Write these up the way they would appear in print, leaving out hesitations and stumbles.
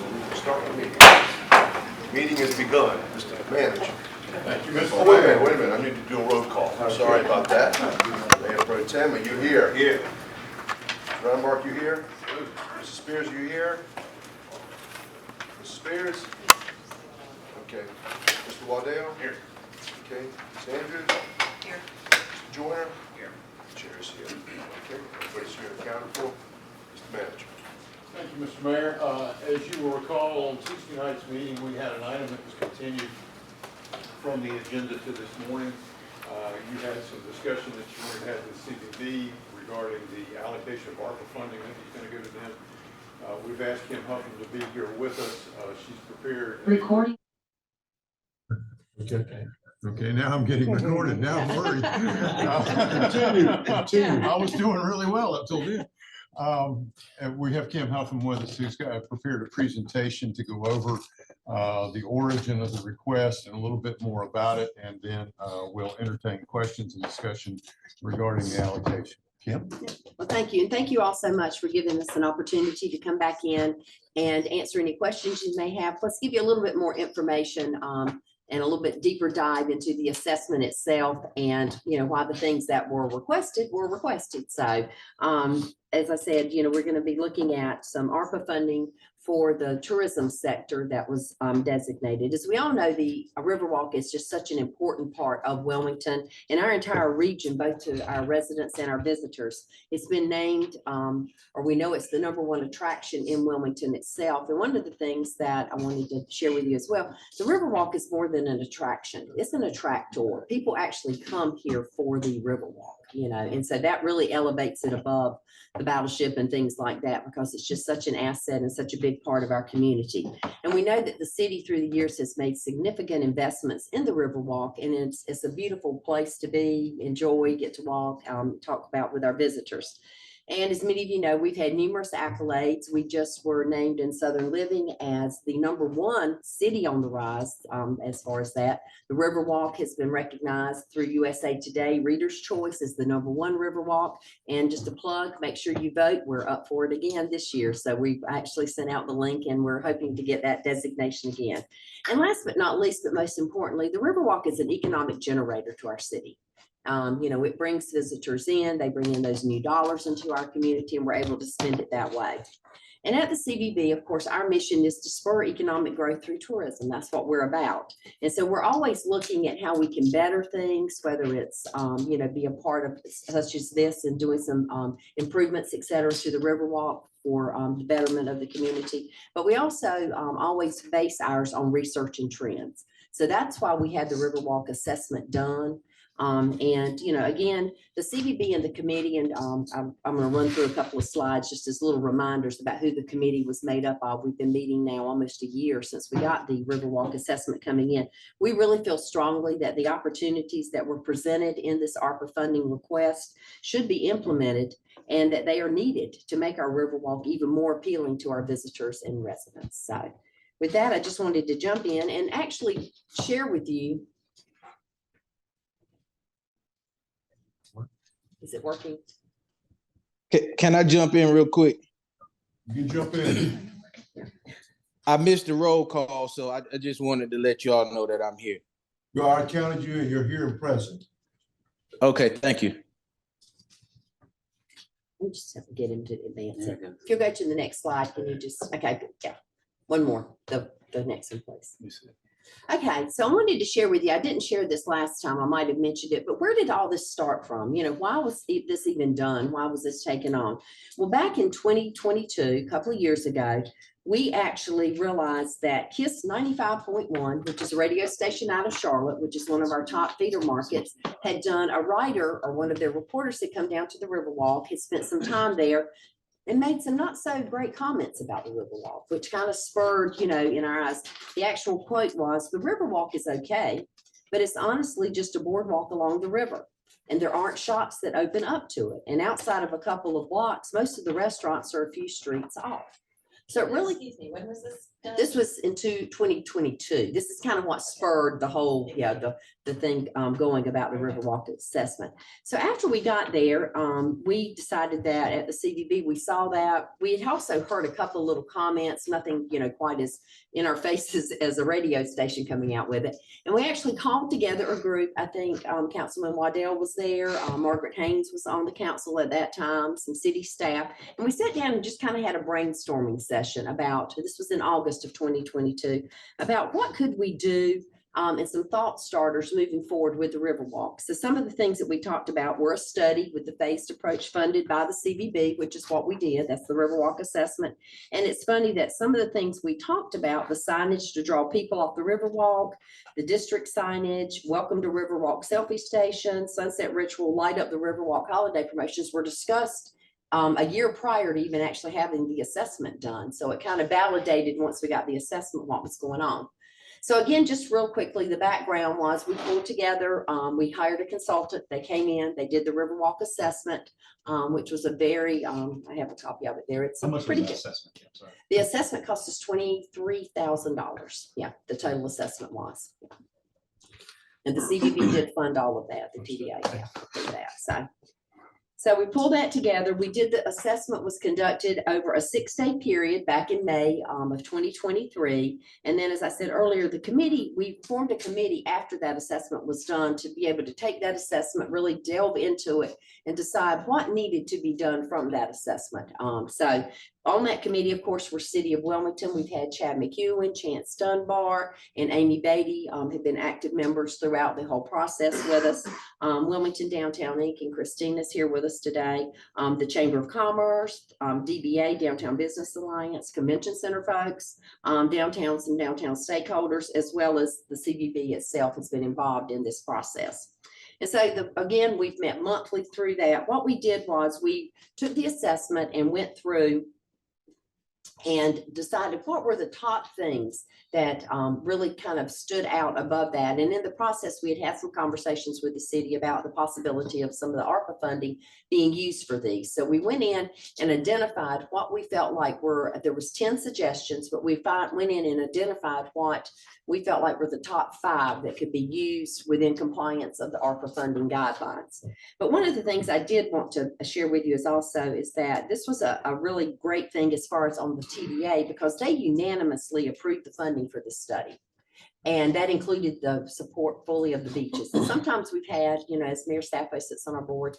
so we will start the meeting. Meeting has begun. Mr. Manager. Thank you, Mr. Oh, wait a minute, I need to do a roll call. I'm sorry about that. Mayor Pro Tem, are you here? Here. Mr. Ramark, you here? Mrs. Spears, you here? Mrs. Spears? Okay. Mr. Waddell? Here. Okay. Ms. Andrews? Here. Mr. Joyner? Here. Chair is here. Okay, everybody's here accounted for. Mr. Manager. Thank you, Mr. Mayor. As you will recall, on Tuesday night's meeting, we had an item that was continued from the agenda to this morning. You had some discussion that you wanted to have with CBB regarding the allocation of ARPA funding that was going to go to them. We've asked Kim Huffman to be here with us. She's prepared. Recording. Okay, now I'm getting recorded. Now I'm worried. Continue. I was doing really well up till then. And we have Kim Huffman with us, who's prepared a presentation to go over the origin of the request and a little bit more about it, and then we'll entertain questions and discussion regarding the allocation. Kim? Well, thank you. And thank you all so much for giving us an opportunity to come back in and answer any questions you may have. Let's give you a little bit more information and a little bit deeper dive into the assessment itself and, why the things that were requested. So as I said, we're going to be looking at some ARPA funding for the tourism sector that was designated. As we all know, the Riverwalk is just such an important part of Wilmington and our entire region, both to our residents and our visitors. It's been named, or we know it's the #1 attraction in Wilmington itself. And one of the things that I wanted to share with you as well, the Riverwalk is more than an attraction. It's an attractor. People actually come here for the Riverwalk, and so that really elevates it above the battleship and things like that, because it's just such an asset and such a big part of our community. And we know that the city through the years has made significant investments in the Riverwalk, and it's a beautiful place to be, enjoy, get to walk, talk about with our visitors. And as many of you know, we've had numerous accolades. We just were named in Southern Living as the #1 city on the rise as far as that. The Riverwalk has been recognized through USA Today. Reader's Choice is the #1 Riverwalk. And just a plug, make sure you vote. We're up for it again this year. So we've actually sent out the link and we're hoping to get that designation again. And last but not least, but most importantly, the Riverwalk is an economic generator to our city. It brings visitors in, they bring in those new dollars into our community, and we're able to spend it that way. And at the CVB, of course, our mission is to spur economic growth through tourism. That's what we're about. And so we're always looking at how we can better things, whether it's, be a part of such as this and doing some improvements, et cetera, to the Riverwalk for the betterment of the community. But we also always base ours on research and trends. So that's why we had the Riverwalk assessment done. Again, the CVB and the committee, and I'm going to run through a couple of slides just as little reminders about who the committee was made up of. We've been meeting now almost a year since we got the Riverwalk assessment coming in. We really feel strongly that the opportunities that were presented in this ARPA funding request should be implemented, and that they are needed to make our Riverwalk even more appealing to our visitors and residents. So with that, I just wanted to jump in and actually share with you. Is it working? Can I jump in real quick? You can jump in. I missed the roll call, so I just wanted to let you all know that I'm here. You are counted you, and you're here and present. Okay, thank you. We just have to get him to advance it. If you'll go to the next slide, can you just, okay, yeah, one more, the next one, please. Okay, so I wanted to share with you, I didn't share this last time, I might have mentioned it, but where did all this start from? Why was this even done? Why was this taken on? Well, back in 2022, a couple of years ago, we actually realized that KISS 95.1, which is a radio station out of Charlotte, which is one of our top feeder markets, had done a writer, or one of their reporters had come down to the Riverwalk, had spent some time there, and made some not so great comments about the Riverwalk, which kind of spurred, in our eyes. The actual quote was, "The Riverwalk is okay, but it's honestly just a boardwalk along the river. And there aren't shops that open up to it. And outside of a couple of blocks, most of the restaurants are a few streets off." So it really, excuse me, when was this? This was in 2022. This is kind of what spurred the whole, the thing going about the Riverwalk assessment. So after we got there, we decided that at the CVB, we saw that. We had also heard a couple of little comments, nothing, quite as in our faces as a radio station coming out with it. And we actually called together a group. I think Councilman Waddell was there. Margaret Haynes was on the council at that time, some city staff. And we sat down and just kind of had a brainstorming session about, this was in August of 2022, about what could we do and some thought starters moving forward with the Riverwalk. So some of the things that we talked about were a study with the phased approach funded by the CVB, which is what we did. That's the Riverwalk assessment. And it's funny that some of the things we talked about, the signage to draw people off the Riverwalk, the district signage, welcome to Riverwalk selfie station, sunset ritual, light up the Riverwalk holiday promotions were discussed a year prior to even actually having the assessment done. So it kind of validated once we got the assessment what was going on. So again, just real quickly, the background was we pulled together, we hired a consultant, they came in, they did the Riverwalk assessment, which was a very, I have a copy of it there. It's How much pretty was good. that assessment? I'm sorry. The assessment cost us $23,000. Yeah, the total assessment was. Yeah. And the CVB did fund all of that, the TDA, yeah, for that. So we pulled that together. We did the assessment was conducted over a 6-day period back in May of 2023. And then, as I said earlier, we formed a committee after that assessment was done to be able to take that assessment, really delve into it and decide what needed to be done from that assessment. So on that committee, of course, we're City of Wilmington. We've had Chad McEwen, Chance Dunbar, and Amy Beatty have been active members throughout the whole process with us. Wilmington Downtown Inc. and Christina's here with us today. The Chamber of Commerce, DBA, Downtown Business Alliance, Convention Center folks, downtowns and downtown stakeholders, as well as the CVB itself has been involved in this process. And so again, we've met monthly through that. What we did was we took the assessment and went through and decided what were the top things that really kind of stood out above that. And in the process, we had some conversations with the city about the possibility of some of the ARPA funding being used for these. So we went in and identified what we felt like there was 10 suggestions, but we went in and identified what we felt like were the top 5 that could be used within compliance of the ARPA funding guidelines. But one of the things I did want to share with you is that this was a really great thing as far as on the TDA, because they unanimously approved the funding for this study. And that included the support fully of the beaches. And sometimes we've had, as Mayor Staffo sits on our board,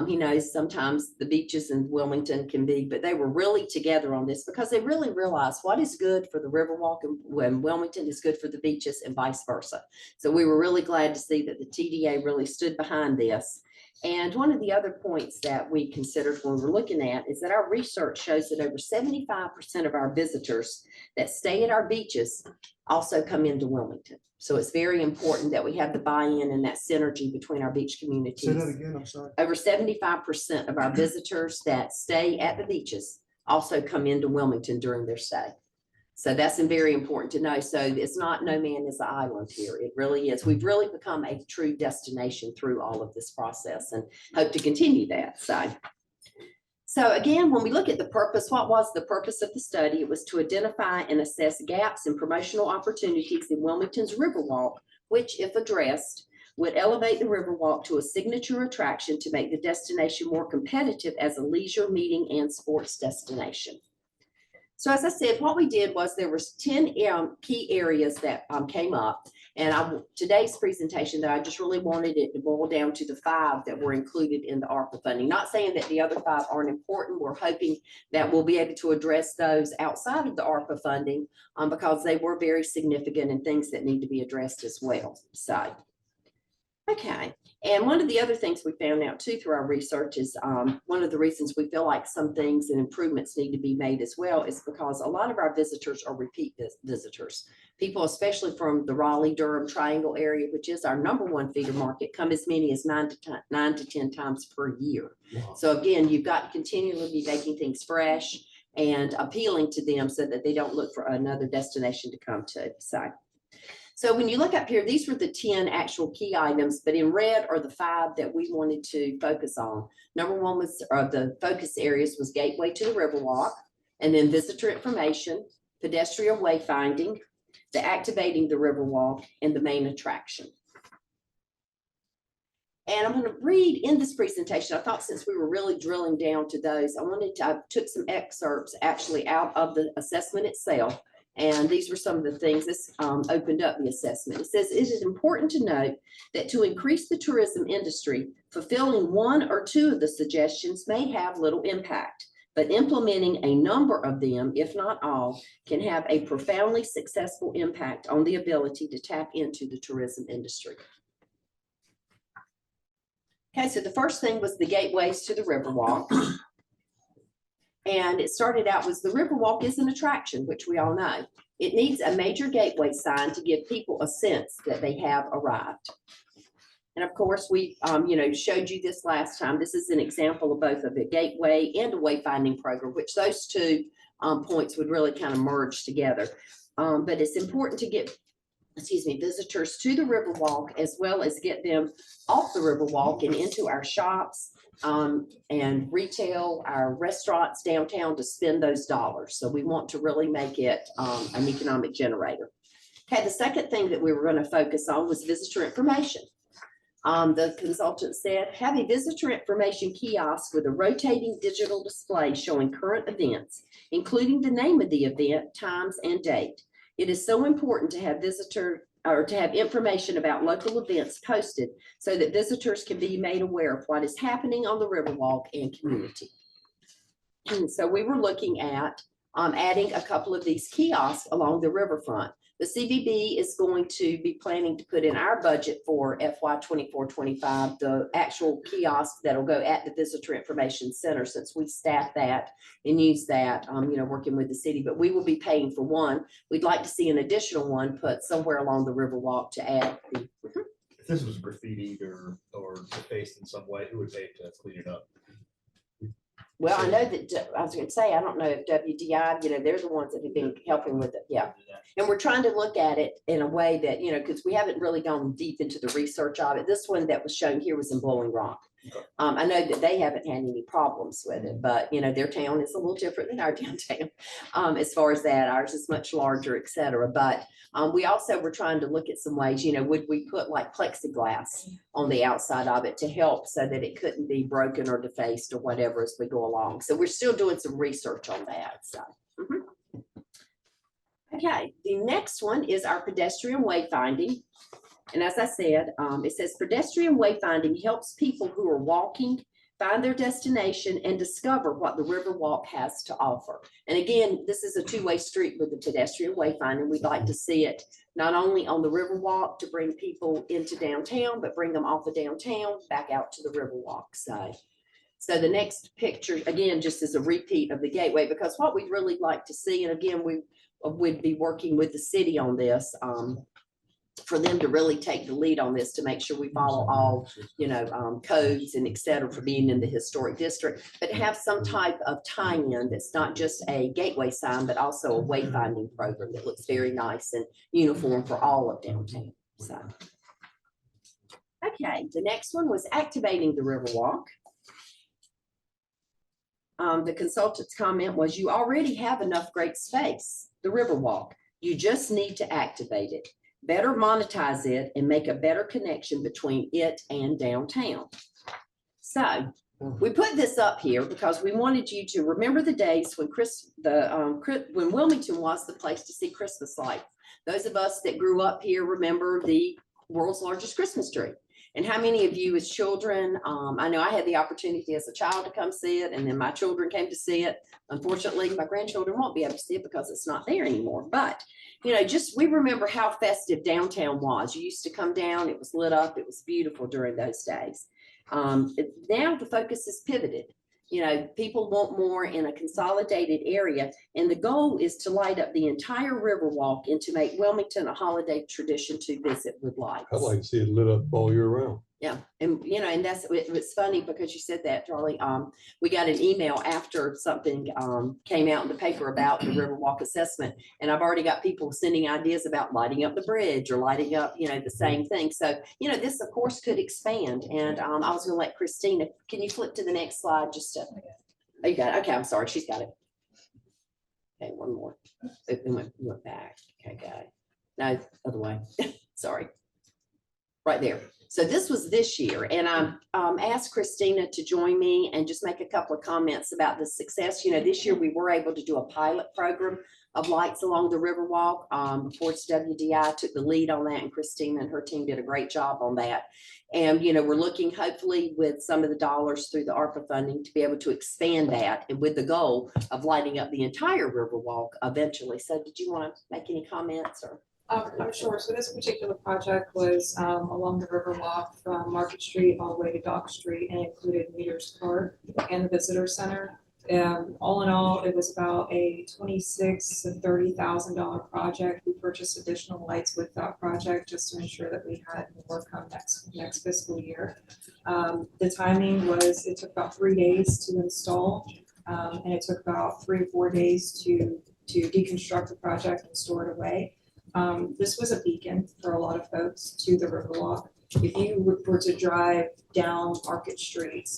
he knows sometimes the beaches in Wilmington can be, but they were really together on this because they really realized what is good for the Riverwalk and Wilmington is good for the beaches and vice versa. So we were really glad to see that the TDA really stood behind this. And one of the other points that we considered when we're looking at is that our research shows that over 75% of our visitors that stay at our beaches also come into Wilmington. So it's very important that we have the buy-in and that synergy between our beach communities. Say that again, I'm sorry. Over 75% of our visitors that stay at the beaches also come into Wilmington during their stay. So that's very important to know. So it's not no man is an island here. It really is. We've really become a true destination through all of this process and hope to continue that. So again, when we look at the purpose, what was the purpose of the study? It was to identify and assess gaps in promotional opportunities in Wilmington's Riverwalk, which, if addressed, would elevate the Riverwalk to a signature attraction to make the destination more competitive as a leisure, meeting, and sports destination. So as I said, what we did was there was 10 key areas that came up. And today's presentation, that I just really wanted it to boil down to the 5 that were included in the ARPA funding. Not saying that the other 5 aren't important. We're hoping that we'll be able to address those outside of the ARPA funding because they were very significant and things that need to be addressed as well. So, okay. And one of the other things we found out too through our research is one of the reasons we feel like some things and improvements need to be made as well is because a lot of our visitors are repeat visitors. People, especially from the Raleigh-Durham Triangle area, which is our #1 feeder market, come as many as 9 to 10 times per year. Wow. So again, you've got to continually be making things fresh and appealing to them so that they don't look for another destination to come to. So when you look up here, these were the 10 actual key items, but in red are the 5 that we wanted to focus on. #1 was, the focus areas was gateway to the Riverwalk, and then visitor information, pedestrian wayfinding, the activating the Riverwalk, and the main attraction. And I'm going to read in this presentation, I thought since we were really drilling down to those, I took some excerpts actually out of the assessment itself. And these were some of the things this opened up the assessment. It says, it is important to note that to increase the tourism industry, fulfilling one or two of the suggestions may have little impact, but implementing a number of them, if not all, can have a profoundly successful impact on the ability to tap into the tourism industry. Okay, so the first thing was the gateways to the Riverwalk. And it started out was the Riverwalk is an attraction, which we all know. It needs a major gateway sign to give people a sense that they have arrived. And of course, we showed you this last time. This is an example of both of a gateway and a wayfinding program, which those two points would really kind of merge together. But it's important to get visitors to the Riverwalk as well as get them off the Riverwalk and into our shops and retail, our restaurants downtown to spend those dollars. So we want to really make it an economic generator. Okay, the second thing that we were going to focus on was visitor information. The consultant said, have a visitor information kiosk with a rotating digital display showing current events, including the name of the event, times, and date. It is so important to have information about local events posted so that visitors can be made aware of what is happening on the Riverwalk and community. And so we were looking at adding a couple of these kiosks along the riverfront. The CVB is going to be planning to put in our budget for FY 24-25, the actual kiosk that'll go at the Visitor Information Center, since we staff that and use that, working with the city, but we will be paying for one. We'd like to see an additional one put somewhere along the Riverwalk to add the. If this was graffitied or defaced in some way, who would pay to clean it up? Well, I know that, I was going to say, I don't know if WDI, they're the ones that have been helping with it. Yeah. And we're trying to look at it in a way that, because we haven't really gone deep into the research of it. This one that was shown here was in Blowing Rock. Okay. I know that they haven't had any problems with it, but their town is a little different than our downtown. As far as that, ours is much larger, et cetera. But we also were trying to look at some ways, would we put like plexiglass on the outside of it to help so that it couldn't be broken or defaced or whatever as we go along. So we're still doing some research on that. So. Okay, the next one is our pedestrian wayfinding. And as I said, it says pedestrian wayfinding helps people who are walking find their destination and discover what the Riverwalk has to offer. And again, this is a two-way street with the pedestrian wayfinding. We'd like to see it not only on the Riverwalk to bring people into downtown, but bring them off of downtown back out to the Riverwalk side. So the next picture, again, just is a repeat of the gateway, because what we'd really like to see, and again, we would be working with the city on this, for them to really take the lead on this to make sure we follow all, codes and et cetera for being in the historic district, but have some type of tie-in that's not just a gateway sign, but also a wayfinding program that looks very nice and uniform for all of downtown. So, okay, the next one was activating the Riverwalk. The consultant's comment was, you already have enough great space, the Riverwalk. You just need to activate it. Better monetize it and make a better connection between it and downtown. So we put this up here because we wanted you to remember the days when when Wilmington was the place to see Christmas lights. Those of us that grew up here remember the world's largest Christmas tree. And how many of you as children, I know I had the opportunity as a child to come see it, and then my children came to see it. Unfortunately, my grandchildren won't be able to see it because it's not there anymore. But, we remember how festive downtown was. You used to come down, it was lit up, it was beautiful during those days. Now the focus is pivoted. People want more in a consolidated area, and the goal is to light up the entire Riverwalk and to make Wilmington a holiday tradition to visit with lights. I'd like to see it lit up all year round. Yeah, and and it's funny because you said that, Charlie. We got an email after something came out in the paper about the Riverwalk assessment, and I've already got people sending ideas about lighting up the bridge or lighting up, the same thing. So, this of course could expand. And I was going to let Christina. Can you flip to the next slide? Oh, you got it. Okay, I'm sorry, she's got it. Okay, one more. It went back. Okay, got it. No, other way. Sorry. Right there. So this was this year, and I asked Christina to join me and just make a couple of comments about the success. You know, this year we were able to do a pilot program of lights along the Riverwalk. Ports WDI took the lead on that, and Christina and her team did a great job on that. And, you know, we're looking hopefully with some of the dollars through the ARPA funding to be able to expand that, and with the goal of lighting up the entire Riverwalk eventually. So did you want to make any comments or? I'm sure. So this particular project was along the Riverwalk from Market Street all the way to Dock Street, and included Meters Park and the Visitor Center. All in all, it was about a $26,000 to $30,000 project. We purchased additional lights with that project just to ensure that we had more come next fiscal year. The timing was, it took about 3 days to install, and it took about 3 or 4 days to deconstruct the project and store it away. This was a beacon for a lot of folks to the Riverwalk. If you were to drive down Market Street,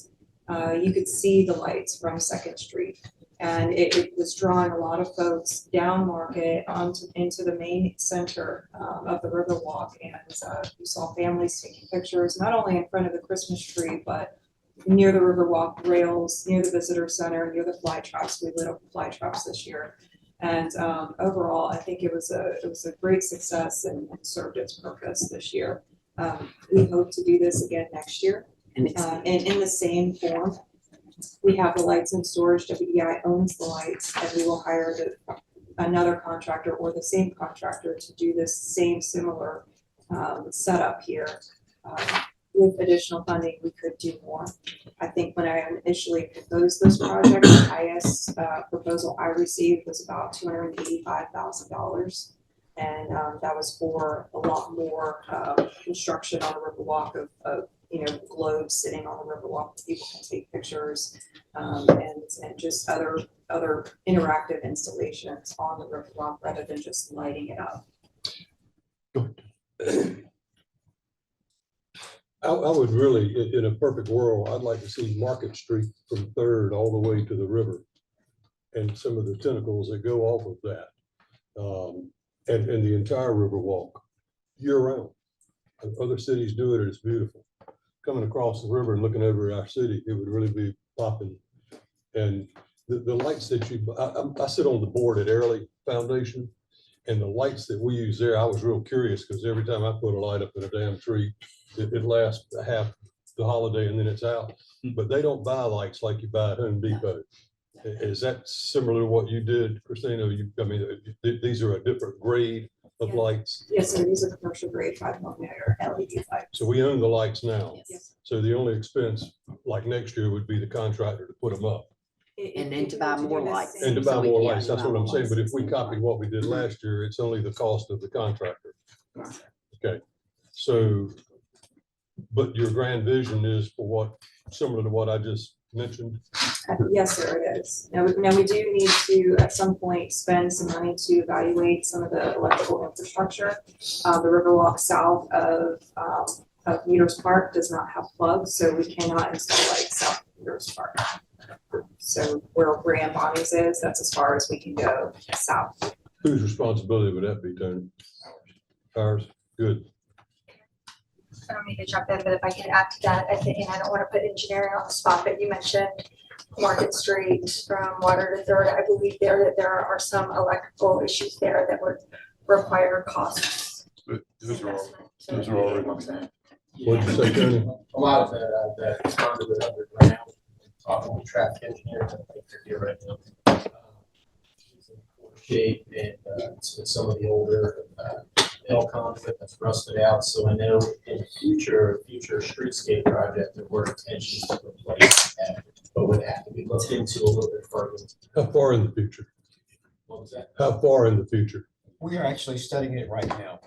you could see the lights from 2nd Street. And it was drawing a lot of folks down Market into the main center of the Riverwalk. And you saw families taking pictures, not only in front of the Christmas tree, but near the Riverwalk rails, near the Visitor Center, near the fly traps. We lit up the fly traps this year. And overall, I think it was a great success and served its purpose this year. We hope to do this again next year, and in the same form. We have the lights in storage. WDI owns the lights, and we will hire another contractor or the same contractor to do this same similar setup here. With additional funding, we could do more. I think when I initially proposed this project, the highest proposal I received was about $285,000. And that was for a lot more construction on the Riverwalk of globes sitting on the Riverwalk. People can take pictures and just other interactive installations on the Riverwalk rather than just lighting it up. I would really, in a perfect world, I'd like to see Market Street from 3rd all the way to the river, and some of the tentacles that go off of that, and the entire Riverwalk year round. Other cities do it, and it's beautiful. Coming across the river and looking over our city, it would really be popping. And the lights that I sit on the board at Airlie Foundation, and the lights that we use there, I was real curious because every time I put a light up in a damn tree, it lasts half the holiday and then it's out. But they don't buy lights like you buy at Home Depot. Is that similar to what you did, Christina? These are a different grade of lights. Yes, sir. These are commercial grade 5mm LED lights. So we own the lights now. Yes. So the only expense, like next year, would be the contractor to put them up. And then to buy more lights. And to buy So more yeah, lights, to that's buy what I'm more saying, but lights. if we copied what we did last year, it's only the cost of the contractor. Okay, so, but your grand vision is for what, similar to what I just mentioned? Yes, sir, it is. Now we do need to, at some point, spend some money to evaluate some of the electrical infrastructure. The Riverwalk south of Meters Park does not have plugs, so we cannot install lights south of Meters Park. So where Grand Bonnie's is, that's as far as we can go south. Whose responsibility would that be, Tony? Ours? Good. I don't mean to jump in, but if I can add to that, I think, and I don't want to put engineering on the spot, but you mentioned Market Street from Water to 3rd. I believe that there are some electrical issues there that would require costs. Those are all, investment to those are be already- able to- What'd you say, Tony? A lot of that is conduit underground, talking to traffic engineers, I think they're right now. Shape and some of the older L conduit that's rusted out, so I know in future streetscape project, there were intentions to replace that, but would have to be looked into a little bit further. How far in the future? What was that? How far in the future? We are actually studying it right now.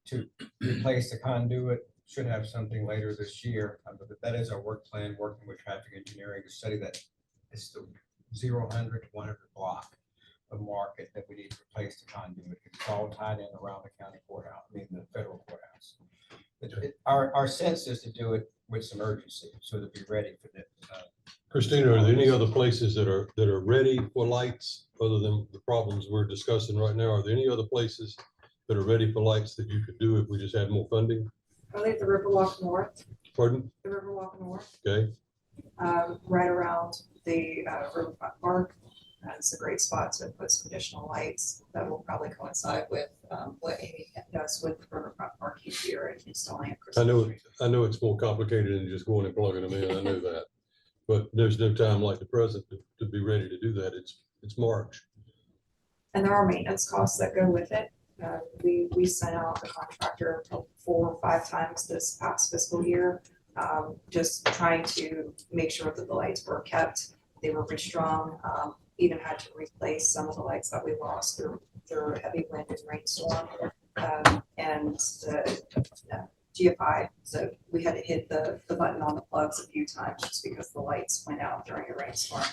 To replace the conduit, should have something later this year. But that is our work plan, working with traffic engineering to study that. It's the 0-100 to 100 block of Market that we need to replace the conduit. It's all tied in around the county courthouse, the federal courthouse. Our sense is to do it with some urgency, so to be ready for that. Christina, are there any other places that are ready for lights other than the problems we're discussing right now? Are there any other places that are ready for lights that you could do if we just had more funding? I believe the Riverwalk North, Pardon? the Riverwalk North, Okay, right around the Riverfront Park. It's a great spot to put some additional lights that will probably coincide with what Amy does with Riverfront Park each year and installing. I know it's more complicated than just going and plugging them in. I know that. But there's no time like the present to be ready to do that. It's March. And there are maintenance costs that go with it. We sent out the contractor 4 or 5 times this past fiscal year, just trying to make sure that the lights were kept. They were restrung, even had to replace some of the lights that we lost through heavy wind and rainstorm. And the GFI, so we had to hit the button on the plugs a few times just because the lights went out during a rainstorm.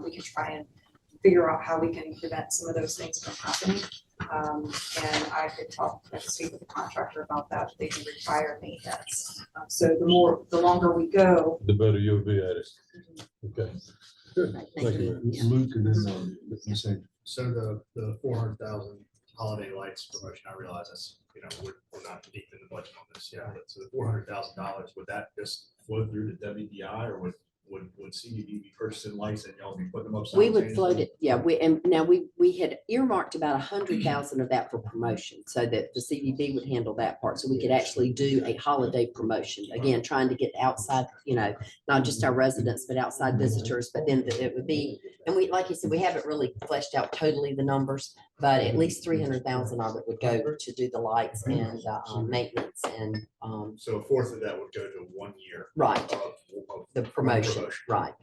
We can try and figure out how we can prevent some of those things from happening. And I could speak with the contractor about that, they can require maintenance. So the longer we go. The better you'll be at it. Okay. Good. Right, Thank you. Luke, and then, you said, so the 400,000 holiday lights promotion, I realize that's, we're not deep in the budget on this yet, but so the $400,000, would that just flow through to WDI, or would CDD be purchasing lights and y'all be putting them up? We would float it, yeah, we had earmarked about 100,000 of that for promotion, so that the CDB would handle that part, so we could actually do a holiday promotion. Again, trying to get outside, not just our residents, but outside visitors, but then it would be, and we, like you said, we haven't really fleshed out totally the numbers, but at least 300,000 of it would go to do the lights and maintenance and. So a fourth of that would go to 1 year. Right. Of The promotion, right.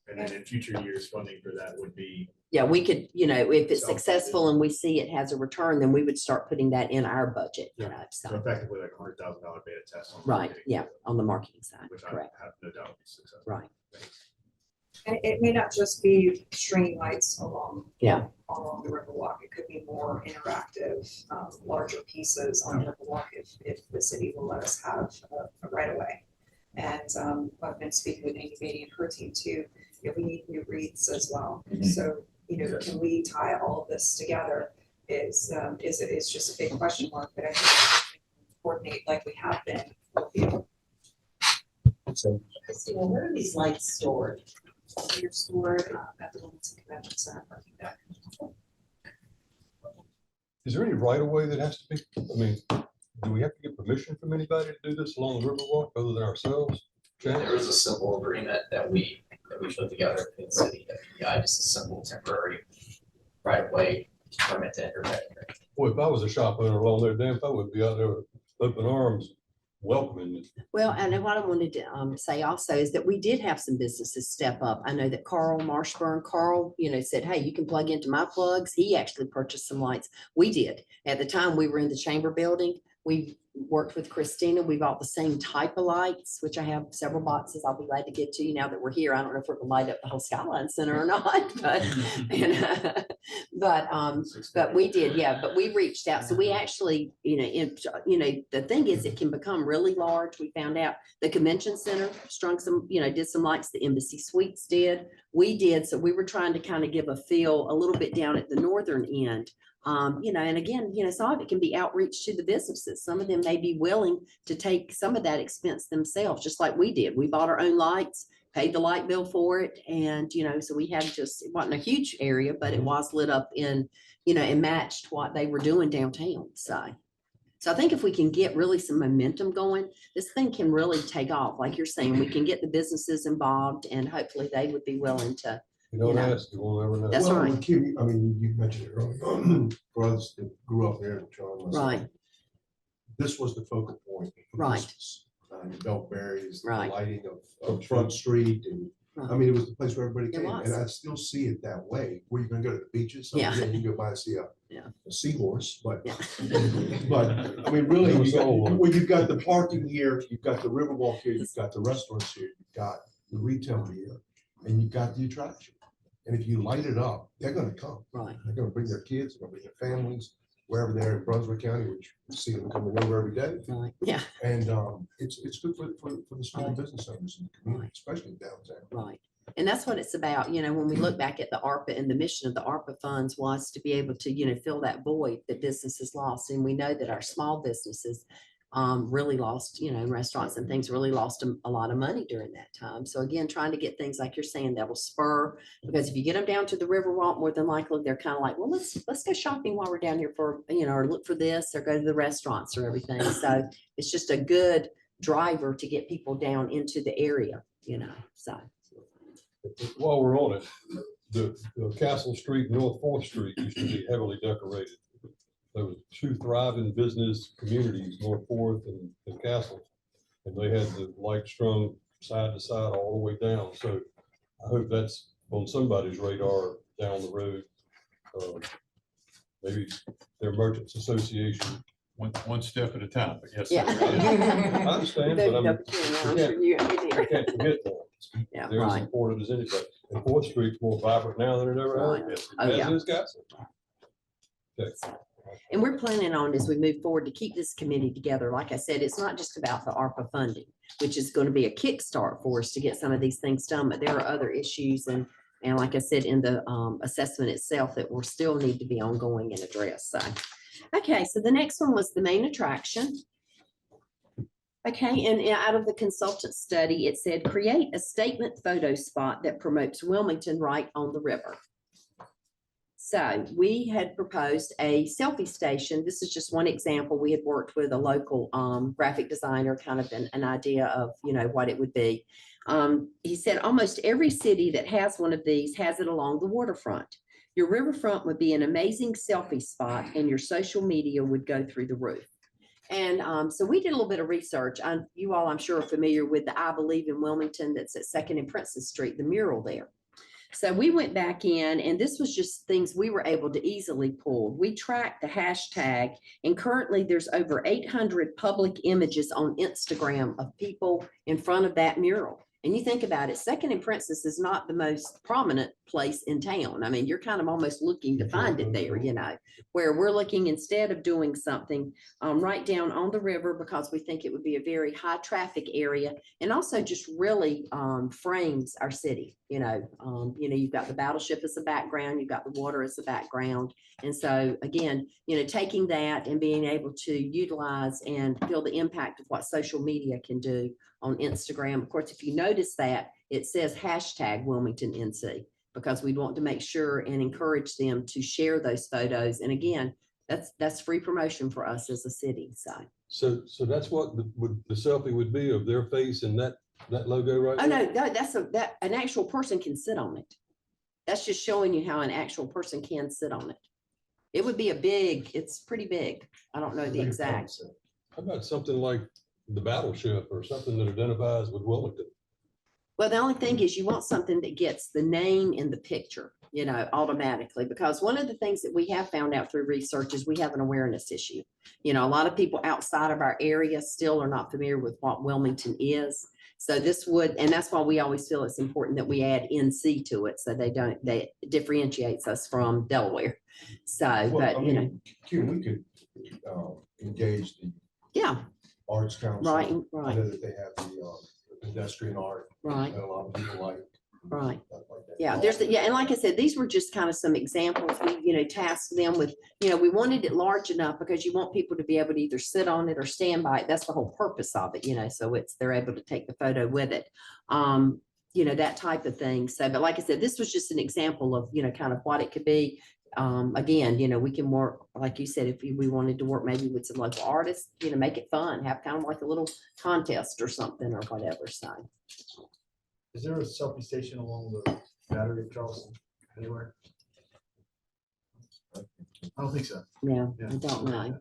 And then in future years, funding for that would be. Yeah, we could, if it's Self-funded. successful and we see it has a return, then we would start putting that in our budget, So so, effectively like $100,000 beta test. on right, marketing, yeah, on the marketing side, Which I correct, have no doubt will be successful. right. And it may not just be string lights along. Yeah. Along the Riverwalk. It could be more interactive, larger pieces on the Riverwalk if the city will let us have a right of way. And I've been speaking with Amy Beatty and her team too. We need new wreaths as well. So, can we tie all of this together is just a big question mark, but I think coordinate like we have been. Christina, where are these lights stored? They're stored at the Wilmington Convention Center parking deck. Is there any right of way that has to be, do we have to get permission from anybody to do this along the Riverwalk other than ourselves? There was a simple agreement that we put together in the city, WDI, just a simple temporary right of way permit to enter that area. Boy, if I was a shop owner along there, damn, I would be out there with open arms welcoming it. Well, and then what I wanted to say also is that we did have some businesses step up. I know that Carl Marshburn, said, hey, you can plug into my plugs. He actually purchased some lights. We did. At the time, we were in the chamber building. We worked with Christina. We bought the same type of lights, which I have several boxes. I'll be glad to get to you now that we're here. I don't know if we're gonna light up the whole Skyline Center or not, but we did, yeah, but we reached out. So we actually, the thing is, it can become really large. We found out the convention center strung some, did some lights, the Embassy Suites did. We did. So we were trying to kind of give a feel a little bit down at the northern end. And again, some of it can be outreach to the businesses. Some of them may be willing to take some of that expense themselves, just like we did. We bought our own lights, paid the light bill for it. And, so we had it wasn't a huge area, but it was lit up in, and matched what they were doing downtown. So I think if we can get really some momentum going, this thing can really take off. Like you're saying, we can get the businesses involved and hopefully they would be willing to. You don't ask, you won't ever know. That's right. Kim, you mentioned it earlier, for us that grew up there in Charlotte. Right. This was the focal point. for Right. business. Belberry's, the Right. lighting of Front Street, and Right. it was the place where everybody It came, was. and I still see it that way. Where you're gonna go to the beaches, Yeah. you can go by and see Yeah. a seahorse, but Yeah. really, That was old. you've got the parking here, you've got the Riverwalk here, you've got the restaurants here, you've got the retail here, and you've got the attraction. And if you light it up, they're gonna come. Right. They're gonna bring their kids, they're gonna bring their families, wherever they're in Brunswick County, which we see them coming over every day. Right. Yeah. And it's good for the small business owners in the community, especially downtown. Right. And that's what it's about, you know, when we look back at the ARPA and the mission of the ARPA funds was to be able to, you know, fill that void that businesses lost. And we know that our small businesses really lost, you know, restaurants and things really lost a lot of money during that time. So again, trying to get things like you're saying that will spur, because if you get them down to the Riverwalk, more than likely they're kind of like, well, let's go shopping while we're down here for, you know, or look for this or go to the restaurants or everything. So it's just a good driver to get people down into the area, you know, so. While we're on it, the Castle Street, North Fourth Street used to be heavily decorated. There was two thriving business communities, North Fourth and Castle. And they had the light strung side to side all the way down. So I hope that's on somebody's radar down the road. Maybe their Merchants Association. One step at a time, but yes. Yeah. I understand, but I'm I can't forget that. Yeah, They're as right. important as anybody. And Fourth Street's more vibrant now than it ever has been. Oh, yeah. As is Castle. Okay. And we're planning on, as we move forward, to keep this committee together. Like I said, it's not just about the ARPA funding, which is going to be a kickstart for us to get some of these things done, but there are other issues and like I said, in the assessment itself that will still need to be ongoing and addressed. So, okay, so the next one was the main attraction. Okay, and out of the consultant study, it said, create a statement photo spot that promotes Wilmington right on the river. So we had proposed a selfie station. This is just one example. We had worked with a local graphic designer, kind of an idea of, you know, what it would be. He said almost every city that has one of these has it along the waterfront. Your riverfront would be an amazing selfie spot and your social media would go through the roof. And so we did a little bit of research. You all, I'm sure, are familiar with the I Believe in Wilmington that's at 2nd and Princess Street, the mural there. So we went back in, and this was just things we were able to easily pull. We tracked the hashtag, and currently there's over 800 public images on Instagram of people in front of that mural. And you think about it, 2nd and Princess is not the most prominent place in town. I mean, you're kind of almost looking to find it there, you know, where we're looking instead of doing something right down on the river, because we think it would be a very high traffic area and also just really frames our city. You know, you've got the battleship as a background, you've got the water as a background. And so again, you know, taking that and being able to utilize and feel the impact of what social media can do on Instagram. Of course, if you notice that, it says hashtag Wilmington NC, because we want to make sure and encourage them to share those photos. And again, that's free promotion for us as a city. So that's what the selfie would be, of their face and that logo right oh there? no, that's an actual person can sit on it. That's just showing you how an actual person can sit on it. It would be it's pretty big. I don't know the exact. How about something like the battleship or something that identifies with Wilmington? Well, the only thing is you want something that gets the name in the picture, you know, automatically, because one of the things that we have found out through research is we have an awareness issue. You know, a lot of people outside of our area still are not familiar with what Wilmington is. So this would, and that's why we always feel it's important that we add NC to it, so that differentiates us from Delaware. So, Well, but I you know, mean, Q, we could engage the yeah, Arts Council. right, I know right, that they have the pedestrian art right. that a lot of people like. Right. stuff like that. Yeah, and like I said, these were just kind of some examples. We, you know, tasked them with, you know, we wanted it large enough because you want people to be able to either sit on it or stand by it. That's the whole purpose of it, you know, so they're able to take the photo with it. You know, that type of thing. So, but like I said, this was just an example of, you know, kind of what it could be. Again, you know, we can work, like you said, if we wanted to work maybe with some local artists, you know, make it fun, have kind of like a little contest or something or whatever. So. Is there a selfie station along the Battery of Charleston anywhere? I don't think so. Yeah, I don't know.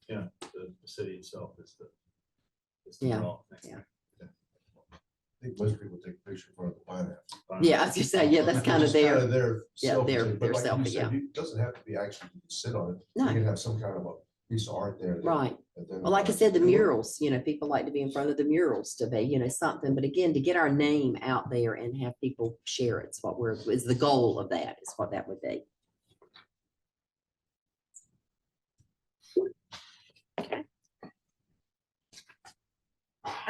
Yeah, the city itself is the Yeah, draw. yeah. I think most people take a picture in front of the pineapple. Yeah, I was just saying, yeah, that's kind of their, their yeah, selfie their thing, but like you selfie, said, yeah. It doesn't have to be actually you can sit on it. No. You can have some kind of a piece of art there. that Right. identifies Well, like I said, the it. murals, you know, people like to be in front of the murals to be, you know, something, but again, to get our name out there and have people share it, is the goal of that, is what that would be. Okay.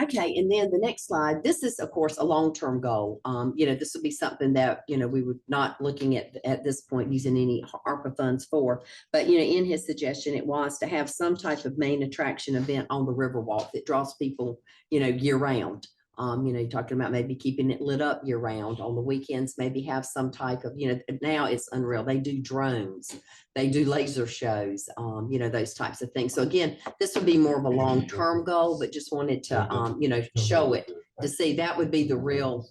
Okay, and then the next slide, this is of course a long-term goal. This would be something that, we would not looking at this point using any ARPA funds for. But, in his suggestion, it was to have some type of main attraction event on the Riverwalk that draws people, year round. You're talking about maybe keeping it lit up year round. On the weekends, maybe have some type of, now it's unreal. They do drones, they do laser shows, those types of things. So again, this would be more of a long-term goal, but just wanted to, show it to see that would be the real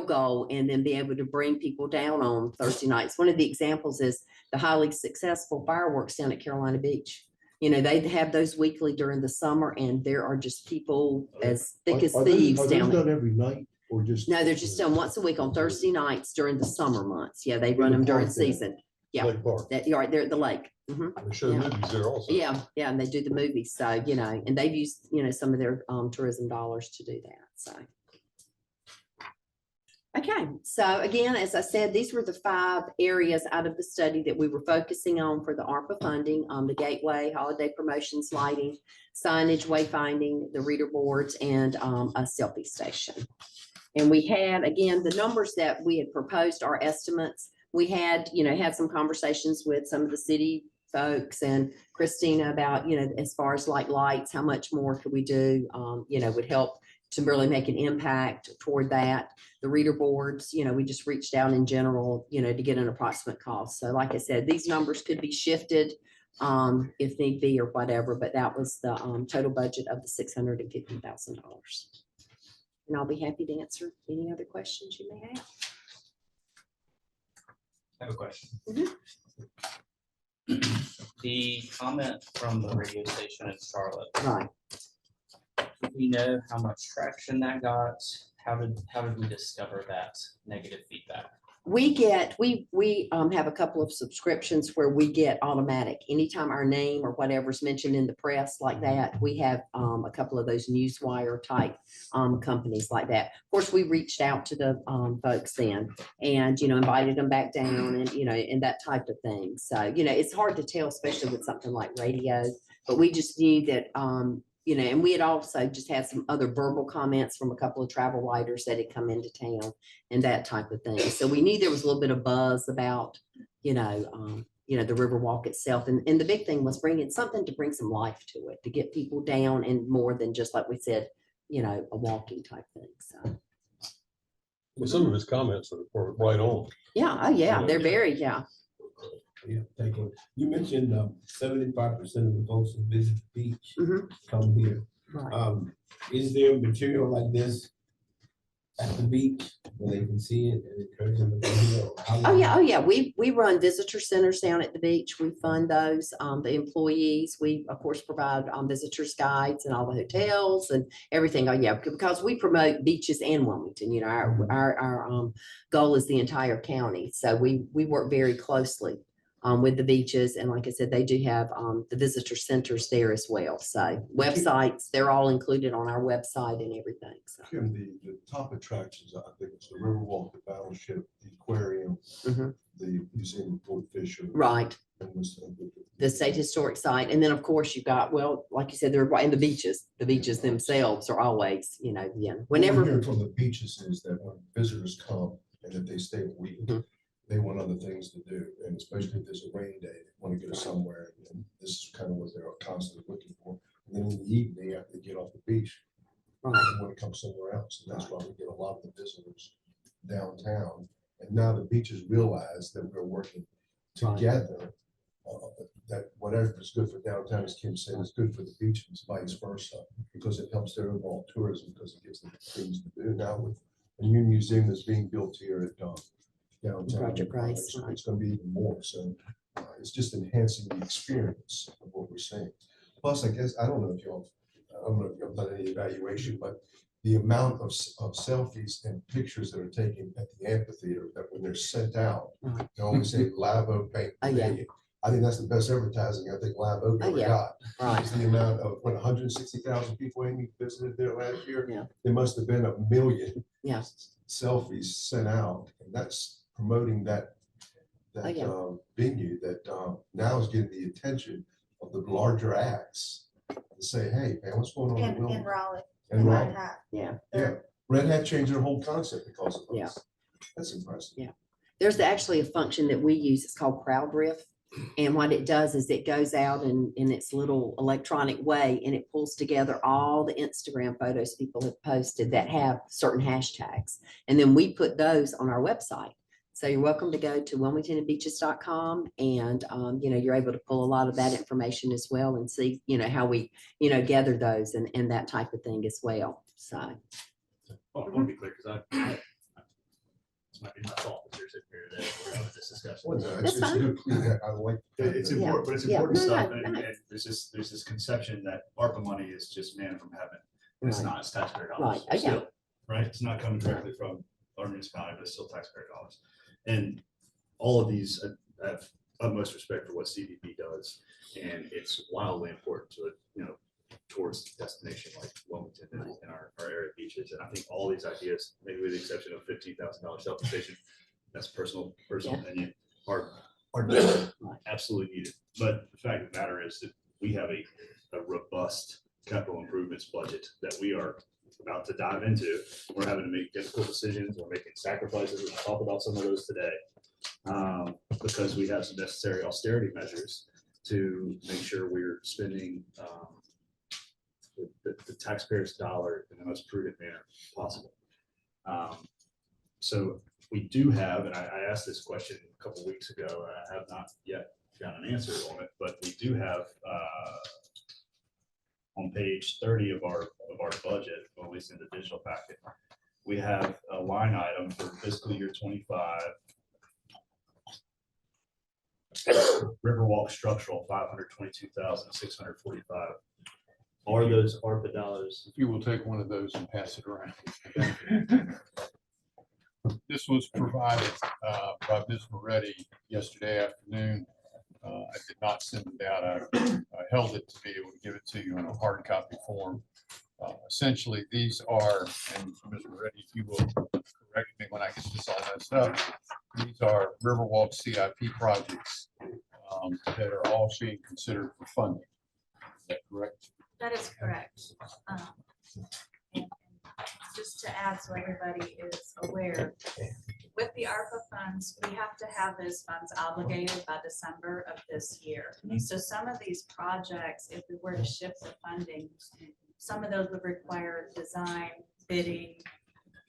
goal, and then be able to bring people down on Thursday nights. One of the examples is the highly successful fireworks down at Carolina Beach. They have those weekly during the summer, and there are just people as thick as thieves Are down those there. done every night or just? No, they're just done once a week on Thursday nights during the summer months. Yeah, they run them during park there. season. Yeah, Lake Park. you're right, they're at the lake. Mhm. They show Yeah. movies there also. Yeah, and they do the movies. So, and they've used, some of their tourism dollars to do that. So. Okay, so again, as I said, these were the 5 areas out of the study that we were focusing on for the ARPA funding, the gateway, holiday promotions, lighting, signage, wayfinding, the reader boards, and a selfie station. And we had, again, the numbers that we had proposed are estimates. We had, had some conversations with some of the city folks and Christina about, as far as like lights, how much more could we do, would help to really make an impact toward that. The reader boards, we just reached out in general, to get an approximate cost. So like I said, these numbers could be shifted if need be or whatever, but that was the total budget of the $650,000. And I'll be happy to answer any other questions you may have. I have a question. Mhm. The comment from the radio station in Charlotte, Right. do we know how much traction that got? How did we discover that negative feedback? We have a couple of subscriptions where we get automatic, anytime our name or whatever's mentioned in the press like that, we have a couple of those newswire type companies like that. Of course, we reached out to the folks then and, invited them back down and, and that type of thing. So, it's hard to tell, especially with something like radio, but we just knew that, and we had also just had some other verbal comments from a couple of travel writers that had come into town and that type of thing. So we knew there was a little bit of buzz about, the Riverwalk itself. And the big thing was bringing something to bring some life to it, to get people down and more than just like we said, a walking type thing. So. Well, some of his comments are right on. Yeah. Oh yeah. They're very, Yeah, thank you. You mentioned 75% of the folks who visit the beach Mhm. come here. right. Is there material like this at the beach where they can see it and encourage them to come here? Oh yeah. We run visitor centers down at the beach. We fund those. The employees, we of course provide visitors guides and all the hotels and everything. Oh yeah, because we promote beaches and Wilmington. Our goal is the entire county. So we work very closely with the beaches, and like I said, they do have the visitor centers there as well. So websites, they're all included on our website and everything. So. Kim, the top attractions, I think it's the Riverwalk, the Battleship, the aquarium, Mhm. the Museum of Fort Fisher. Right. And was, The state historic site. And then of course you've got, well, like you said, they're right in the beaches themselves are always, What we're whenever. hearing from the beaches is that when visitors come and if they stay a week, they want other things to do. And especially if there's a rain day, they want to go somewhere. And this is kind of what they're constantly looking for. And then in the evening, after they get off the beach, Right. they want to come somewhere else. And that's why we get a lot of the visitors downtown. And now the beaches realize that we're working together. That whatever is good for downtown, as Kim said, is good for the beach and vice versa, because it helps their overall tourism, because it gives them things to do. Now with a new museum that's being built here at downtown, Project Rice, right. it's going to be even more. So it's just enhancing the experience of what we're seeing. Plus, I guess, I don't know if y'all have done any evaluation, but the amount of selfies and pictures that are taken at the amphitheater, that when they're sent out, Right. they always say Live Oak Paint. Oh, yeah. I think that's the best advertising I think Live Oak Oh, ever yeah. got. Right. It's the amount of, 160,000 people Amy visited there last year. Yeah. There must have been 1 million Yeah. selfies sent out, and that's promoting that Oh, yeah. venue that now is getting the attention of the larger acts to say, hey, man, what's going on in In Wilmington? Raleigh. And Red Rob, Hat. Yeah. yeah, Red Hat changed their whole concept because of Yeah. us. That's impressive. Yeah. There's actually a function that we use. It's called CrowdRiff. And what it does is it goes out in its little electronic way and it pulls together all the Instagram photos people have posted that have certain hashtags. And then we put those on our website. So you're welcome to go to wilmingtonandbeaches.com and, you're able to pull a lot of that information as well and see, how we, gather those and that type of thing as well. So. I want to be clear, because this might be my fault that you're sitting here today, we're having this discussion. Well, no, That's it's fine. good. Yeah, I like. It's Yeah. important, but it's Yeah. important No, stuff, no, and no. and there's this conception that ARPA money is just man from heaven. And it's Right. not, it's taxpayer Right. dollars, Oh, yeah. still, right? It's not coming directly from our municipality, but it's still taxpayer dollars. And all of these, I have utmost respect for what CDB does, and it's wildly important to, towards destination like Wilmington and our area beaches. And I think all these ideas, maybe with the exception of $15,000 shelter station, that's personal opinion, are absolutely needed. But the fact of the matter is that we have a robust capital improvements budget that we are about to dive into. We're having to make difficult decisions. We're making sacrifices. We'll talk about some of those today, because we have some necessary austerity measures to make sure we're spending the taxpayer's dollar in the most prudent manner possible. So we do have, and I asked this question a couple weeks ago, and I have not yet got an answer on it, but we do have on page 30 of our budget, or at least in the digital packet, we have a line item for fiscal year 25. Riverwalk structural, 522,645. Are those ARPA dollars? If you will take one of those and pass it around. This was provided by Ms. Moretti yesterday afternoon. I did not send it out. I held it to be able to give it to you in a hard copy form. Essentially, these are, and Ms. Moretti, if you will correct me when I get this all messed up, these are Riverwalk CIP projects that are all being considered for funding. Is that correct? That is correct. And just to add so everybody is aware, with the ARPA funds, we have to have those funds obligated by December of this year. So some of these projects, if we were to shift the funding, some of those would require design, bidding,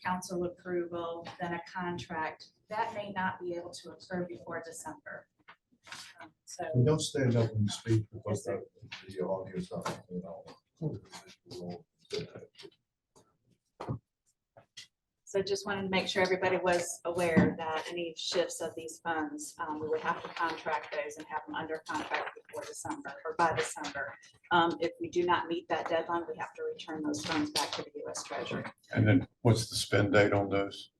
council approval, then a contract. That may not be able to occur before December. So And don't stand up when you speak because the audio is not. So just wanted to make sure everybody was aware that any shifts of these funds, we would have to contract those and have them under contract before December or by December. If we do not meet that deadline, we have to return those funds back to the US Treasury. And then what's the spend date on those?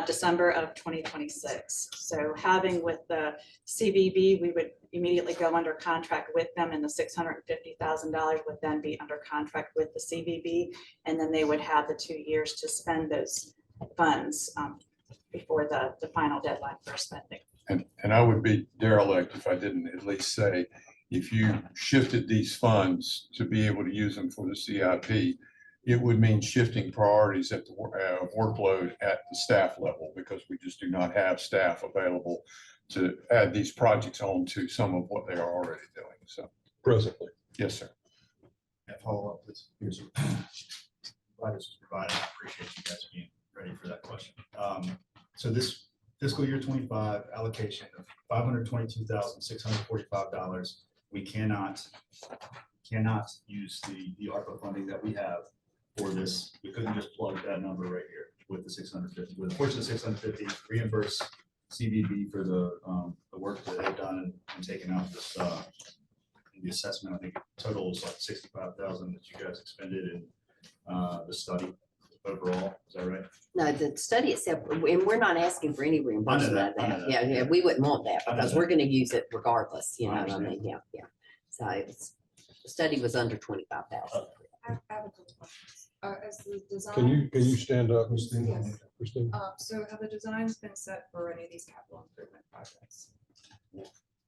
December of 2026. So having with the CVB, we would immediately go under contract with them, and the $650,000 would then be under contract with the CVB. And then they would have the 2 years to spend those funds before the final deadline for spending. And I would be derelict if I didn't at least say, if you shifted these funds to be able to use them for the CIP, it would mean shifting priorities at the workload at the staff level, because we just do not have staff available to add these projects on to some of what they are already doing. So Presently. yes, sir. Follow up, please. Yes, sir. Glad this was provided. I appreciate you guys being ready for that question. So this fiscal year 25 allocation of $522,645, we cannot use the ARPA funding that we have for this. We couldn't just plug that number right here with the 650, with a portion of 650, reimburse CVB for the work that they've done and taken out this in the assessment. I think total is like 65,000 that you guys expended in the study overall. Is that right? No, the study itself, and we're not asking for any reimbursement that, of I know that. that. Yeah, we wouldn't want that I know because that. we're gonna use it regardless, you know I what I understand. mean? Yeah. So it's, the study was under 25,000. I have a couple questions. As the design. Can you stand up, Yes. Christine? So have the designs been set for any of these capital improvement projects?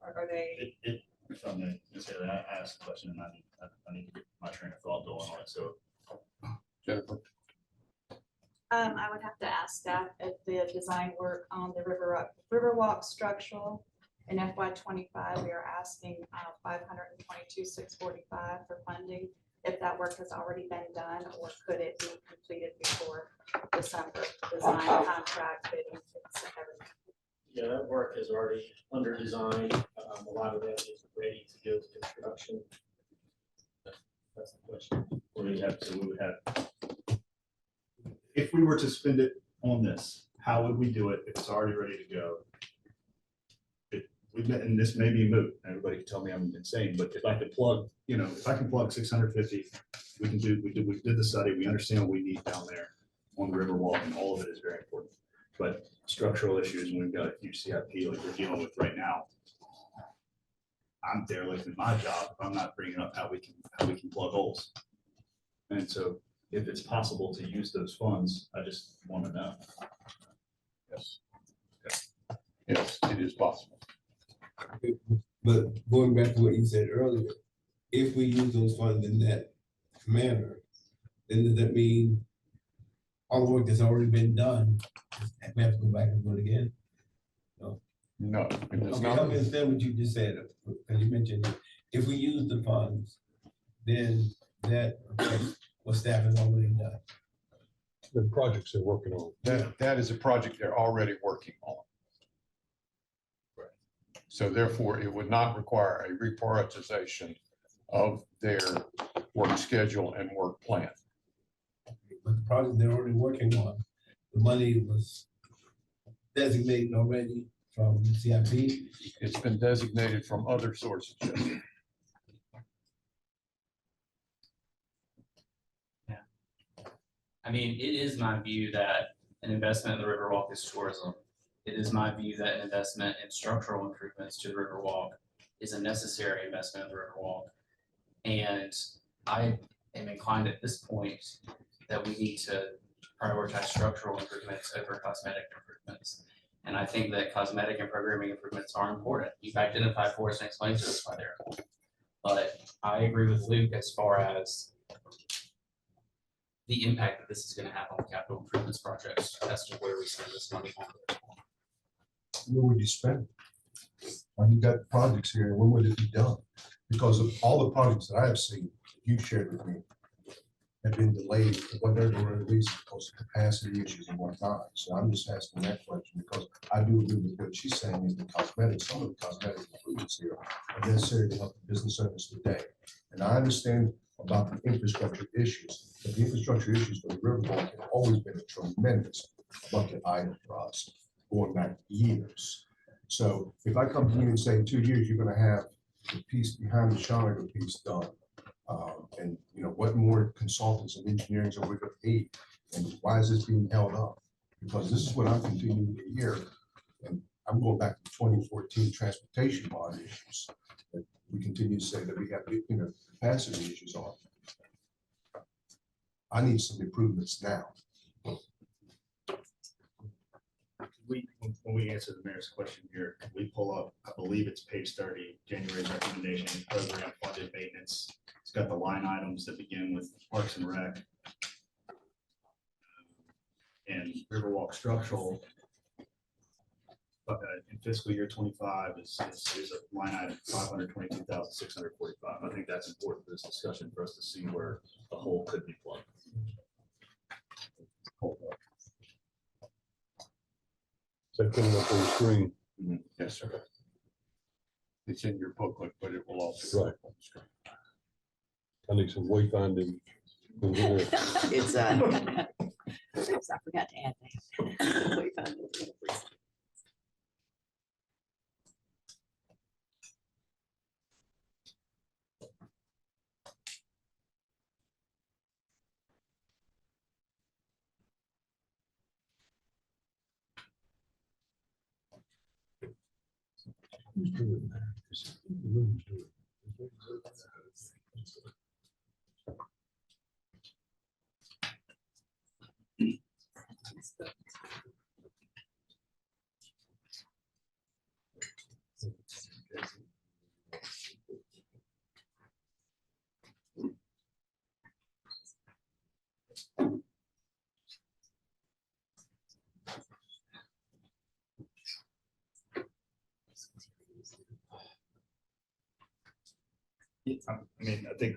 Are they? If I say that, I asked the question and I need to get my train of thought going on it. So Jennifer? I would have to ask staff if the design work on the Riverwalk structural in FY '25, we are asking $522,645 for funding. If that work has already been done, or could it be completed before December? Design, contract, bidding, everything. Yeah, that work is already under design. A lot of that is ready to go to construction. That's the question. We would have, if we were to spend it on this, how would we do it if it's already ready to go? And this may be moot, everybody can tell me I'm insane, but if I could plug, if I can plug 650, we did the study, we understand what we need down there on the Riverwalk, and all of it is very important. But structural issues, and we've got a huge CIP like we're dealing with right now, I'm derelict in my job if I'm not bringing up how we can plug holes. And so if it's possible to use those funds, I just want to know. Yes. Yes, it is possible. But going back to what you said earlier, if we use those funds in that manner, then does that mean all the work that's already been done, we have to go back and do it again? No. It does Okay, not. help me understand what you just said, because you mentioned if we use the funds, then that affects what staff has already done. The projects they're working on. That is a project they're already working on. So therefore, it would not require a reprioritization of their work schedule and work plan. But the project they're already working on, the money was designated already from CIP. It's been designated from other sources. Yeah. I mean, it is my view that an investment in the Riverwalk is tourism. It is my view that an investment in structural improvements to the Riverwalk is a necessary investment in the Riverwalk. And I am inclined at this point that we need to prioritize structural improvements over cosmetic improvements. And I think that cosmetic and programming improvements are important. You've identified for us and explained to us why they're important. But I agree with Luke as far as the impact that this is going to have on the capital improvements projects as to where we spend this money on. Where would you spend it? You've got projects here, when would it be done? Because of all the projects that I have seen, you've shared with me, have been delayed for whatever reason because of capacity issues and whatnot. So I'm just asking that question because I do agree with what she's saying is the cosmetics, some of the cosmetic improvements here are necessary to help the business owners today. And I understand about the infrastructure issues, but the infrastructure issues for the Riverwalk have always been a tremendous bucket item for us, going back years. So if I come to you and say in 2 years, you're gonna have the piece behind the Shawnee piece done, and what more consultants and engineers are we gonna need? And why is this being held up? Because this is what I'm continuing to hear. And I'm going back to 2014 transportation bond issues. That we continue to say that we have, capacity issues on. I need some improvements now. When we answer the mayor's question here, can we pull up, I believe it's page 30, January's recommendation, program funded maintenance. It's got the line items that begin with Parks and Rec. And Riverwalk structural. But in fiscal year 25 is a line item, 522,645. I think that's important for this discussion for us to see where the hole could be plugged. So coming up on the screen. Yes, sir. It's in your booklet, but it will also. Right. I need some wayfinding. It's, oops, I forgot to add that. Who's doing that? Who's doing it? I mean, I think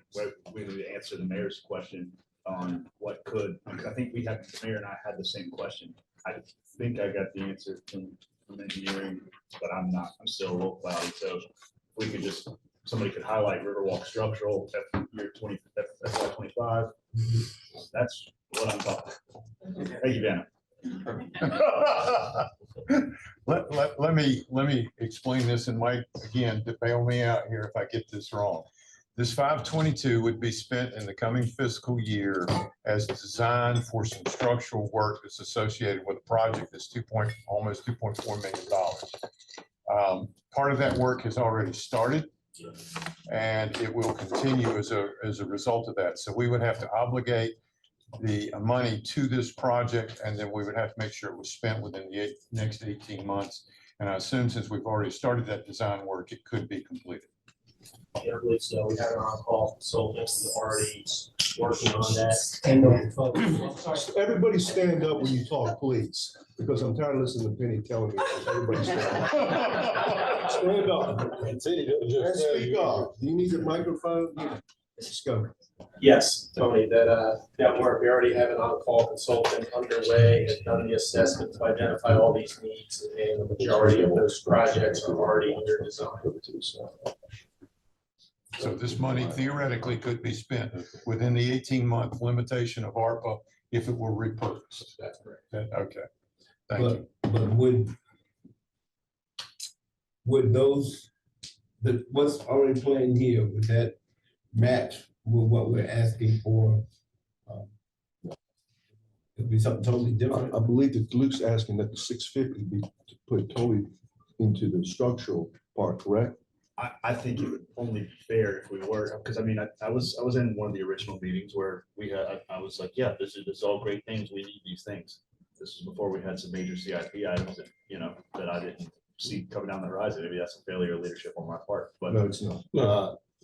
we need to answer the mayor's question on what could, I think the mayor and I had the same question. I think I got the answer from engineering, but I'm still a little cloudy. So if we could just, somebody could highlight Riverwalk structural year 25. That's what I'm talking. Thank you, Dana. Let me explain this, and Mike, again, to bail me out here if I get this wrong. This 522 would be spent in the coming fiscal year as designed for some structural work that's associated with a project that's almost $2.4 million. Part of that work has already started, and it will continue as a result of that. So we would have to obligate the money to this project, and then we would have to make sure it was spent within the next 18 months. And I assume since we've already started that design work, it could be completed. Yeah, I believe so. We have an on-call consultant already working on that. Everybody stand up when you talk, please, because I'm tired of listening to Penny telling me. Everybody stand up. Stand up. And speak up. Do you need the microphone? Let's go. Yes, Tony, that work, we already have an on-call consultant underway and done the assessment to identify all these needs, and the majority of those projects are already under design. So this money theoretically could be spent within the 18-month limitation of ARPA if it were repurposed. That's correct. Okay, thank you. But would those, what's already planned here, would that match with what we're asking for? It'd be something totally different. I believe that Luke's asking that the 650 be put totally into the structural part, correct? I think it would only be fair if we were, because I mean, I was in one of the original meetings where I was like, yeah, this is all great things. We need these things. This is before we had some major CIP items that, that I didn't see coming down the horizon. Maybe that's a failure of leadership on my part, but No, it's not.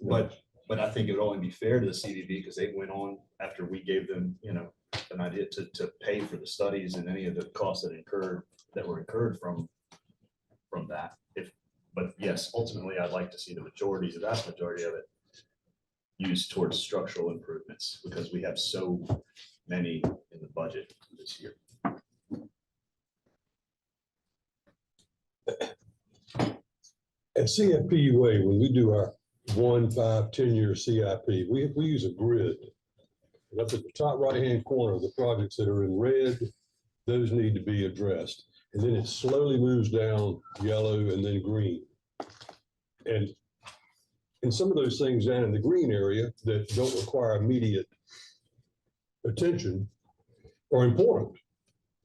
But I think it would only be fair to the CDB because they went on after we gave them, an idea to pay for the studies and any of the costs that were incurred from that. But yes, ultimately, I'd like to see the vast majority of it used towards structural improvements because we have so many in the budget this year. At CFPUA, when we do our 1, 5, 10-year CIP, we use a grid. And up at the top right-hand corner, the projects that are in red, those need to be addressed. And then it slowly moves down yellow and then green. And some of those things down in the green area that don't require immediate attention are important.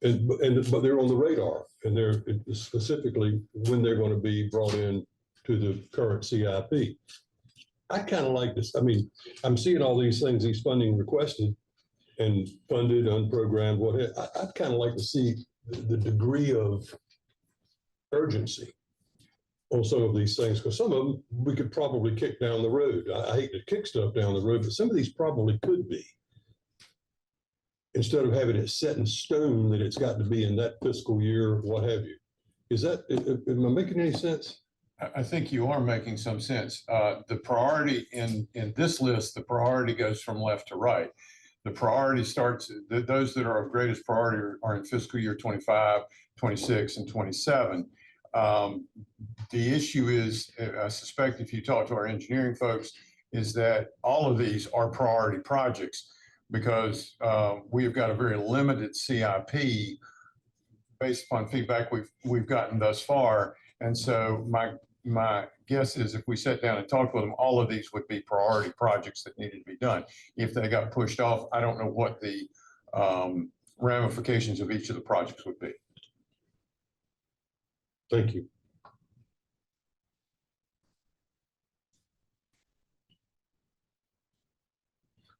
But they're on the radar, and they're specifically when they're going to be brought in to the current CIP. I kind of like this. I mean, I'm seeing all these things, these funding requested and funded, unprogrammed, whatever. I'd kind of like to see the degree of urgency on some of these things, because some of them we could probably kick down the road. I hate to kick stuff down the road, but some of these probably could be. Instead of having it set in stone that it's got to be in that fiscal year, what have you. Am I making any sense? I think you are making some sense. The priority in this list, the priority goes from left to right. The priority starts, those that are of greatest priority are in fiscal year 25, 26, and 27. The issue is, I suspect if you talk to our engineering folks, is that all of these are priority projects because we've got a very limited CIP based upon feedback we've gotten thus far. And so my guess is if we sat down and talked with them, all of these would be priority projects that needed to be done. If they got pushed off, I don't know what the ramifications of each of the projects would be. Thank you.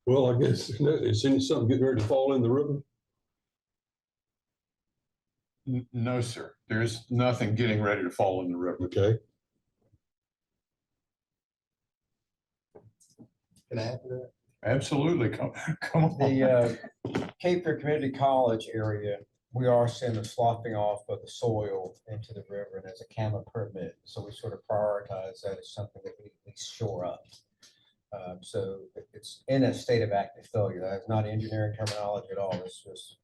Well, I guess is something getting ready to fall in the river? No, sir. There's nothing getting ready to fall in the river. Okay. Can I add to that? Absolutely. Come on. The Cape Fear Community College area, we are seeing the sloughing off of the soil into the river, and there's a CAMA permit. So we sort of prioritize that as something that we at least shore up. So it's in a state of active failure. That's not engineering terminology at all. It's just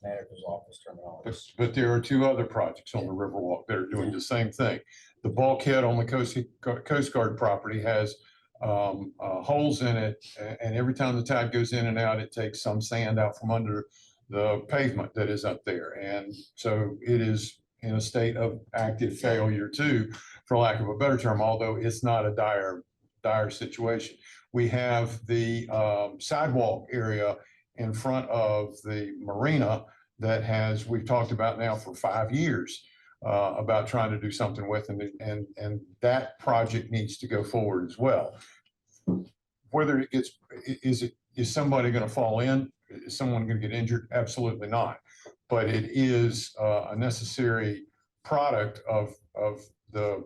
manager's office terminology. But there are two other projects on the Riverwalk that are doing the same thing. The bulkhead on the Coast Guard property has holes in it, and every time the tide goes in and out, it takes some sand out from under the pavement that is up there. And so it is in a state of active failure too, for lack of a better term, although it's not a dire situation. We have the sidewalk area in front of the marina that we've talked about now for 5 years about trying to do something with, and that project needs to go forward as well. Whether it gets, is somebody going to fall in? Is someone going to get injured? Absolutely not. But it is a necessary product of the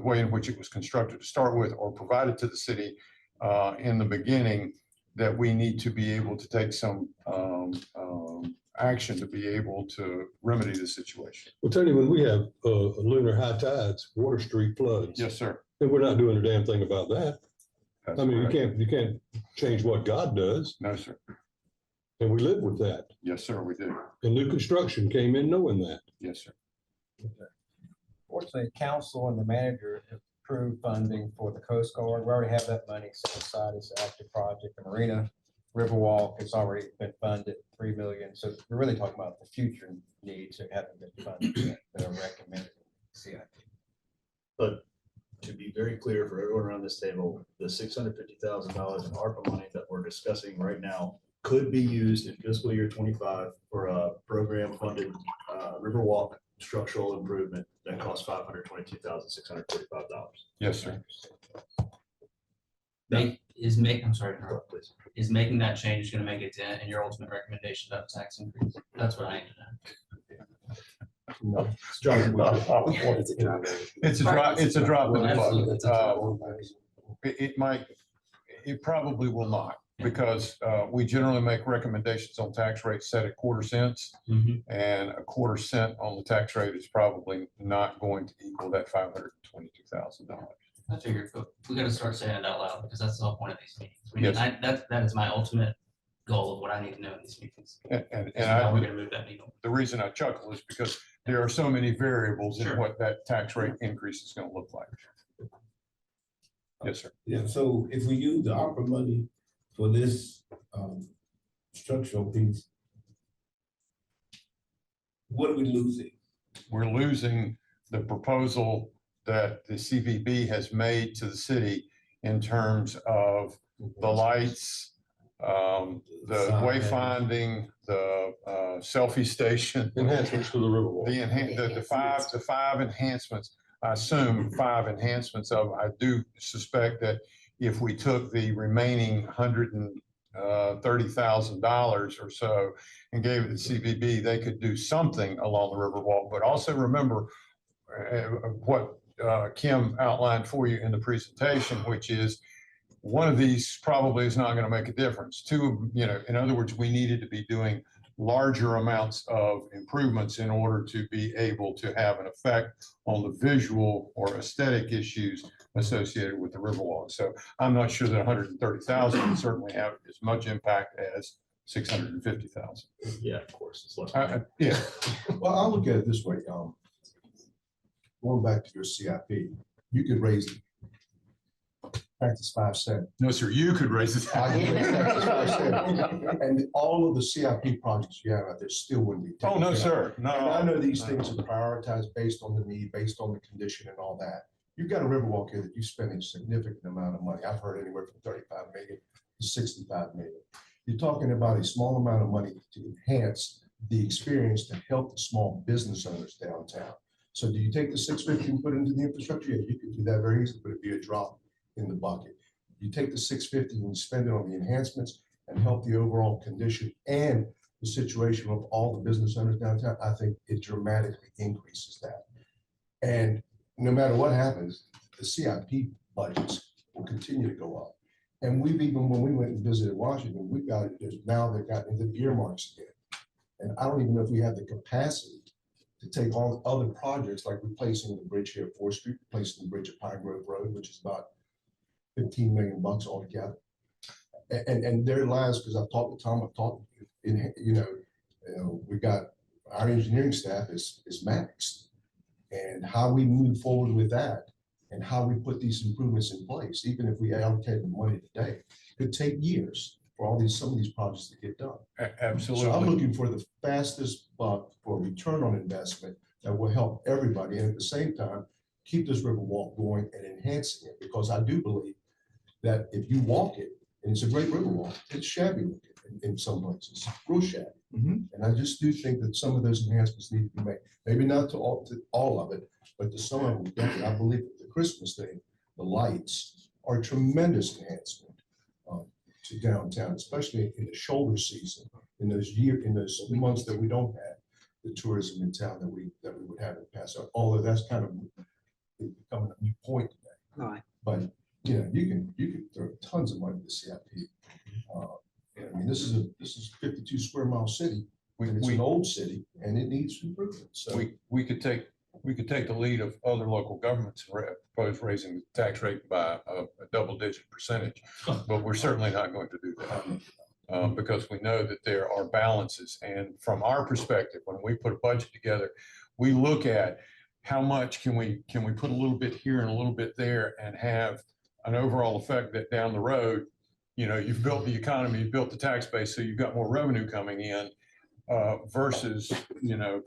way in which it was constructed to start with, or provided to the city in the beginning, that we need to be able to take some action to be able to remedy the situation. Well, Tony, when we have lunar high tides, Water Street floods. Yes, sir. And we're not doing a damn thing about that. That's I mean, correct. you can't change what God does. No, sir. And we live with that. Yes, sir, we do. And new construction came in knowing that. Yes, sir. Fortunately, council and the manager have approved funding for the Coast Guard. We already have that money set aside as an active project. The Marina Riverwalk has already been funded, $3 million. So we're really talking about the future needs that haven't been funded yet, that are recommended in CIP. But to be very clear for everyone around this table, the $650,000 in ARPA money that we're discussing right now could be used in fiscal year 25 for a program funded Riverwalk structural improvement that costs $522,645. Yes, sir. I'm sorry, to interrupt, please. Is making that change going to make a dent in your ultimate recommendation about tax increase? That's what I need to know. No. It's a drop in the bucket. It probably will not, because we generally make recommendations on tax rates set at quarter cents. And a quarter cent on the tax rate is probably not going to equal that $522,000. I figured we got to start saying it out loud, because that's the whole point of these meetings. Yes. That is my ultimate goal of what I need to know in these meetings. And How we're going to move that needle. the reason I chuckle is because there are so many variables in Sure. what that tax rate increase is going to look like. Yes, sir. Yeah, so if we use the ARPA money for this structural piece, what are we losing? We're losing the proposal that the CVB has made to the city in terms of the lights, the wayfinding, the selfie station. Enhancements to the Riverwalk. The five enhancements, I assume 5 enhancements of, I do suspect that if we took the remaining $130,000 or so and gave it to CVB, they could do something along the Riverwalk. But also remember what Kim outlined for you in the presentation, which is one of these probably is not going to make a difference. Two, in other words, we needed to be doing larger amounts of improvements in order to be able to have an effect on the visual or aesthetic issues associated with the Riverwalk. So I'm not sure that 130,000 would certainly have as much impact as 650,000. Yeah, of course. It's less. Yeah. Well, I'll look at it this way. Going back to your CIP, you could raise practice 5 cents. No, sir, you could raise it. And all of the CIP projects you have out there still wouldn't be. Oh, no, sir. No. And I know these things are prioritized based on the need, based on the condition and all that. You've got a Riverwalk here that you spend a significant amount of money. I've heard anywhere from 35 million to 65 million. You're talking about a small amount of money to enhance the experience to help the small business owners downtown. So do you take the 650 and put it into the infrastructure? Yeah, you could do that very easily, but it'd be a drop in the bucket. You take the 650 and spend it on the enhancements and help the overall condition and the situation of all the business owners downtown. I think it dramatically increases that. And no matter what happens, the CIP budgets will continue to go up. And we've even, when we went and visited Washington, we've got, now they've gotten into the earmarks again. And I don't even know if we have the capacity to take all the other projects like replacing the bridge here at 4th Street, replacing the bridge at Pine Grove Road, which is about 15 million bucks altogether. And there lies, because I've talked to Tom, I've talked, we got, our engineering staff is maxed. And how we move forward with that and how we put these improvements in place, even if we allocate the money today, could take years for some of these projects to get done. Absolutely. So I'm looking for the fastest buck for return on investment that will help everybody. And at the same time, keep this Riverwalk going and enhancing it, because I do believe that if you walk it, and it's a great Riverwalk, it's shabby looking in some places, real shabby. And I just do think that some of those enhancements need to be made. Maybe not to all of it, but to some of them, definitely. I believe that the Christmas thing, the lights are a tremendous enhancement to downtown, especially in the shoulder season, in those months that we don't have the tourism in town that we would have in the past. Although that's kind of becoming a new point today. Right. But you can throw tons of money to the CIP. I mean, this is 52 square mile city. It's an old city and it needs improvement. So we could take the lead of other local governments and propose raising the tax rate by a double-digit percentage, but we're certainly not going to do that. Because we know that there are balances, and from our perspective, when we put a budget together, we look at how much can we put a little bit here and a little bit there and have an overall effect that down the road, you've built the economy, you've built the tax base, so you've got more revenue coming in versus,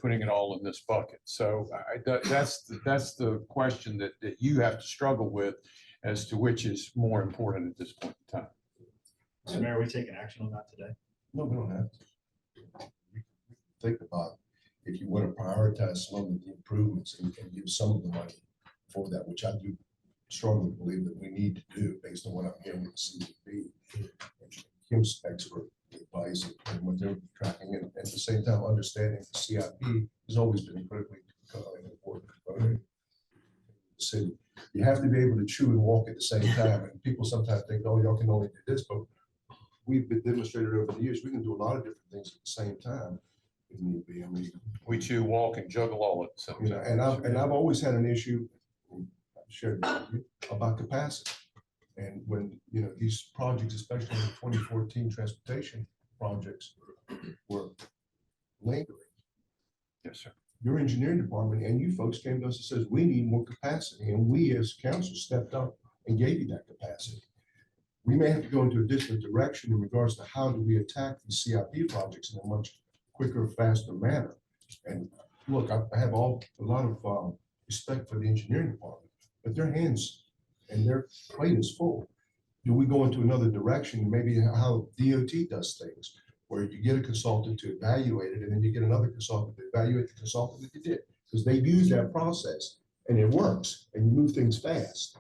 putting it all in this bucket. So that's the question that you have to struggle with as to which is more important at this point in time. So Mayor, are we taking action on that today? no, we don't have to. Think about if you want to prioritize some of the improvements and give some of the money for that, which I do strongly believe that we need to do based on what I'm hearing with CDP. Kim's expert advice and what they're tracking, and at the same time understanding the CIP has always been incredibly important component of the city. You have to be able to chew and walk at the same time, and people sometimes think, oh, y'all can only do this, but we've been demonstrated over the years we can do a lot of different things at the same time if need be. I mean, we chew, walk, and juggle all at the same time. And I've always had an issue, I've shared with you, about capacity. And when, these projects, especially the 2014 transportation projects, were lingering. Yes, sir. Your engineering department and you folks came to us and says, we need more capacity. And we as council stepped up and gave you that capacity. We may have to go into a different direction in regards to how do we attack these CIP projects in a much quicker, faster manner. And look, I have a lot of respect for the engineering department, but their hands and their plate is full. Do we go into another direction, maybe how DOT does things, where you get a consultant to evaluate it, and then you get another consultant to evaluate the consultant that you did, because they've used that process and it works, and you move things faster.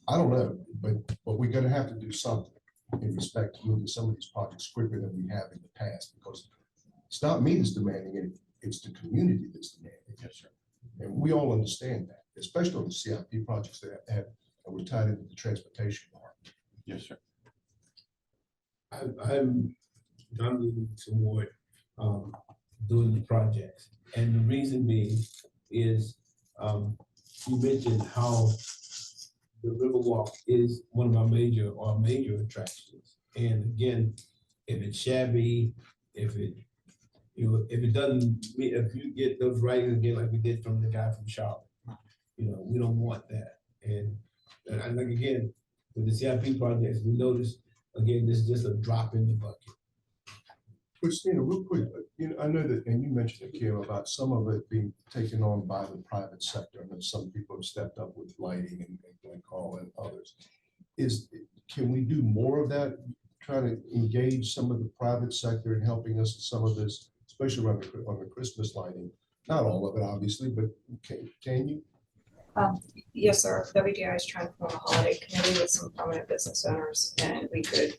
I don't know, but we're going to have to do something in respect to moving some of these projects quicker than we have in the past, because it's not me that's demanding it, it's the community that's demanding it. Yes, sir. And we all understand that, especially on the CIP projects that we're tied into the transportation part. Yes, sir. I'm leaning toward doing the projects. And the reason being is you mentioned how the Riverwalk is one of our major attractions. And again, if it's shabby, if it doesn't, if you get those writings again, like we did from the guy from Charlotte, we don't want that. And like again, with the CIP projects, we noticed, again, this is just a drop in the bucket. Christina, real quick, I know that, and you mentioned it, Kim, about some of it being taken on by the private sector, and that some people have stepped up with lighting and Carl and others. Can we do more of that? Try to engage some of the private sector in helping us with some of this, especially on the Christmas lighting. Not all of it, obviously, but can you? Yes, sir. WDI is trying to form a holiday committee with some prominent business owners, and we could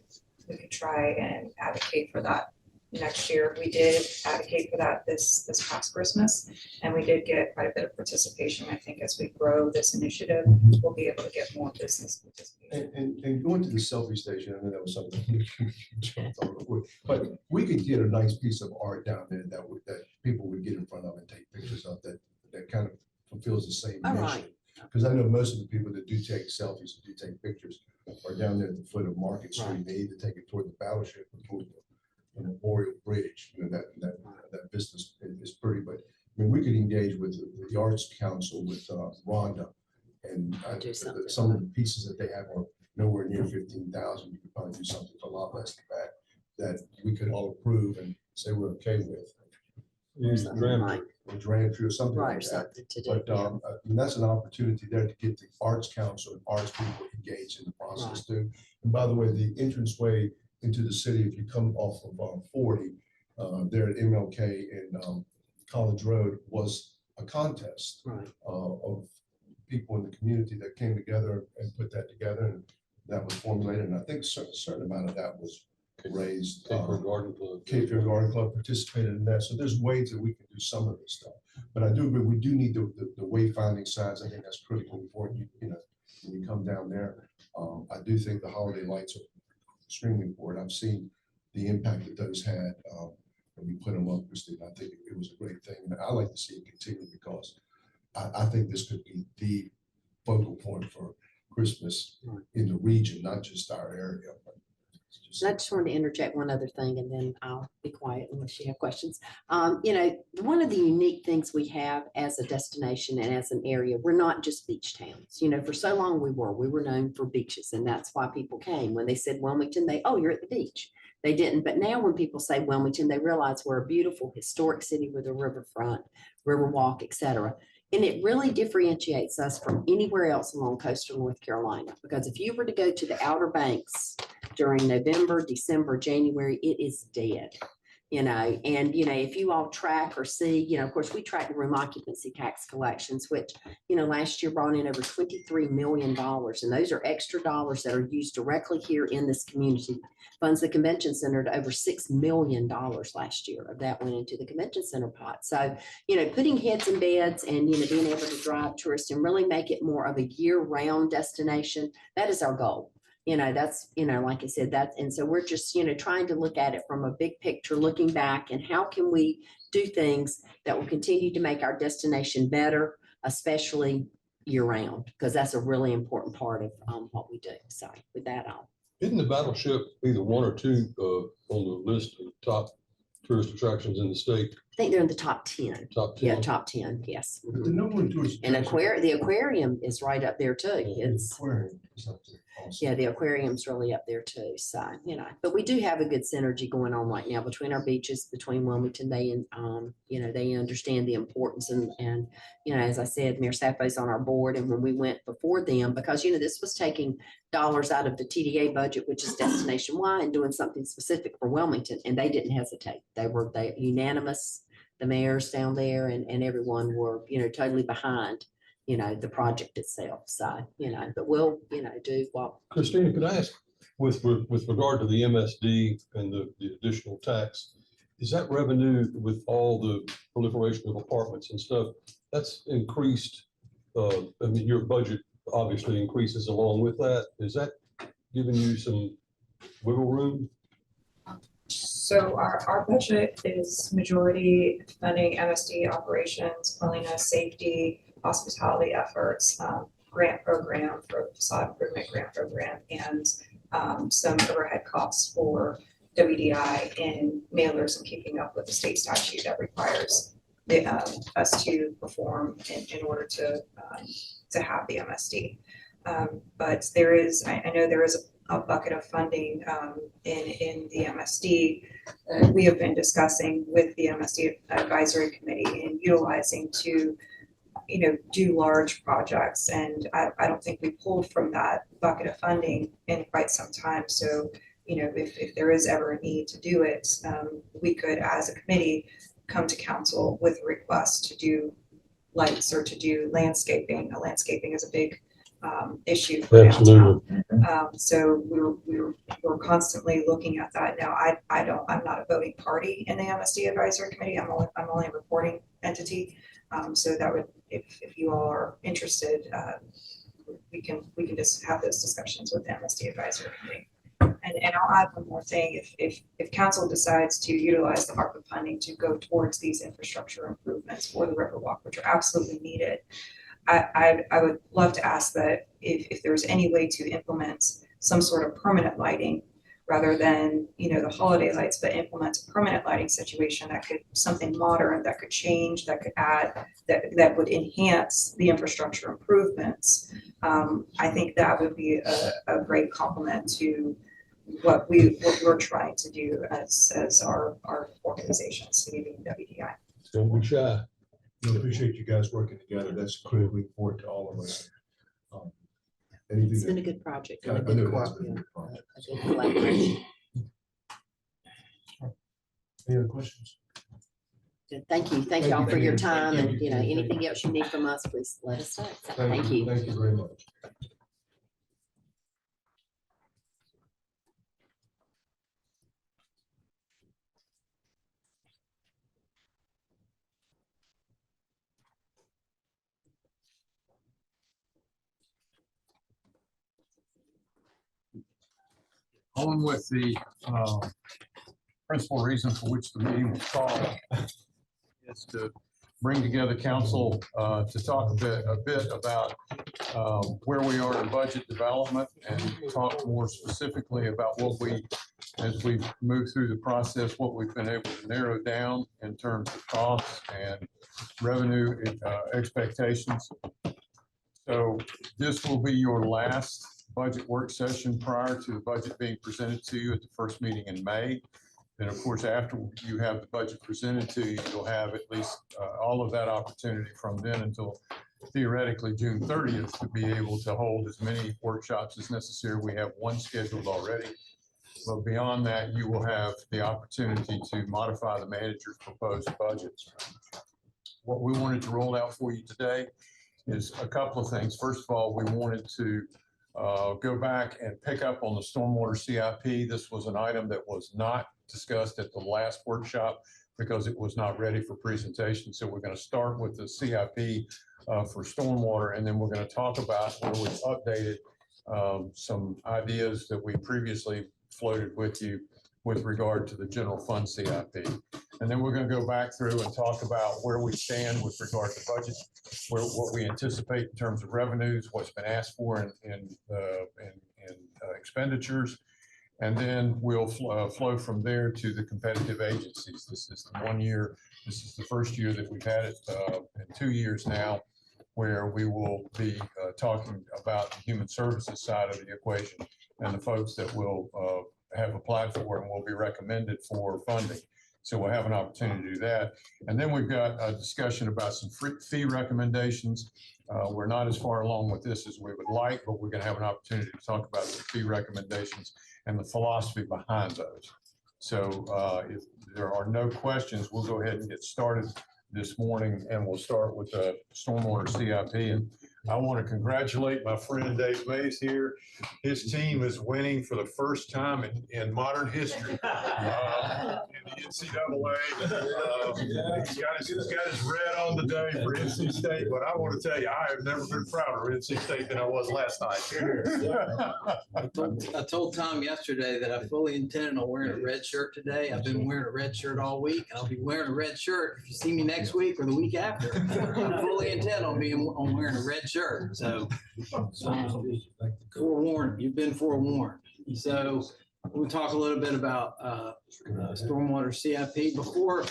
try and advocate for that next year. We did advocate for that this past Christmas, and we did get quite a bit of participation. I think as we grow this initiative, we'll be able to get more business participation. And going to the selfie station, I know that was something you jumped on before, but we could get a nice piece of art down there that people would get in front of and take pictures of that kind of fulfills the same mission. Because I know most of the people that do take selfies and do take pictures are down there at the foot of Market Street. Right. They either take it toward the Battleship or toward the Memorial Bridge. You know, that business is pretty, but I mean, we could engage with the Arts Council, with Rhonda. And Do something. some of the pieces that they have are nowhere near 15,000. You could probably do something for a lot less than that we could all approve and say we're okay with. Use the grant. Right. Or grant or something Right, or like that. something to do. But yeah. and that's an opportunity there to get the Arts Council and arts people engaged in the process too. And by the way, the entranceway into the city, if you come off of 40, there at MLK and College Road, was a contest Right. of people in the community that came together and put that together, and that was formulated. And I think a certain amount of that was raised. Cape Fear Garden Club. Cape Fear Garden Club participated in that. So there's ways that we can do some of this stuff. But I do agree, we do need the wayfinding signs. I think that's critically important. You know, when you come down there, I do think the holiday lights are extremely important. I've seen the impact that those had when we put them up, Christine. I think it was a great thing. And I like to see it continue because I think this could be the focal point for Christmas in the region, not just our area. But And I just wanted to interject one other thing, and then I'll be quiet unless you have questions. You know, one of the unique things we have as a destination and as an area, we're not just beach towns. You know, for so long we were known for beaches, and that's why people came. When they said Wilmington, oh, you're at the beach. They didn't. But now when people say Wilmington, they realize we're a beautiful historic city with a riverfront, Riverwalk, et cetera. And it really differentiates us from anywhere else along coastal North Carolina, because if you were to go to the Outer Banks during November, December, January, it is dead. You know, and, you know, if you all track or see, you know, of course, we track the room occupancy tax collections, which, you know, last year brought in over $23 million. And those are extra dollars that are used directly here in this community. Funds the convention center to over $6 million last year of that went into the convention center pot. So, you know, putting heads in beds and, you know, being able to drive tourists and really make it more of a year-round destination, that is our goal. You know, that's, you know, like I said, that, and so we're just, you know, trying to look at it from a big picture, looking back, and how can we do things that will continue to make our destination better, especially year round, because that's a really important part of what we do. So with that, Isn't the Battleship either one or two on the list of top tourist attractions in the state? I think they're in the top 10. Top 10? Yeah, top 10, yes. But the number one tourist And attraction- the aquarium is right up there too. It's, Aquarium is up there also. yeah, the aquarium's really up there too. So, you know, but we do have a good synergy going on right now between our beaches, between Wilmington. They, you know, they understand the importance and, you know, as I said, Mayor Sappho's on our board. And when we went before them, because, you know, this was taking dollars out of the TDA budget, which is destination wide, and doing something specific for Wilmington. And they didn't hesitate. They unanimous, the mayors down there and everyone were, you know, totally behind, you know, the project itself. So, you know, but we'll, you know, do what. Christina, could I ask, with regard to the MSD and the additional tax, is that revenue with all the proliferation of apartments and stuff, that's increased? I mean, your budget obviously increases along with that. Is that giving you some wiggle room? So our budget is majority funding MSD operations, cleanliness, safety, hospitality efforts, grant program for facade improvement grant program, and some overhead costs for WDI and mailers and keeping up with the state statute that requires us to perform in order to have the MSD. But there is, I know there is a bucket of funding in the MSD. We have been discussing with the MSD advisory committee and utilizing to, you know, do large projects. And I don't think we pulled from that bucket of funding in quite some time. So, you know, if there is ever a need to do it, we could, as a committee, come to council with a request to do lights or to do landscaping. Landscaping is a big issue for downtown. So we're constantly looking at that. Now, I'm not a voting party in the MSD advisory committee. I'm only a reporting entity. So that would, if you all are interested, we can just have those discussions with the MSD advisory committee. And I'll add one more thing. If council decides to utilize the ARPA funding to go towards these infrastructure improvements for the Riverwalk, which are absolutely needed, I would love to ask that if there's any way to implement some sort of permanent lighting rather than, the holiday lights, but implement a permanent lighting situation that could, something modern, that could change, that could add, that would enhance the infrastructure improvements. I think that would be a great complement to what we're trying to do as our organization, CDV and WDI. Don't be shy. I appreciate you guys working together. That's critically important to all of us. Anything It's been a that- good project. I and know a it good has co- been a yeah, good project. a good collaboration. Any other questions? Good. Thank you. Thank Thank you all you, for your Katie. time, Thank and, you, Katie. anything else you need from us, please let us know. So, Thank you. Thank you very much. On with the principal reason for which the meeting was called is to bring together council to talk a bit about where we are in budget development and talk more specifically about what we, as we move through the process, what we've been able to narrow down in terms of costs and revenue expectations. So this will be your last budget work session prior to the budget being presented to you at the first meeting in May. Then, of course, after you have the budget presented to you, you'll have at least all of that opportunity from then until theoretically June 30th to be able to hold as many workshops as necessary. We have one scheduled already. But beyond that, you will have the opportunity to modify the manager's proposed budgets. What we wanted to roll out for you today is a couple of things. First of all, we wanted to go back and pick up on the stormwater CIP. This was an item that was not discussed at the last workshop because it was not ready for presentation. So we're going to start with the CIP for stormwater, and then we're going to talk about where we've updated some ideas that we previously floated with you with regard to the general fund CIP. And then we're going to go back through and talk about where we stand with regard to budget, what we anticipate in terms of revenues, what's been asked for in expenditures. And then we'll flow from there to the competitive agencies. This is the 1 year, this is the first year that we've had it in 2 years now, where we will be talking about the human services side of the equation and the folks that will have applied for it and will be recommended for funding. So we'll have an opportunity to do that. And then we've got a discussion about some fee recommendations. We're not as far along with this as we would like, but we're going to have an opportunity to talk about some fee recommendations and the philosophy behind those. So if there are no questions, we'll go ahead and get started this morning, and we'll start with the stormwater CIP. And I want to congratulate my friend Dave Mays here. His team is winning for the first time in modern history in the NCAA. He's got his red on today for NC State, but I want to tell you, I have never been prouder of NC State than I was last night. I told Tom yesterday that I fully intended on wearing a red shirt today. I've been wearing a red shirt all week, and I'll be wearing a red shirt if you see me next week or the week after. I fully intend on wearing a red shirt. So forewarned, you've been forewarned. So we'll talk a little bit about stormwater CIP. Before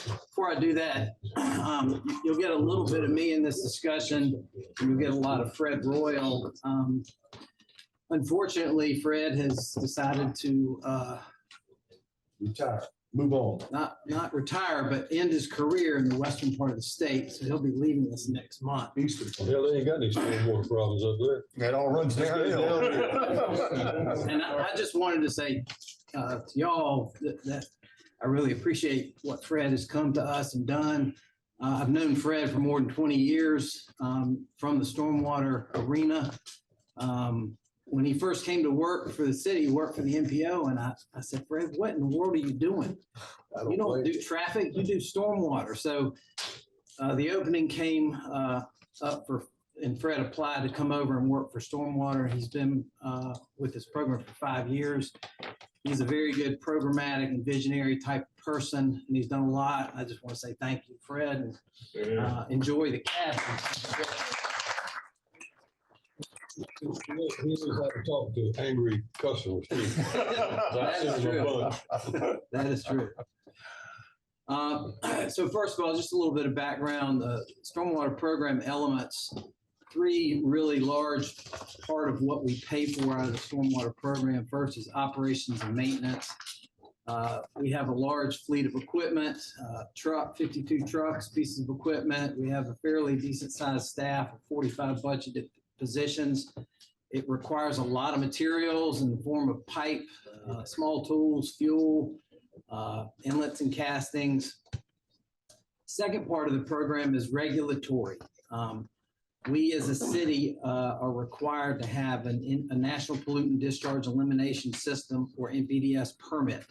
I do that, you'll get a little bit of me in this discussion. You'll get a lot of Fred Royal. Unfortunately, Fred has decided to retire, move on. Not retire, but end his career in the western part of the state. So he'll be leaving us next month. Hell, they ain't got any stormwater problems up there. It all runs downhill. And I just wanted to say to y'all that I really appreciate what Fred has come to us and done. I've known Fred for more than 20 years from the stormwater arena. When he first came to work for the city, he worked for the MPO, and I said, Fred, what in the world are you doing? You don't do traffic, you do stormwater. So the opening came up and Fred applied to come over and work for stormwater. He's been with this program for 5 years. He's a very good programmatic and visionary type of person, and he's done a lot. I just want to say thank you, Fred, and enjoy the cabin. He knows how to talk to angry customers too. That is true. That is true. So first of all, just a little bit of background, the stormwater program elements, three really large part of what we pay for out of the stormwater program. First is operations and maintenance. We have a large fleet of equipment, 52 trucks, pieces of equipment. We have a fairly decent sized staff of 45 budgeted positions. It requires a lot of materials in the form of pipe, small tools, fuel, inlets and castings. Second part of the program is regulatory. We as a city are required to have a National Pollutant Discharge Elimination System or NPDES permit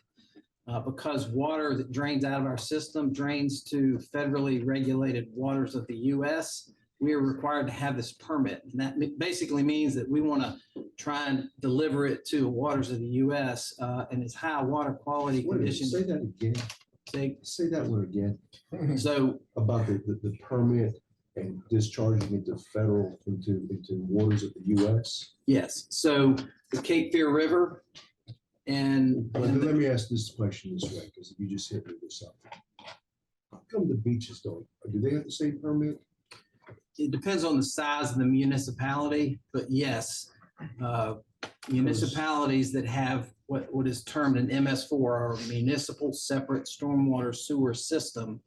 because water that drains out of our system drains to federally regulated waters of the US. We are required to have this permit. And that basically means that we want to try and deliver it to waters of the US and its high water quality conditions. Say that again. Say that word again. So about the permit and discharging into waters of the US. yes, so the Cape Fear River and Let me ask this question this way, because you just hit me with something. How come the beaches don't? Do they have the same permit? it depends on the size of the municipality, but yes, municipalities that have what is termed an MS4 or municipal separate stormwater sewer system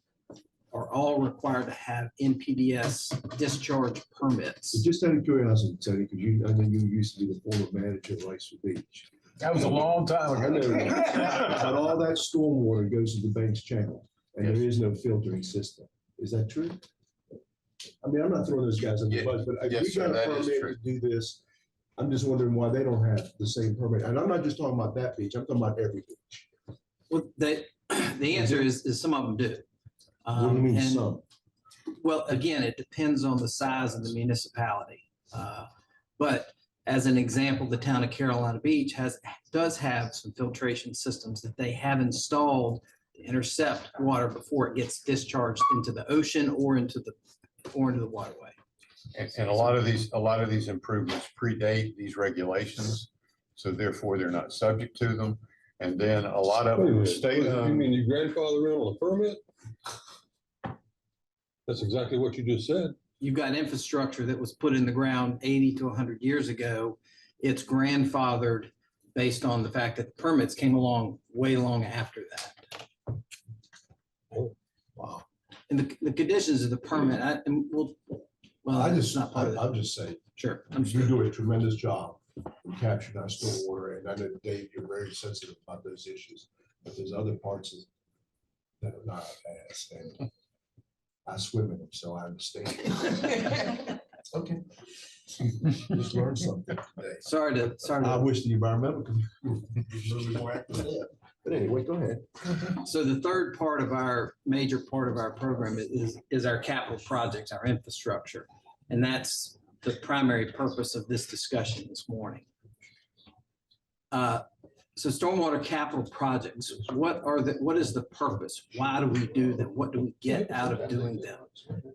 are all required to have NPDES discharge permits. Just out of curiosity, Tony, because I know you used to be the former manager of Life's Beach. That was a long time I know ago. that. But all that stormwater goes to the Banks Channel, and there is no filtering system. Is that true? I mean, I'm not throwing those guys under the bus, but if we got a permit to do this, I'm just wondering why they don't have the same permit. And I'm not just talking about that beach, I'm talking about every beach. Well, the answer is some of them do. What do you mean And- some? Well, again, it depends on the size of the municipality. But as an example, the town of Carolina Beach does have some filtration systems that they have installed to intercept water before it gets discharged into the ocean or into the waterway. And a lot of these improvements predate these regulations, so therefore they're not subject to them. And then a lot of Wait a them minute, stay. you mean your grandfather in on a permit? That's exactly what you just said. You've got infrastructure that was put in the ground 80 to 100 years ago. It's grandfathered based on the fact that the permits came along way long after that. Oh, wow. And the conditions of the permit, I'm just saying. Sure. You do a tremendous job in capturing our stormwater, and I know, Dave, you're very sensitive about those issues, but there's other parts that are not as, and I swim in them, so I understand. Okay. Just learned something today. Sorry to. I wish the environmental community was a little bit more active there. But anyway, go ahead. So the third part of major part of our program is our capital projects, our infrastructure. And that's the primary purpose of this discussion this morning. So stormwater capital projects, what is the purpose? Why do we do them? What do we get out of doing them?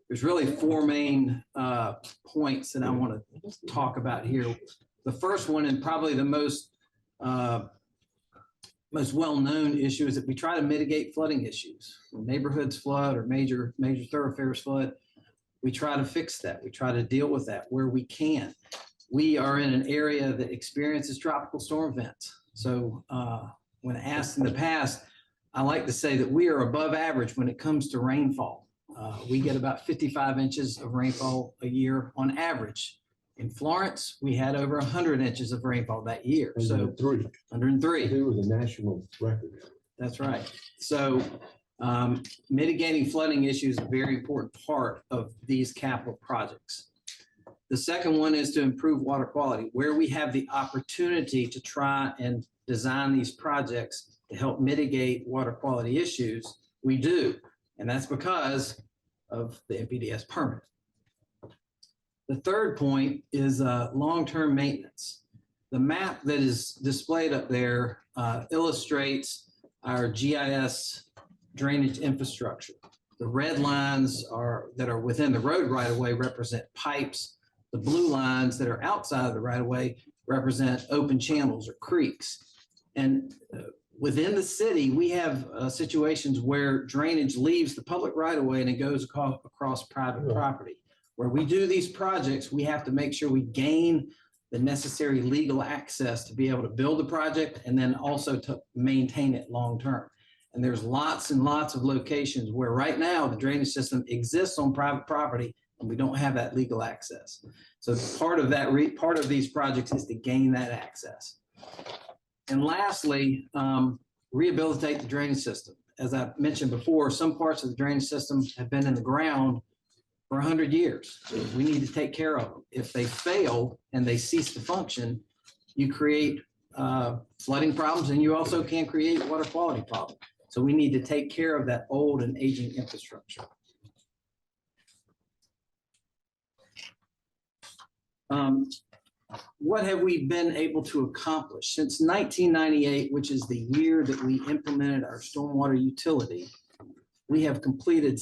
There's really four main points that I want to talk about here. The first one, and probably the most well-known issue, is that we try to mitigate flooding issues. When neighborhoods flood or major thoroughfares flood, we try to fix that. We try to deal with that where we can. We are in an area that experiences tropical storm events. So when asked in the past, I like to say that we are above average when it comes to rainfall. We get about 55 inches of rainfall a year on average. In Florence, we had over 100 inches of rainfall that year. So 103. They were the national record. That's right. So mitigating flooding issues is a very important part of these capital projects. The second one is to improve water quality. Where we have the opportunity to try and design these projects to help mitigate water quality issues, we do. And that's because of the NPDES permit. The third point is long-term maintenance. The map that is displayed up there illustrates our GIS drainage infrastructure. The red lines that are within the road right-of-way represent pipes. The blue lines that are outside of the right of way represent open channels or creeks. And within the city, we have situations where drainage leaves the public right of way and it goes across private property. Where we do these projects, we have to make sure we gain the necessary legal access to be able to build the project and then also to maintain it long-term. And there's lots and lots of locations where right now the drainage system exists on private property and we don't have that legal access. So part of that, part of these projects is to gain that access. And lastly, rehabilitate the drainage system. As I mentioned before, some parts of the drainage system have been in the ground for 100 years. We need to take care of them. If they fail and they cease to function, you create flooding problems and you also can create water quality problems. So we need to take care of that old and aging infrastructure. What have we been able to accomplish? Since 1998, which is the year that we implemented our stormwater utility, we have completed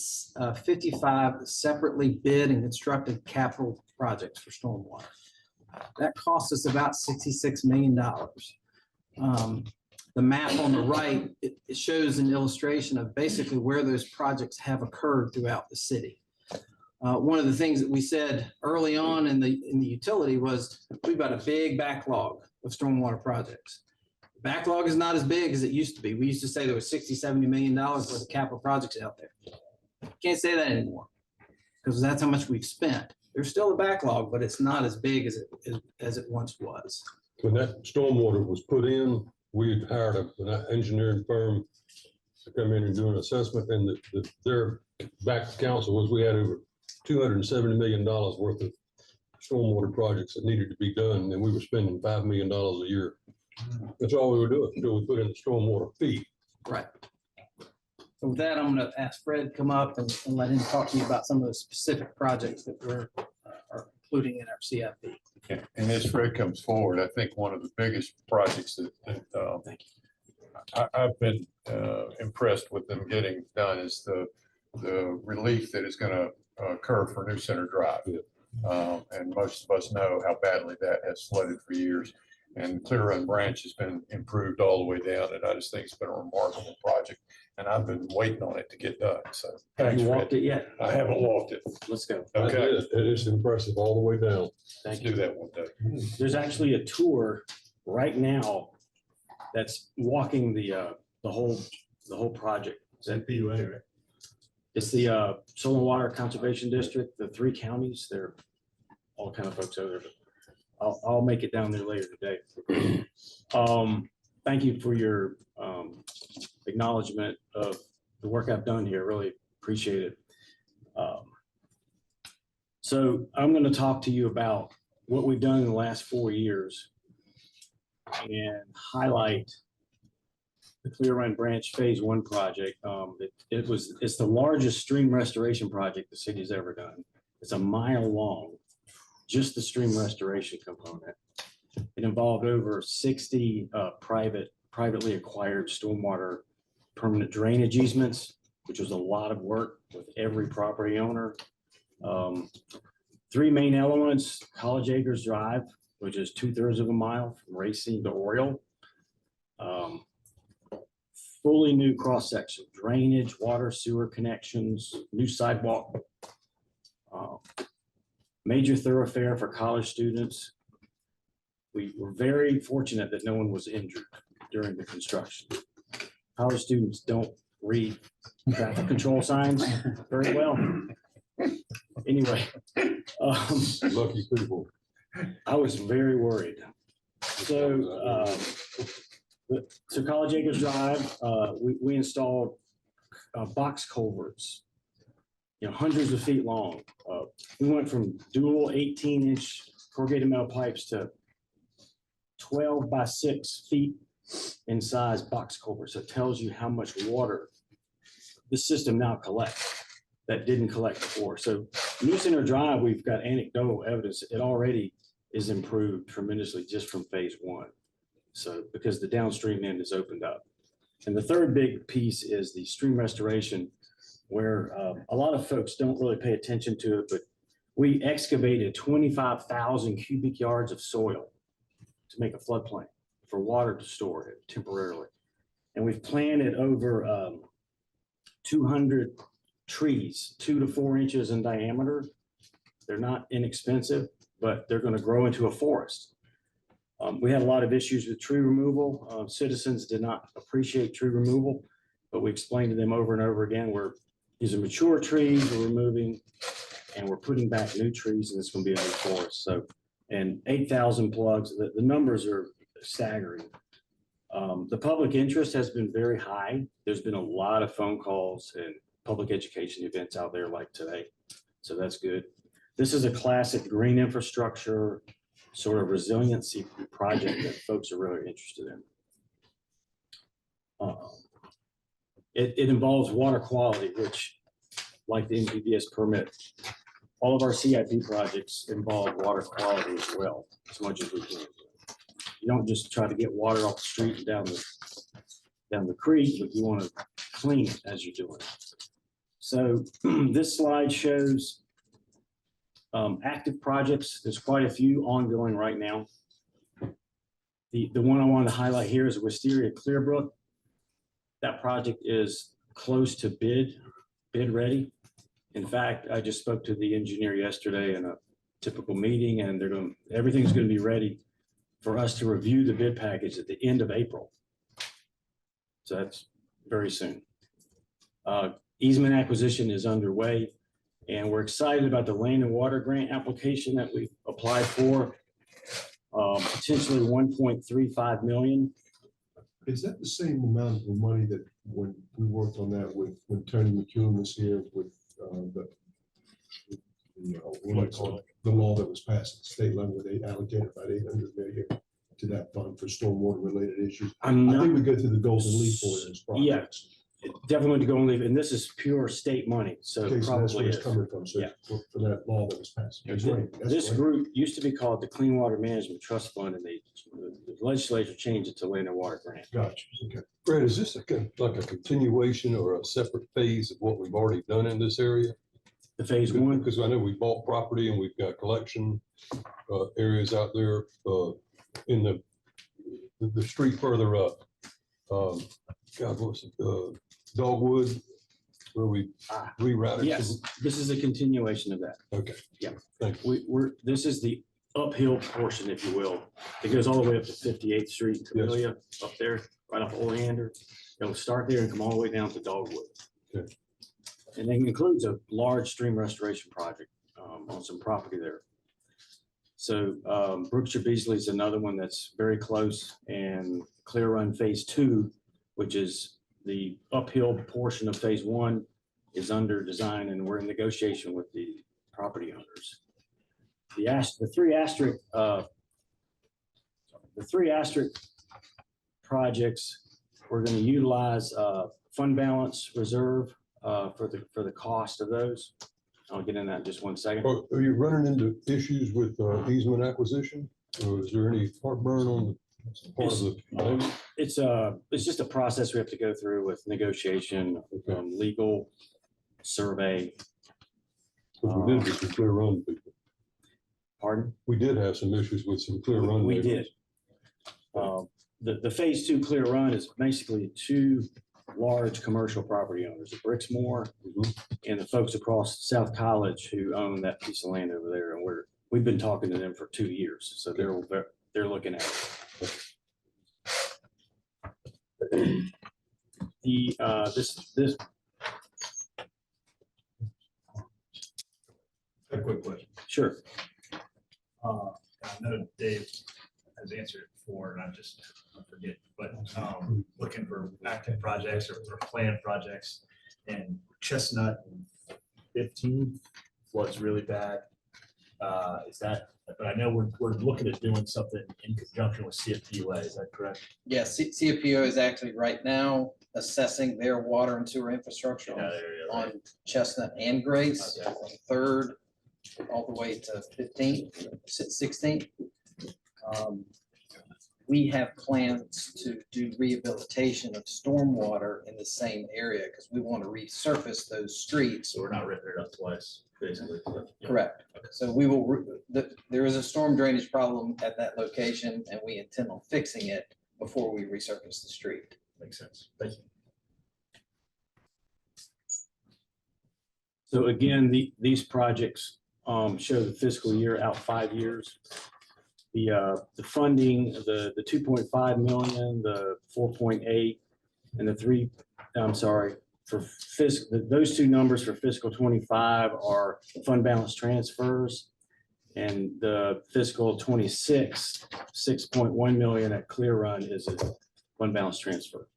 55 separately bid and constructed capital projects for stormwater. That cost us about $66 million. The map on the right, it shows an illustration of basically where those projects have occurred throughout the city. One of the things that we said early on in the utility was we've got a big backlog of stormwater projects. Backlog is not as big as it used to be. We used to say there was $60–70 million worth of capital projects out there. Can't say that anymore because that's how much we've spent. There's still a backlog, but it's not as big as it once was. When that stormwater was put in, we had hired an engineering firm to come in and do an assessment, and their back counsel was we had over $270 million worth of stormwater projects that needed to be done, and we were spending $5 million a year. That's all we were doing until we put in the stormwater fee. Right. So with that, I'm going to ask Fred to come up and let him talk to you about some of the specific projects that we're including in our CIP. And as Fred comes forward, I think one of the biggest projects that I've been impressed with them getting done is the relief that is going to occur for New Center Drive. And most of us know how badly that has flooded for years. And Clear Run Branch has been improved all the way down, and I just think it's been a remarkable project. And I've been waiting on it to get done. So have you walked it yet? I haven't walked it. Let's go. Okay, it is impressive all the way down. Let's do that one day. There's actually a tour right now that's walking the whole project. Is that PUA, right? It's the Soil and Water Conservation District, the 3 counties. They're all kind of folks over there. But I'll make it down there later today. Thank you for your acknowledgement of the work I've done here. Really appreciate it. So I'm going to talk to you about what we've done in the last 4 years and highlight the Clear Run Branch Phase 1 project. It's the largest stream restoration project the city's ever done. It's a mile long, just the stream restoration component. It involved over 60 privately acquired stormwater permanent drainage easements, which was a lot of work with every property owner. 3 main elements: College Acres Drive, which is 2/3 of a mile from Racine to Oriole. Fully new cross section, drainage, water, sewer connections, new sidewalk. Major thoroughfare for college students. We were very fortunate that no one was injured during the construction. College students don't read traffic control signs very well. Anyway, lucky people. I was very worried. So College Acres Drive, we installed box culverts, hundreds of feet long. We went from dual 18-inch corrugated metal pipes to 12 by 6 feet in size box culverts. So it tells you how much water the system now collects that didn't collect before. So New Center Drive, we've got anecdotal evidence. It already is improved tremendously just from Phase 1. So because the downstream end is opened up. And the third big piece is the stream restoration, where a lot of folks don't really pay attention to it, but We excavated 25,000 cubic yards of soil to make a floodplain for water to store it temporarily. And we've planted over 200 trees, 2 to 4 inches in diameter. They're not inexpensive, but they're going to grow into a forest. We had a lot of issues with tree removal. Citizens did not appreciate tree removal, but we explained to them over and over again, these are mature trees we're removing, and we're putting back new trees, and it's going to be a new forest. So, and 8,000 plugs, the numbers are staggering. The public interest has been very high. There's been a lot of phone calls and public education events out there like today. So that's good. This is a classic green infrastructure sort of resiliency project that folks are really interested in. It involves water quality, which, like the NPDES permit, all of our CIP projects involve water quality as well, as much as we can. You don't just try to get water off the street and down the creek, but you want to clean it as you do it. So this slide shows active projects. There's quite a few ongoing right now. The one I wanted to highlight here is Wisteria Clearbrook. That project is close to bid ready. In fact, I just spoke to the engineer yesterday in a typical meeting, and everything's going to be ready for us to review the bid package at the end of April. So that's very soon. Easement acquisition is underway, and we're excited about the land and water grant application that we applied for, potentially 1.35 million. Is that the same amount of money that when we worked on that when Tony McEwen was here with the law that was passed at the state level, where they allocated about 800 million to that fund for stormwater related issues? I think we go through the golden leaf for those projects. Yeah, definitely to go and leave, and this is pure state money, so Okay, so that's where probably it's is. coming from. So Yeah. for that law that was passed. That's great. That's This great. group used to be called the Clean Water Management Trust Fund, and the legislature changed it to Land and Water Grant. Gotcha. Okay. Brad, is this like a continuation or a separate phase of what we've already done in this area? The phase one? Because I know we bought property and we've got collection areas out there in the street further up. God, what's it? Dogwood, where we rerouted. Yes, this is a continuation of that. Okay. Yeah. Thank This is the uphill portion, if you will. It goes all the way up to 58th Street, Camellia, up there, right off Oleander. It'll start there and come all the way down to Dogwood. Okay. And it includes a large stream restoration project on some property there. So Brookshire Beasley is another one that's very close, and Clear Run Phase 2, which is the uphill portion of Phase 1, is under design, and we're in negotiation with the property owners. The three asterisk projects, we're going to utilize fund balance reserve for the cost of those. I'll get in that in just one second. Are you running into issues with easement acquisition? Or is there any heartburn on the part of the? It's just a process we have to go through with negotiation, legal survey. We did with some Clear Run people. Pardon? We did have some issues with some Clear Run. We neighbors. did. The Phase 2 Clear Run is basically two large commercial property owners, the Brixmore and the folks across South College who own that piece of land over there. And we've been talking to them for 2 years, so they're looking at it. This A quick question. Sure. I know Dave has answered it before, and I forget, but looking for active projects or planned projects, and Chestnut 15 floods really bad. Is that? But I know we're looking at doing something in conjunction with CFPUA. Is that correct? Yes, CFPO is actually right now assessing their water and sewer infrastructure on Chestnut and Grace, Okay. from 3rd all the way to 15th, 16th. we have plans to do rehabilitation of stormwater in the same area because we want to resurface those streets. So we're not ripping it up twice, basically. Correct. So we will, there is a storm drainage problem at that location and we intend on fixing it before we resurface the street. Makes sense. Thank you. So again, these projects show the fiscal year out 5 years. The funding, the 2.5 million, the 4.8, and the 3, I'm sorry, for those two numbers for fiscal 25 are fund balance transfers. And the fiscal 26, 6.1 million at Clear Run is a fund balance transfer.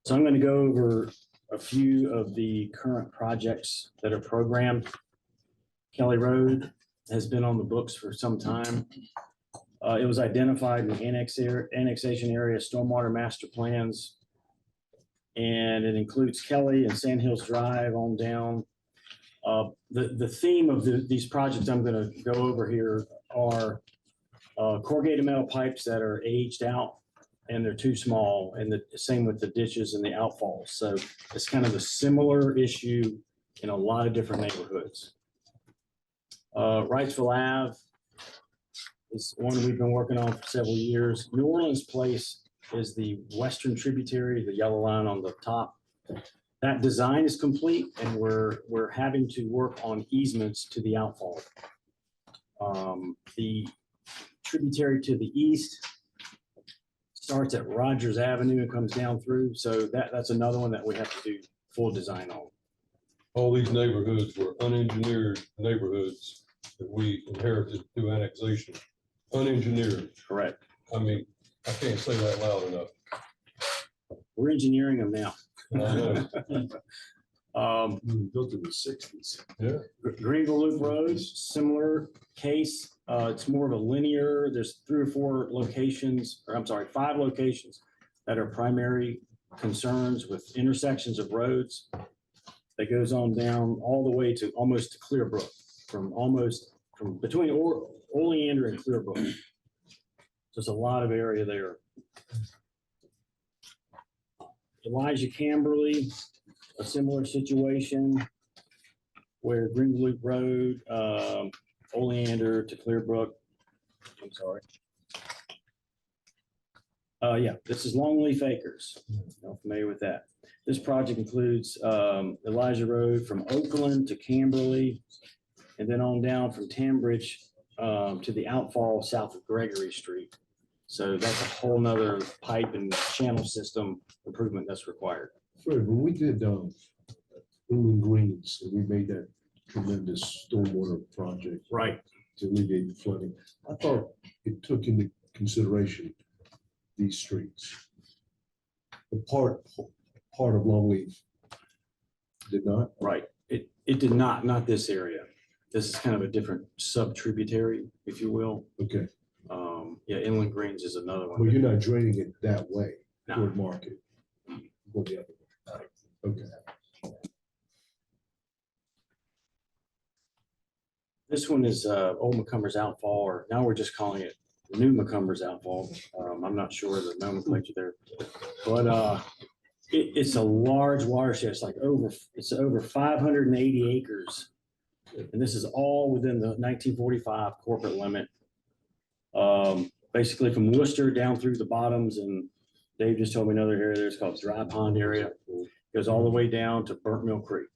So I'm going to go over a few of the current projects that are programmed. Kelly Road has been on the books for some time. It was identified in the annexation area stormwater master plans. And it includes Kelly and Sand Hills Drive on down. The theme of these projects I'm going to go over here are corrugated metal pipes that are aged out and they're too small, and the same with the ditches and the outfalls. So it's kind of a similar issue in a lot of different neighborhoods. Wrightsville Ave is one we've been working on for several years. New Orleans Place is the western tributary, the yellow line on the top. That design is complete, and we're having to work on easements to the outfall. The tributary to the east starts at Rogers Avenue and comes down through. So that's another one that we have to do full design on. All these neighborhoods were unengineered neighborhoods that we inherited through annexation. Unengineered. Correct. I mean, I can't say that loud enough. We're engineering them now. Built in the 60s. Yeah. Greenville Loop Road, similar case. It's more of a linear, there's 3 or 4 locations, or I'm sorry, 5 locations that are primary concerns with intersections of roads. That goes on down all the way to almost to Clearbrook, from between Oleander and Clearbrook. There's a lot of area there. Elijah Camberley, a similar situation where Greenville Loop Road, Oleander to Clearbrook. I'm sorry. Yeah, this is Longleaf Acres. I'm familiar with that. This project includes Elijah Road from Oakland to Camberley, and then on down from Tambridge to the outfall south of Gregory Street. So that's a whole nother pipe and channel system improvement that's required. Fred, when we did Inland Greens, and we made that tremendous stormwater project. Right. To alleviate the flooding, I thought it took into consideration these streets. The part of Longleaf did not? Right. It did not this area. This is kind of a different sub-tributary, if you will. Okay. Yeah, Inland Greens is another one. Well, you're not draining it that way No. toward Market. Go the other way. Okay. This one is Old Macomber's Outfall, or now we're just calling it New Macomber's Outfall. I'm not sure the nomenclature there, but it's a large watershed. It's over 580 acres, and this is all within the 1945 corporate limit. Basically from Worcester down through the bottoms, and Dave just told me another area there. It's called Dry Pond area. Goes all the way down to Burnt Mill Creek.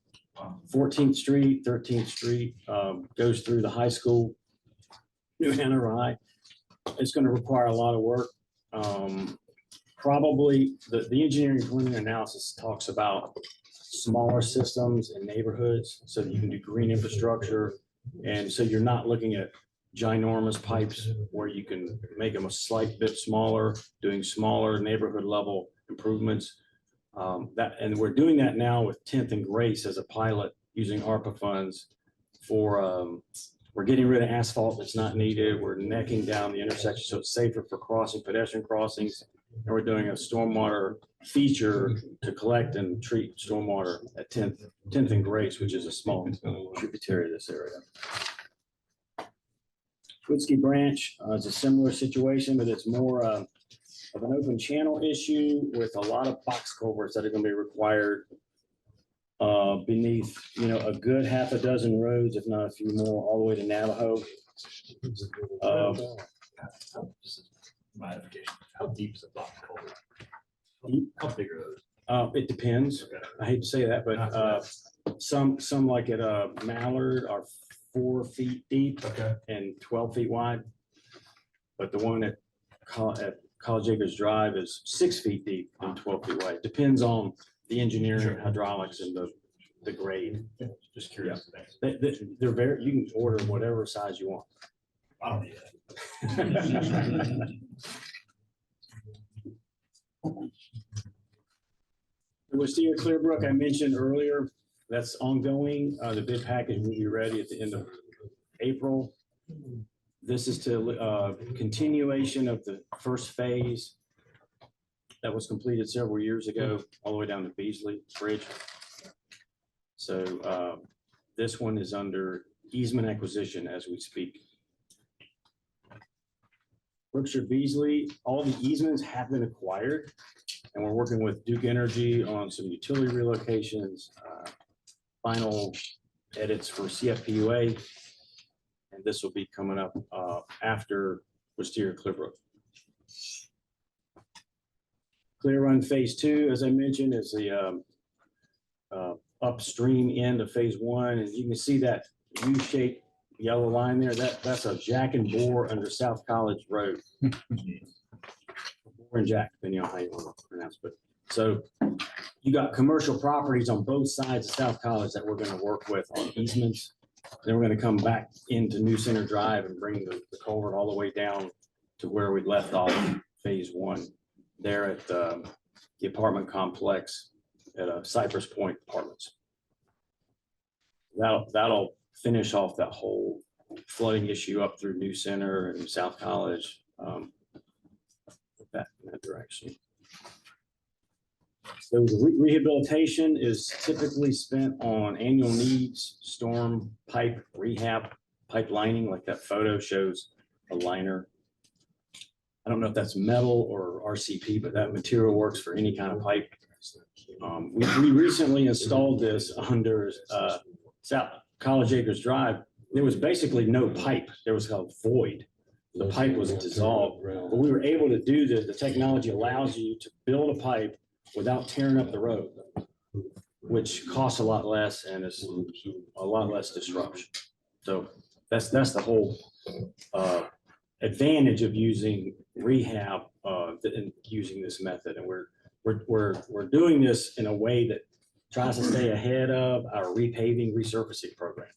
14th Street, 13th Street, goes through the high school, New Hanover High. It's going to require a lot of work. Probably the engineering preliminary analysis talks about smaller systems in neighborhoods so that you can do green infrastructure. And so you're not looking at ginormous pipes where you can make them a slight bit smaller, doing smaller neighborhood level improvements. And we're doing that now with 10th and Grace as a pilot using ARPA funds for, we're getting rid of asphalt that's not needed. We're necking down the intersection so it's safer for pedestrian crossings. And we're doing a stormwater feature to collect and treat stormwater at 10th and Grace, which is a small tributary of this area. Whiskey Branch is a similar situation, but it's more of an open channel issue with a lot of box culverts that are gonna be required beneath, a good half a dozen roads, if not a few more, all the way to Navajo. Modification, how deep is a box culvert? Deep? How big are those? It depends. I hate to say that, but some like at Mallard are 4 feet deep and 12 feet wide. But the one at College Acres Drive is 6 feet deep and 12 feet wide. Depends on the engineering, hydraulics, and the grade. Just curious. They're very, you can order whatever size you want. I don't need The Wisteria Clearbrook I mentioned earlier, that's ongoing. The bid package will be ready at the end of April. This is to continuation of the first phase that was completed several years ago, all the way down to Beasley Bridge. So this one is under easement acquisition as we speak. Brookshire Beasley, all the easements have been acquired, and we're working with Duke Energy on some utility relocations, final edits for CFPUA, and this will be coming up after Wisteria Clearbrook. Clear Run Phase 2, as I mentioned, is the upstream end of Phase 1, and you can see that U-shaped yellow line there. That's a Jack and Bore under South College Road. Bore and Jack, depending on how you want to pronounce it. So you got commercial properties on both sides of South College that we're going to work with on easements. Then we're going to come back into New Center Drive and bring the culvert all the way down to where we left off Phase 1 there at the apartment complex at Cypress Point Apartments. That'll finish off that whole flooding issue up through New Center and South College, in that direction. So the rehabilitation is typically spent on annual needs, storm pipe rehab, pipe lining, like that photo shows a liner. I don't know if that's metal or RCP, but that material works for any kind of pipe. We recently installed this under South College Acres Drive. There was basically no pipe. There was a void. The pipe was dissolved, but we were able to do this. The technology allows you to build a pipe without tearing up the road, which costs a lot less and is a lot less disruption. So that's the whole advantage of using rehab and using this method. And we're doing this in a way that tries to stay ahead of our repaving resurfacing program.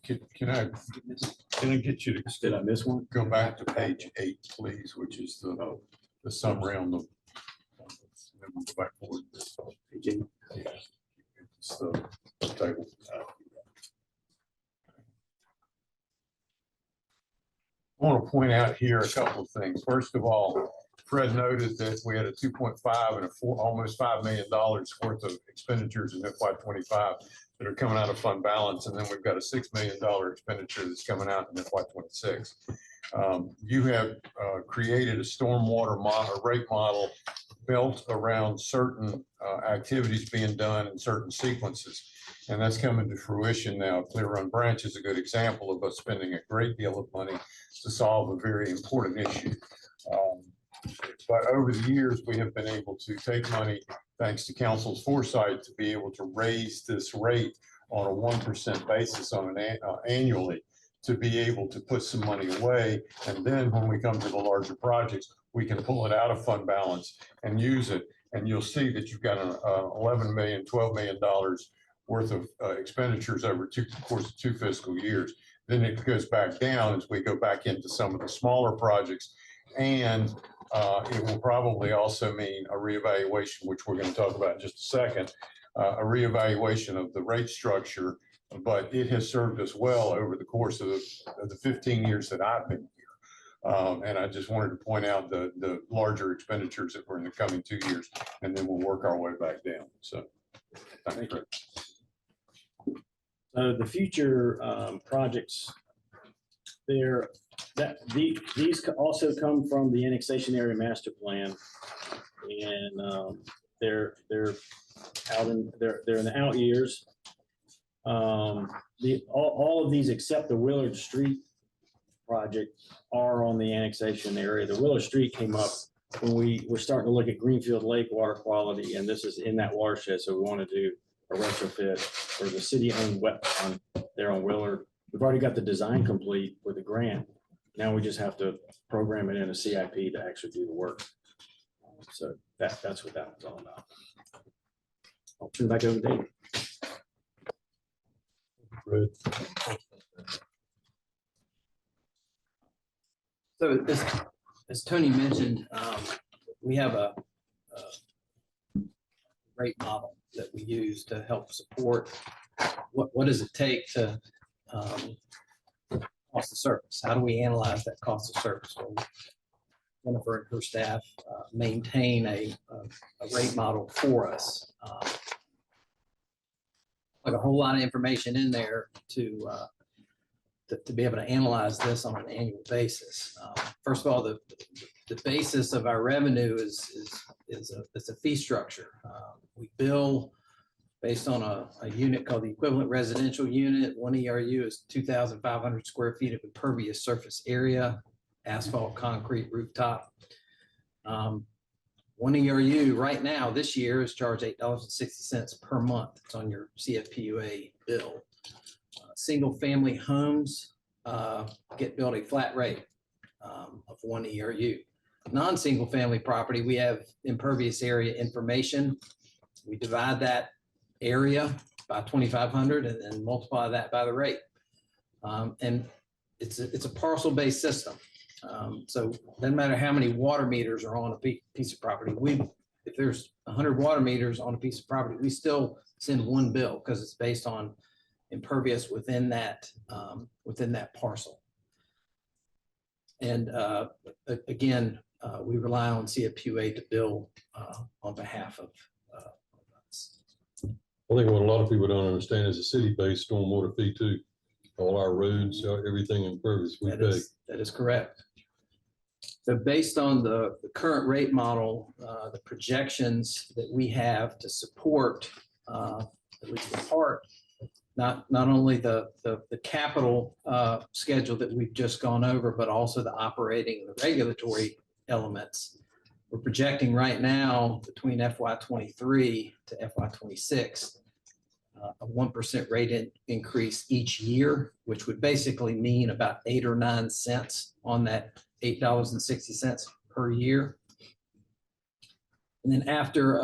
Can I get you to? Did I miss one? Go back to page 8, please, which is the summary on the. Then we'll go back forward. Page 8. Yeah. It's the table. I want to point out here a couple of things. First of all, Fred noted that we had a 2.5 and almost $5 million worth of expenditures in FY25 that are coming out of fund balance, and then we've got a $6 million expenditure that's coming out in FY26. You have created a stormwater rate model built around certain activities being done in certain sequences, and that's coming to fruition now. Clear Run Branch is a good example of us spending a great deal of money to solve a very important issue. But over the years, we have been able to take money, thanks to council's foresight, to be able to raise this rate on a 1% basis on an annually, to be able to put some money away. And then when we come to the larger projects, we can pull it out of fund balance and use it. And you'll see that you've got an $11 million, $12 million worth of expenditures over the course of 2 fiscal years. Then it goes back down as we go back into some of the smaller projects. And it will probably also mean a reevaluation, which we're going to talk about in just a second, a reevaluation of the rate structure. But it has served us well over the course of the 15 years that I've been here. And I just wanted to point out the larger expenditures that were in the coming 2 years, and then we'll work our way back down. So Thank you. So the future projects, these also come from the annexation area master plan. And they're in the out years. All of these except the Willard Street project are on the annexation area. The Willard Street came up when we were starting to look at Greenfield Lake water quality, and this is in that watershed, so we want to do a retrofit for the city-owned wet pond there on Willard. We've already got the design complete with the grant. Now we just have to program it in a CIP to actually do the work. So that's what that was all about. I'll turn it back over to Dave. Great. So as Tony mentioned, we have a rate model that we use to help support what does it take to cost of service? How do we analyze that cost of service? Well, Jennifer and her staff maintain a rate model for us. Like a whole lot of information in there to be able to analyze this on an annual basis. First of all, the basis of our revenue is a fee structure. We bill based on a unit called the equivalent residential unit. 1 ERU is 2,500 square feet of impervious surface area, asphalt, concrete, rooftop. 1 ERU right now this year is charged $8.60 per month. It's on your CFPUA bill. Single family homes get billed a flat rate of 1 ERU. Non-single family property, we have impervious area information. We divide that area by 2,500 and then multiply that by the rate. And it's a parcel-based system. So it doesn't matter how many water meters are on a piece of property. If there's 100 water meters on a piece of property, we still send one bill because it's based on impervious within that parcel. And again, we rely on CFPUA to bill on behalf of us. I think what a lot of people don't understand is a city-based stormwater fee too. All our roads, everything impervious, we pay. That is correct. So based on the current rate model, the projections that we have to support, at least in part, not only the capital schedule that we've just gone over, but also the operating and the regulatory elements. We're projecting right now between FY23 to FY26 a 1% rate increase each year, which would basically mean about 8 or 9 cents on that $8.60 per year. And then after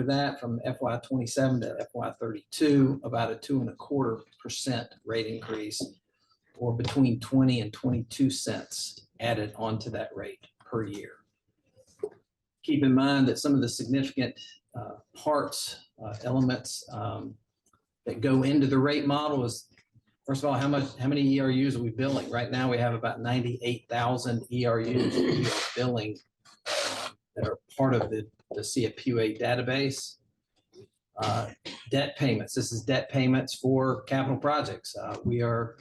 that, from FY27 to FY32, about a 2.25% rate increase, or between 20 and 22 cents added onto that rate per year. Keep in mind that some of the significant elements that go into the rate model is, first of all, how many ERUs are we billing? Right now, we have about 98,000 ERUs that we are billing that are part of the CFPUA database. Debt payments. This is debt payments for capital projects. We are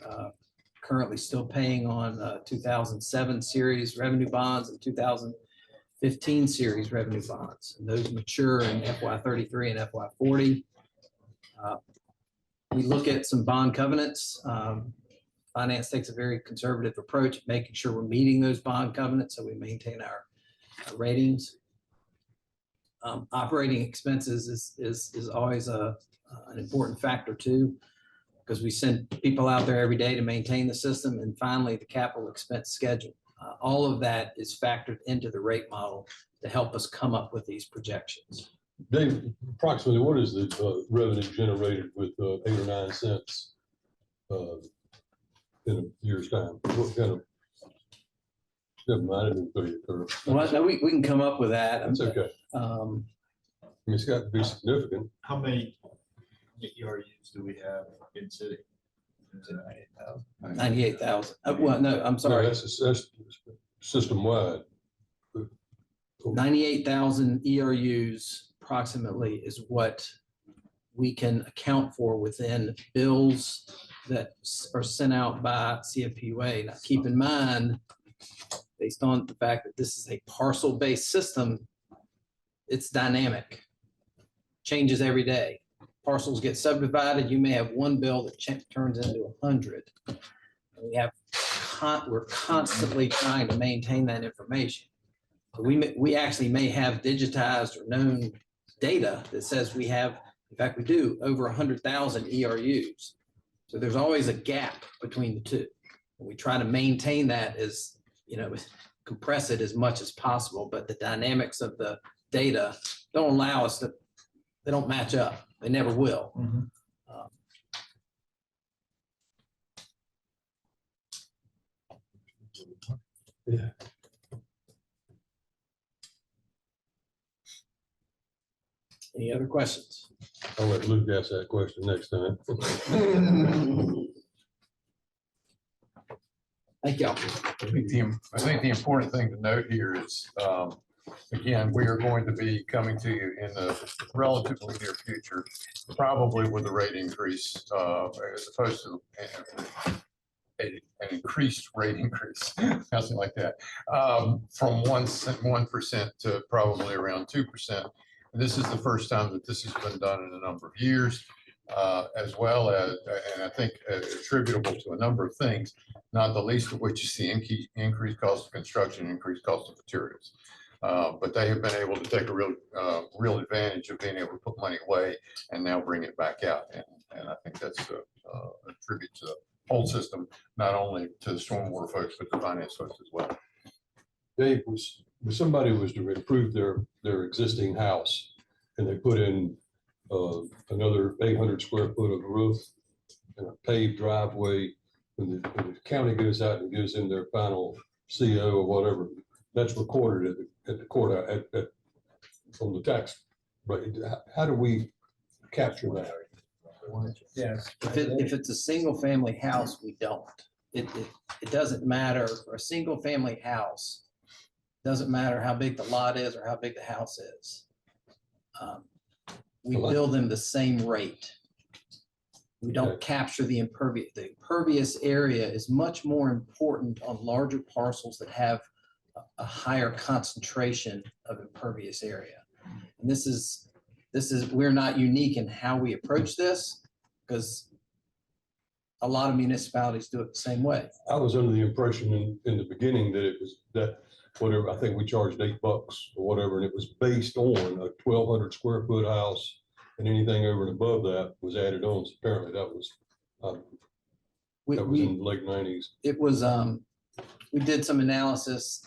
currently still paying on 2007 series revenue bonds and 2015 series revenue bonds. And those mature in FY33 and FY40. We look at some bond covenants. Finance takes a very conservative approach, making sure we're meeting those bond covenants so we maintain our ratings. Operating expenses is always an important factor too, because we send people out there every day to maintain the system. And finally, the capital expense schedule. All of that is factored into the rate model to help us come up with these projections. Dave, approximately what is the revenue generated with 8 or 9 cents in a year's time? What kind of, never mind, I didn't put it through. Well, no, we can come up with that. That's okay. I mean, it's got to be significant. How many ERUs do we have in city? 98,000. Well, no, I'm sorry. No, that's system-wide. 98,000 ERUs approximately is what we can account for within bills that are sent out by CFPUA. Now, keep in mind, based on the fact that this is a parcel-based system, it's dynamic, changes every day. Parcels get subdivided, you may have one bill that turns into 100. We're constantly trying to maintain that information. We actually may have digitized or known data that says we have, in fact, we do over 100,000 ERUs. So there's always a gap between the two. We try to maintain that as, compress it as much as possible, but the dynamics of the data don't allow us to, they don't match up. They never will. Yeah. Any other questions? I'll let Luke ask that question next time. Thank y'all. I think the important thing to note here is, again, we are going to be coming to you in the relatively near future, probably with a rate increase, as opposed to an increased rate increase, something like that, from 1% to probably around 2%. This is the first time that this has been done in a number of years, as well as, and I think attributable to a number of things, not the least of which is the increased cost of construction, increased cost of materials. But they have been able to take a real advantage of being able to put money away and now bring it back out. And I think that's a tribute to the whole system, not only to the stormwater folks, but the finance folks as well. Dave, somebody was to improve their existing house and they put in another 800 square foot of roof and a paved driveway. When the county goes out and gives in their final CO or whatever, that's recorded at the court on the tax. But how do we capture that? Yes. If it's a single family house, we don't. It doesn't matter for a single family house. Doesn't matter how big the lot is or how big the house is. We bill them the same rate. We don't capture the impervious. The impervious area is much more important on larger parcels that have a higher concentration of impervious area. And this is, we're not unique in how we approach this because a lot of municipalities do it the same way. I was under the impression in the beginning that it was that whatever, I think we charged $8 or whatever, and it was based on a 1,200 square foot house, and anything over and above that was added on. So apparently that was in the late 90s. It was, we did some analysis.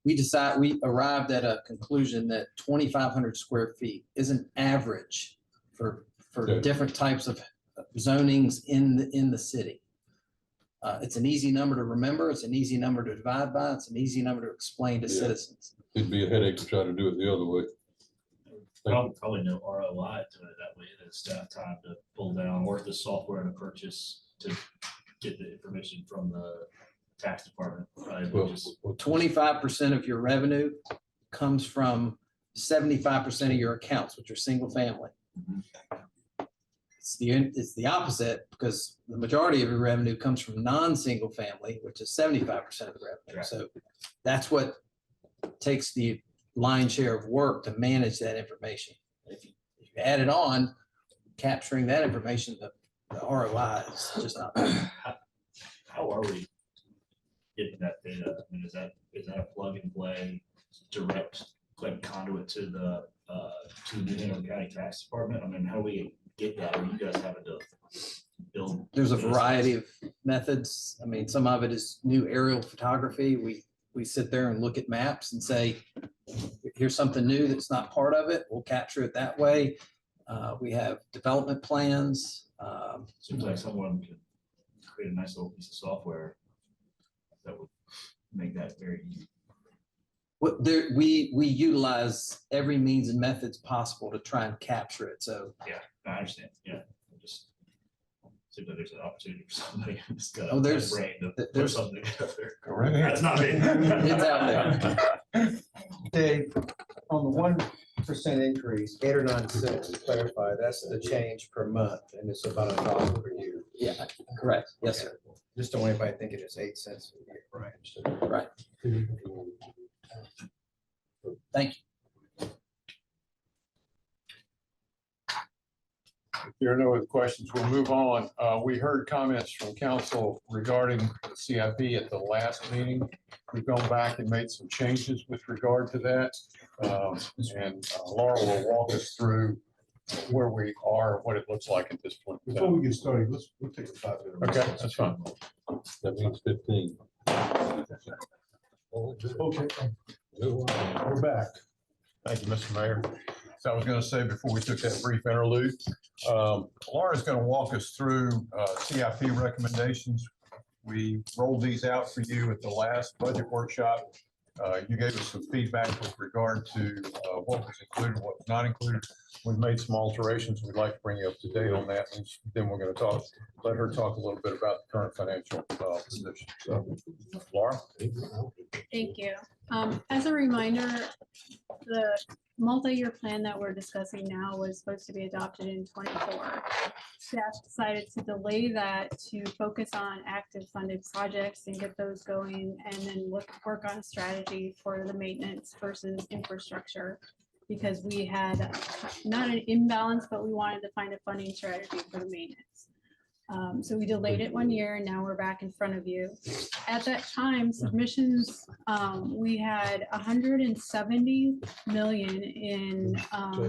We arrived at a conclusion that 2,500 square feet is an average for different types of zonings in the city. It's an easy number to remember. It's an easy number to divide by. It's an easy number to explain to citizens. It'd be a headache to try to do it the other way. Probably no ROI to it that way. That staff time to pull down, work the software to purchase to get the information from the tax department. Right? 25% of your revenue comes from 75% of your accounts, which are single family. It's the opposite because the majority of your revenue comes from non-single family, which is 75% of the revenue. So that's what takes the lion's share of work to manage that information. If you add it on, capturing that information, the ROI is just not. How are we getting that data? I mean, is that a plug and play direct like conduit to the New England County Tax Department? I mean, how do we get that? Are you guys having to build? There's a variety of methods. I mean, some of it is new aerial photography. We sit there and look at maps and say, here's something new that's not part of it. We'll capture it that way. We have development plans. Seems like someone could create a nice little piece of software that would make that very easy. We utilize every means and methods possible to try and capture it. So yeah, I understand. Yeah, just seems like there's an opportunity for somebody who's got Oh, there's- a brain to put there's- something together. Correct. That's not me. It's out there. Dave, on the one 6% increase, 8 or 9%, to clarify, that's the change per month, and it's about $1 per year. Yeah, correct. Yes, sir. Just don't want anybody thinking it's 8 cents a year. Right. Right. Thank you. If there are no other questions, we'll move on. We heard comments from council regarding the CIP at the last meeting. We've gone back and made some changes with regard to that. And Laura will walk us through where we are, what it looks like at this point. Before we get started, we'll take a 5-minute. Okay, that's fine. That means 15. Okay. We're back. Thank you, Mr. Mayor. So I was going to say before we took that brief interlude, Laura's going to walk us through CIP recommendations. We rolled these out for you at the last budget workshop. You gave us some feedback with regard to what was included, what was not included. We've made some alterations. We'd like to bring you up to date on that. And then we're going to let her talk a little bit about the current financial position. So, Laura? Thank you. As a reminder, the multi-year plan that we're discussing now was supposed to be adopted in 24. Staff decided to delay that to focus on active funded projects and get those going, and then work on a strategy for the maintenance versus infrastructure, because we had not an imbalance, but we wanted to find a funding strategy for the maintenance. So we delayed it 1 year, and now we're back in front of you. At that time, submissions, we had 170 million in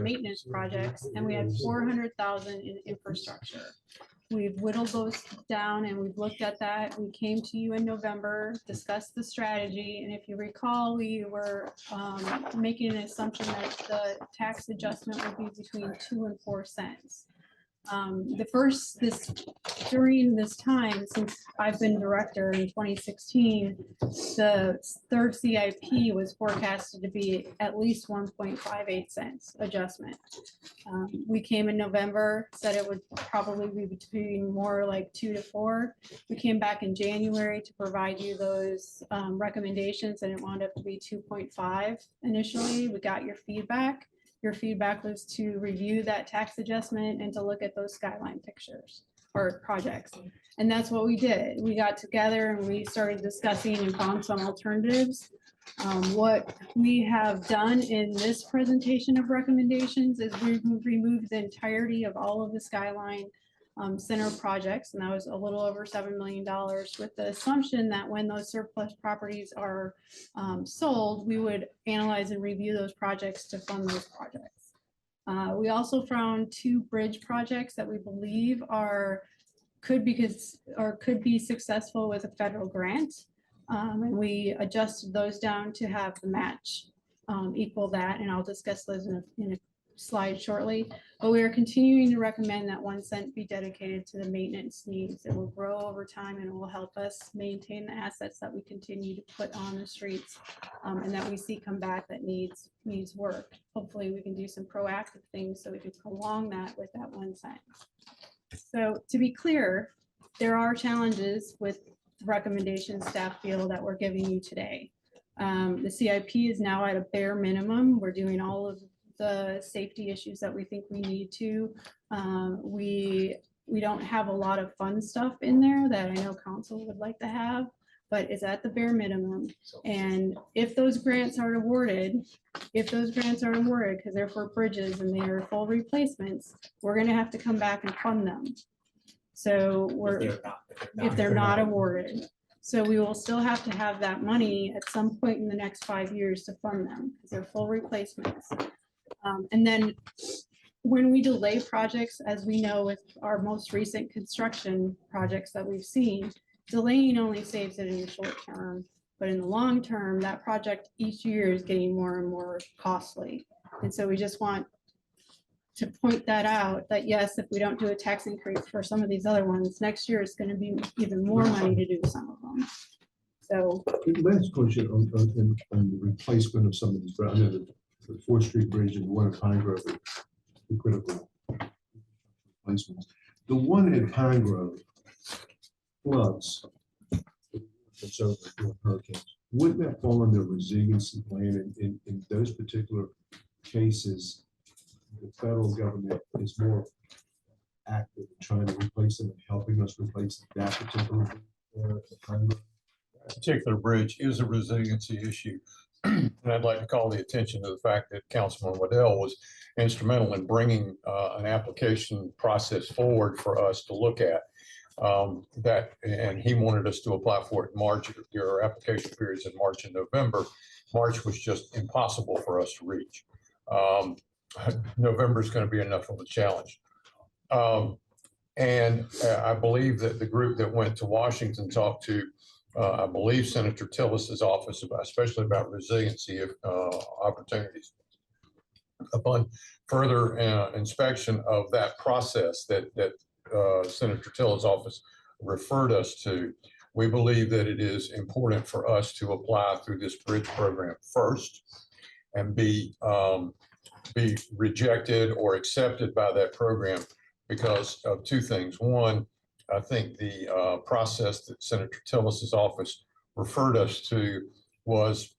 maintenance projects, and we had 400,000 in infrastructure. We've whittled those down, and we've looked at that. We came to you in November, discussed the strategy, and if you recall, we were making an assumption that the tax adjustment would be between 2 and 4 cents. During this time, since I've been director in 2016, the third CIP was forecasted to be at least 1.58 cents adjustment. We came in November, said it would probably be between more like 2 to 4. We came back in January to provide you those recommendations, and it wound up to be 2.5 initially. We got your feedback. Your feedback was to review that tax adjustment and to look at those skyline pictures or projects. And that's what we did. We got together and we started discussing and found some alternatives. What we have done in this presentation of recommendations is we've removed the entirety of all of the skyline center projects, and that was a little over $7 million, with the assumption that when those surplus properties are sold, we would analyze and review those projects to fund those projects. We also found 2 bridge projects that we believe could be successful with a federal grant, and we adjusted those down to have the match equal that, and I'll discuss those in a slide shortly. But we are continuing to recommend that 1 cent be dedicated to the maintenance needs. It will grow over time, and it will help us maintain the assets that we continue to put on the streets, and that we see come back that needs work. Hopefully we can do some proactive things so we can prolong that with that 1 cent. So to be clear, there are challenges with recommendations staff feel that we're giving you today. The CIP is now at a bare minimum. We're doing all of the safety issues that we think we need to. We don't have a lot of fun stuff in there that I know council would like to have, but it's at the bare minimum. And if those grants are awarded, because they're for bridges and they are full replacements, we're gonna have to come back and fund them. So if they're not awarded. So we will still have to have that money at some point in the next 5 years to fund them, because they're full replacements. And then when we delay projects, as we know with our most recent construction projects that we've seen, delaying only saves it in the short term, but in the long term, that project each year is getting more and more costly. And so we just want to point that out, that yes, if we don't do a tax increase for some of these other ones, next year it's going to be even more money to do some of them. So last question on the replacement of some of these, I know the 4th Street Bridge and the one at Pine Grove, the critical replacements. The one at Pine Grove floods, it's over hurricanes. Wouldn't that fall under resiliency plan in those particular cases, the federal government is more active in trying to replace them and helping us replace that particular particular bridge is a resiliency issue. And I'd like to call the attention to the fact that Councilman Waddell was instrumental in bringing an application process forward for us to look at. And he wanted us to apply for it in March. There are application periods in March and November. March was just impossible for us to reach. November is going to be enough of a challenge. And I believe that the group that went to Washington talked to, I believe, Senator Tillis's office, especially about resiliency opportunities. Upon further inspection of that process that Senator Tillis' office referred us to, we believe that it is important for us to apply through this bridge program first and be rejected or accepted by that program because of two things. One, I think the process that Senator Tillis's office referred us to was,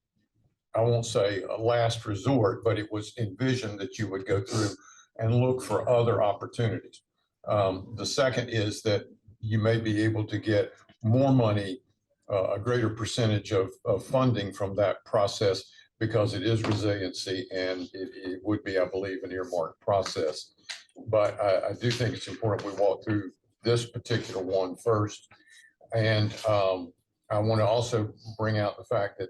I won't say a last resort, but it was envisioned that you would go through and look for other opportunities. The second is that you may be able to get more money, a greater percentage of funding from that process because it is resiliency and it would be, I believe, an earmarked process. But I do think it's important we walk through this particular one first. And I want to also bring out the fact that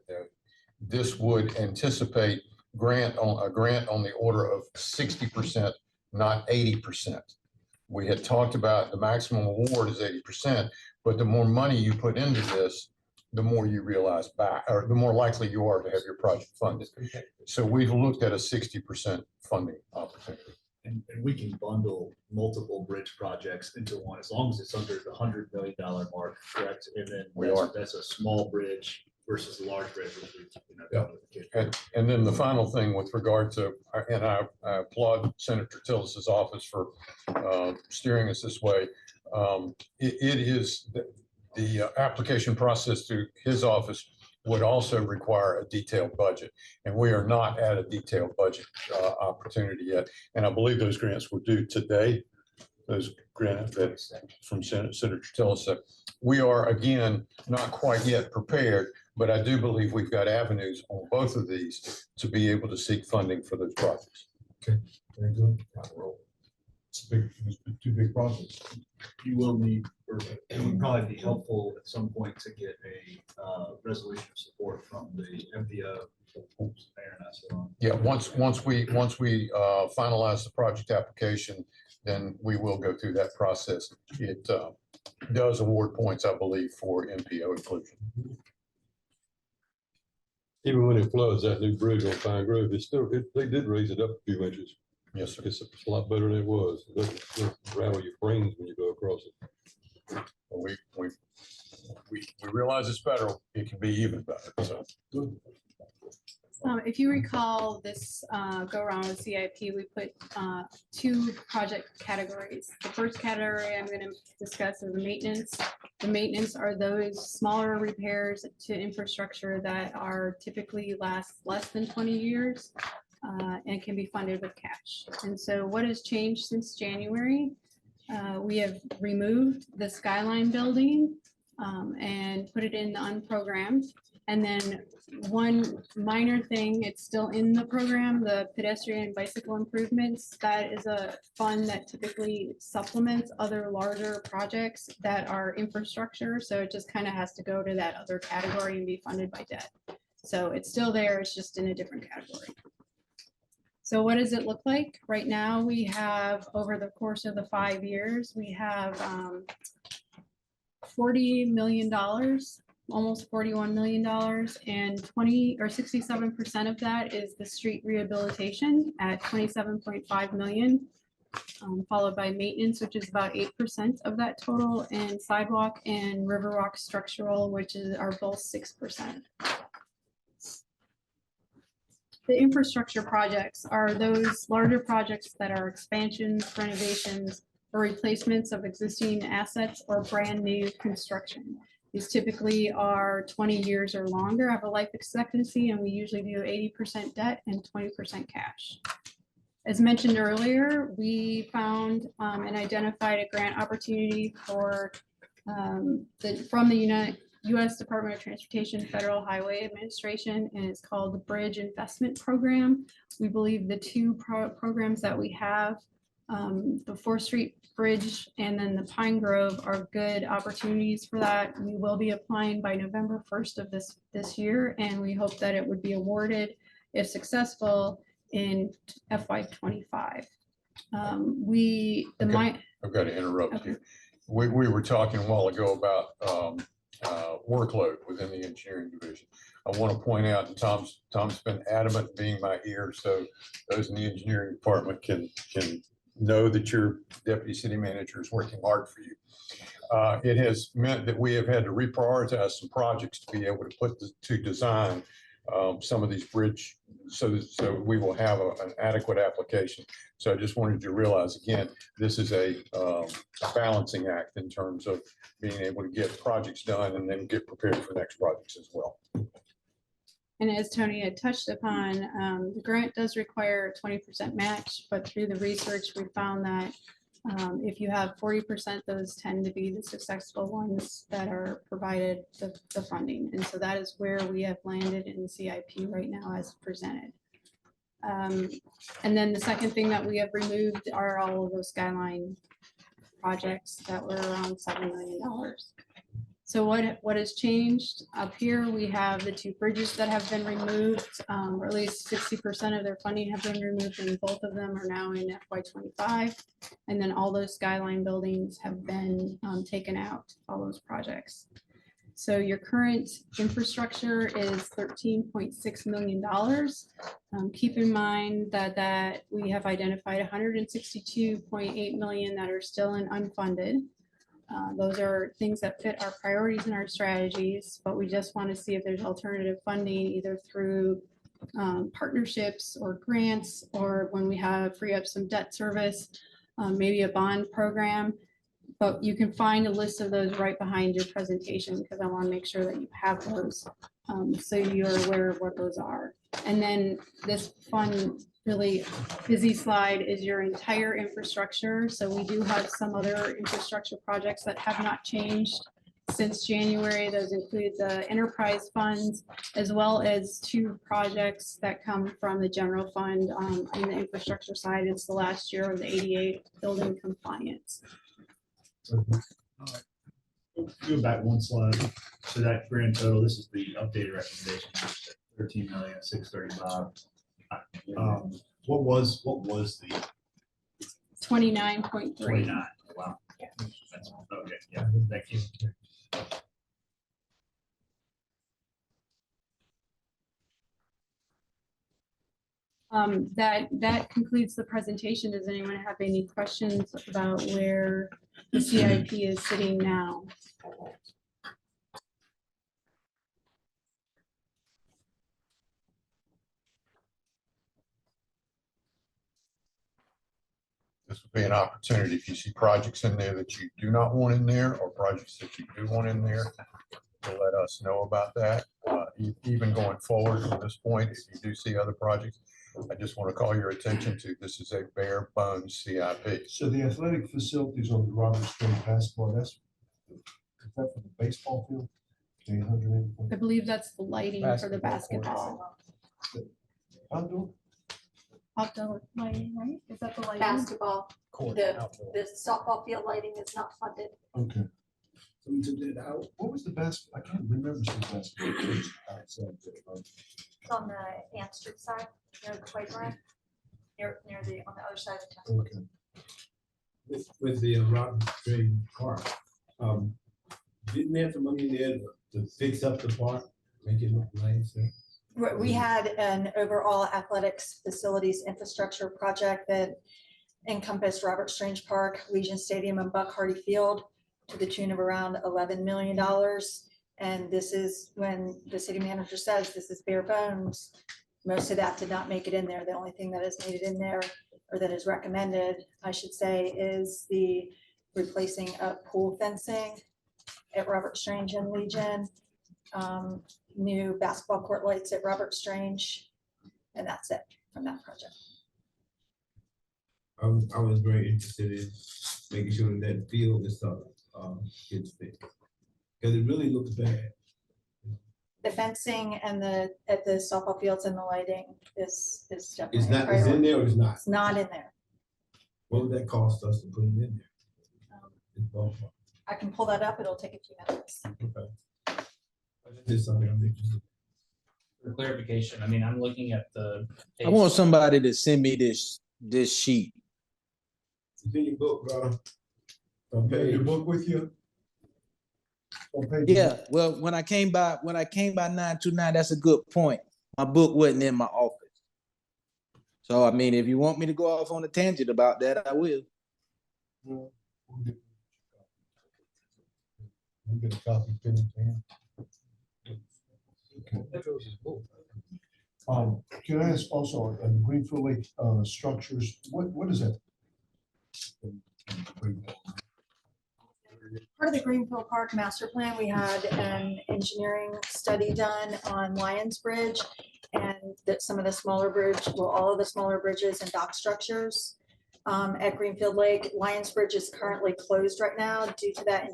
this would anticipate a grant on the order of 60%, not 80%. We had talked about the maximum award is 80%, but the more money you put into this, the more you realize back, or the more likely you are to have your project funded. So we've looked at a 60% funding opportunity. And we can bundle multiple bridge projects into one as long as it's under the $100 million mark, correct? And then that's a small bridge versus a large bridge. Which we, And then the final thing with regard to, and I applaud Senator Tillis's office for steering us this way. It is the application process through his office would also require a detailed budget. And we are not at a detailed budget opportunity yet. And I believe those grants were due today, those grants that from Senator Tillis. We are, again, not quite yet prepared, but I do believe we've got avenues on both of these to be able to seek funding for those projects. Okay, very good. It's two big projects. you will need, or it would probably be helpful at some point to get a resolution of support from the MPO. Mayor and I sit on. Yeah, once we finalize the project application, then we will go through that process. It does award points, I believe, for MPO inclusion. Even when it floods, that new bridge on Pine Grove, they did raise it up a few inches. Yes, sir. It's a lot better than it was. It doesn't rattle your brains when you go across it. We realize it's federal, it can be even better, so. If you recall this go around with CIP, we put two project categories. The first category I'm going to discuss is the maintenance. The maintenance are those smaller repairs to infrastructure that are typically last less than 20 years and can be funded with cash. And so what has changed since January? We have removed the Skyline building and put it in the unprogrammed. And then one minor thing, it's still in the program, the pedestrian and bicycle improvements. That is a fund that typically supplements other larger projects that are infrastructure. So it just kind of has to go to that other category and be funded by debt. So it's still there, it's just in a different category. So what does it look like? Right now, we have, over the course of the 5 years, we have $40 million, almost $41 million, and 67% of that is the street rehabilitation at 27.5 million, followed by maintenance, which is about 8% of that total, and sidewalk and Riverwalk structural, which are both 6%. The infrastructure projects are those larger projects that are expansions, renovations, or replacements of existing assets or brand new construction. These typically are 20 years or longer, have a life expectancy, and we usually do 80% debt and 20% cash. As mentioned earlier, we found and identified a grant opportunity for from the U.S. Department of Transportation Federal Highway Administration, and it's called the Bridge Investment Program. We believe the two programs that we have, the 4th Street Bridge and then the Pine Grove, are good opportunities for that. We will be applying by November 1st of this year, and we hope that it would be awarded, if successful, in FY25. I've got to interrupt you. We were talking a while ago about workload within the engineering division. I want to point out, and Tom's been adamant being my ear, so those in the engineering department can know that your deputy city manager is working hard for you. It has meant that we have had to reprioritize some projects to be able to to design some of these bridge, so we will have an adequate application. So I just wanted you to realize, again, this is a balancing act in terms of being able to get projects done and then get prepared for next projects as well. And as Tony had touched upon, the grant does require a 20% match, but through the research, we found that if you have 40%, those tend to be the successful ones that are provided the funding. And so that is where we have landed in the CIP right now as presented. And then the second thing that we have removed are all of those Skyline projects that were around $7 million. So what has changed? Up here, we have the 2 bridges that have been removed, or at least 60% of their funding have been removed, and both of them are now in FY25. And then all those Skyline buildings have been taken out, all those projects. So your current infrastructure is $13.6 million. Keep in mind that we have identified $162.8 million that are still in unfunded. Those are things that fit our priorities and our strategies, but we just want to see if there's alternative funding, either through partnerships or grants, or when we have free up some debt service, maybe a bond program. But you can find a list of those right behind your presentation, because I want to make sure that you have those so you're aware of what those are. And then this fun, really busy slide is your entire infrastructure. So we do have some other infrastructure projects that have not changed since January. Those include the enterprise funds, as well as 2 projects that come from the general fund. On the infrastructure side, it's the last year of the 88 building compliance. Go back one slide. So that grand total, this is the updated recommendation, 13,635,000. What was the 29.3. 29? Wow. Okay, yeah, thank you. That concludes the presentation. Does anyone have any questions about where the CIP is sitting now? This would be an opportunity, if you see projects in there that you do not want in there, or projects that you do want in there, to let us know about that. Even going forward from this point, if you do see other projects, I just want to call your attention to, this is a bare bones CIP. So the athletic facilities on the Robert String basketball, is that for the baseball field? I believe that's the lighting for the basketball. Outdoor? Outdoor lighting, right? Is that the lighting? Basketball, the softball field lighting is not funded. Okay. So we took that out. What was the basketball? I can't remember some basketball. It's on the Ann Street side, near the playground, near the, on the other side of town. Okay. With the Rotten String Park, didn't they have the money in there to fix up the park, make it look nice? We had an overall athletics facilities infrastructure project that encompassed Robert Strange Park, Legion Stadium, and Buck Hardy Field to the tune of around $11 million. And this is when the city manager says this is bare bones. Most of that did not make it in there. The only thing that is needed in there, or that is recommended, I should say, is the replacing of pool fencing at Robert Strange and Legion, new basketball court lights at Robert Strange, and that's it from that project. I was very interested in making sure that field is gets fixed. Cause it really looks bad. The fencing and at the softball fields and the lighting is definitely. It's a not, it's in priority. there or it's not? It's not in there. What would that cost us to put it in there? I can pull that up. It'll take a few minutes. Okay. This is something I'm interested in. For clarification, I mean, I'm looking at the. I want somebody to send me this sheet. It's in your book, bro. Okay, your book with you? Yeah, well, when I came by 929, that's a good point. My book wasn't in my office. So, I mean, if you want me to go off on a tangent about that, I will. We'll get a copy printed to him. Can I ask also, Greenfield Lake structures, what is that? Part of the Greenfield Park master plan, we had an engineering study done on Lions Bridge and that some of the smaller all of the smaller bridges and dock structures at Greenfield Lake. Lions Bridge is currently closed right now due to that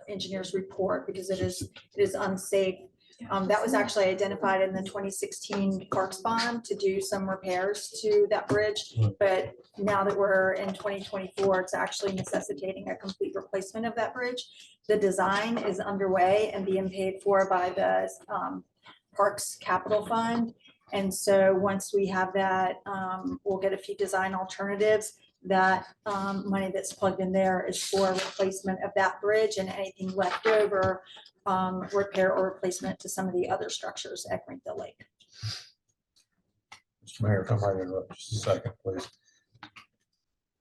engineer's report because it is unsafe. That was actually identified in the 2016 Parks bond to do some repairs to that bridge. But now that we're in 2024, it's actually necessitating a complete replacement of that bridge. The design is underway and being paid for by the Parks Capital Fund. And so once we have that, we'll get a few design alternatives. That money that's plugged in there is for replacement of that bridge and anything left over, repair or replacement to some of the other structures at Greenfield Lake. Mr. Mayor, if I might interrupt just a second, please.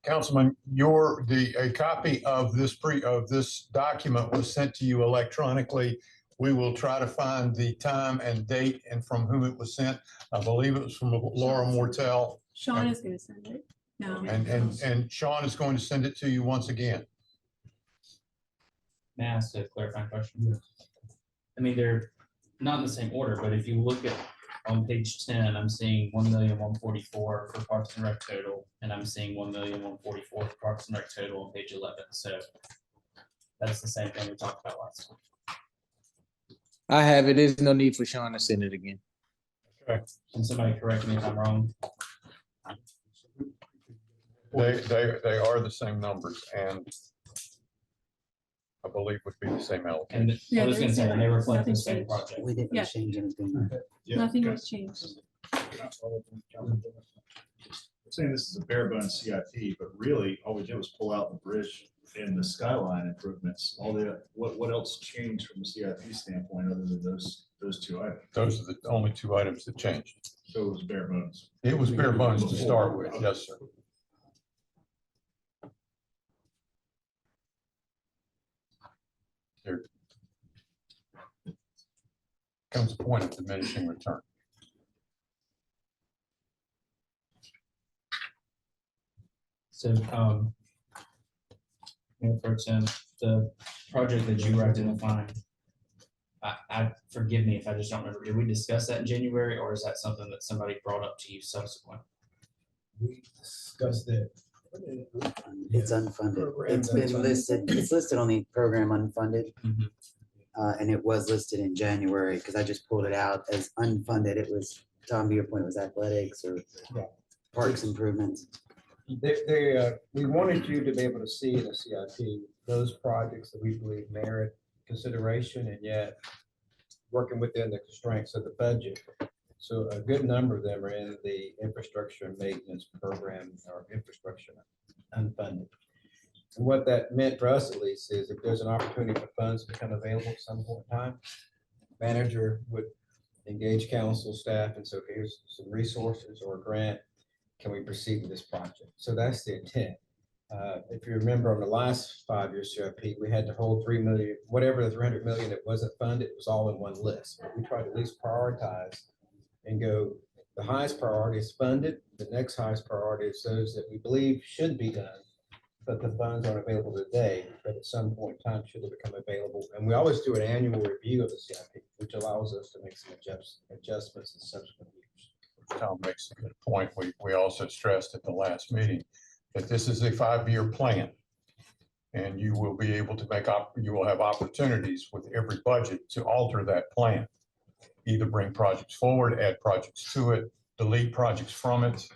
Councilman, a copy of this document was sent to you electronically. We will try to find the time and date and from whom it was sent. I believe it was from Laura Mortel. Sean is going to send it. No. And Sean is going to send it to you once again. May I ask a clarifying question? I mean, they're not in the same order, but if you look at on page 10, I'm seeing 1,144,000 for Parks and Rec total, and I'm seeing 1,144,000 for Parks and Rec total on page 11. So that's the same thing we talked about last time. I have it. There's no need for Sean to send it again. Okay. Can somebody correct me if I'm wrong? They are the same numbers and I believe would be the same allocation. And I was going to say, they reflect the same project. We didn't change anything. Nothing was changed. Saying this is a bare bones CIP, but really all we did was pull out the bridge and the skyline improvements. What else changed from a CIP standpoint other than those two items? Those are the only two items that changed. So it was bare bones. It was bare bones to start with. Yes, sir. There comes a point of diminishing return. So, the project that you were identifying, I forgive me if I just don't remember. Did we discuss that in January, or is that something that somebody brought up to you subsequent? We discussed that. It's unfunded. It's been listed, it's listed on the program unfunded. And it was listed in January because I just pulled it out as unfunded. It was, Tom, to your point, was athletics or parks improvements. We wanted you to be able to see in the CIP those projects that we believe merit consideration and yet working within the constraints of the budget. So a good number of them are in the infrastructure and maintenance program or infrastructure unfunded. And what that meant for us at least is if there's an opportunity for funds to become available at some point in time, manager would engage council staff and say, okay, here's some resources or a grant. Can we proceed with this project? So that's the intent. If you remember on the last 5-year CIP, we had to hold 3 million, whatever the 300 million that wasn't funded, it was all in one list. But we tried to at least prioritize and go, the highest priority is funded. The next highest priority is those that we believe should be done but the funds aren't available today, but at some point in time, should they become available? And we always do an annual review of the CIP, which allows us to make some adjustments in subsequent years. Tom makes a good point. We also stressed at the last meeting that this is a 5-year plan. And you will be able to you will have opportunities with every budget to alter that plan. Either bring projects forward, add projects to it, delete projects from it.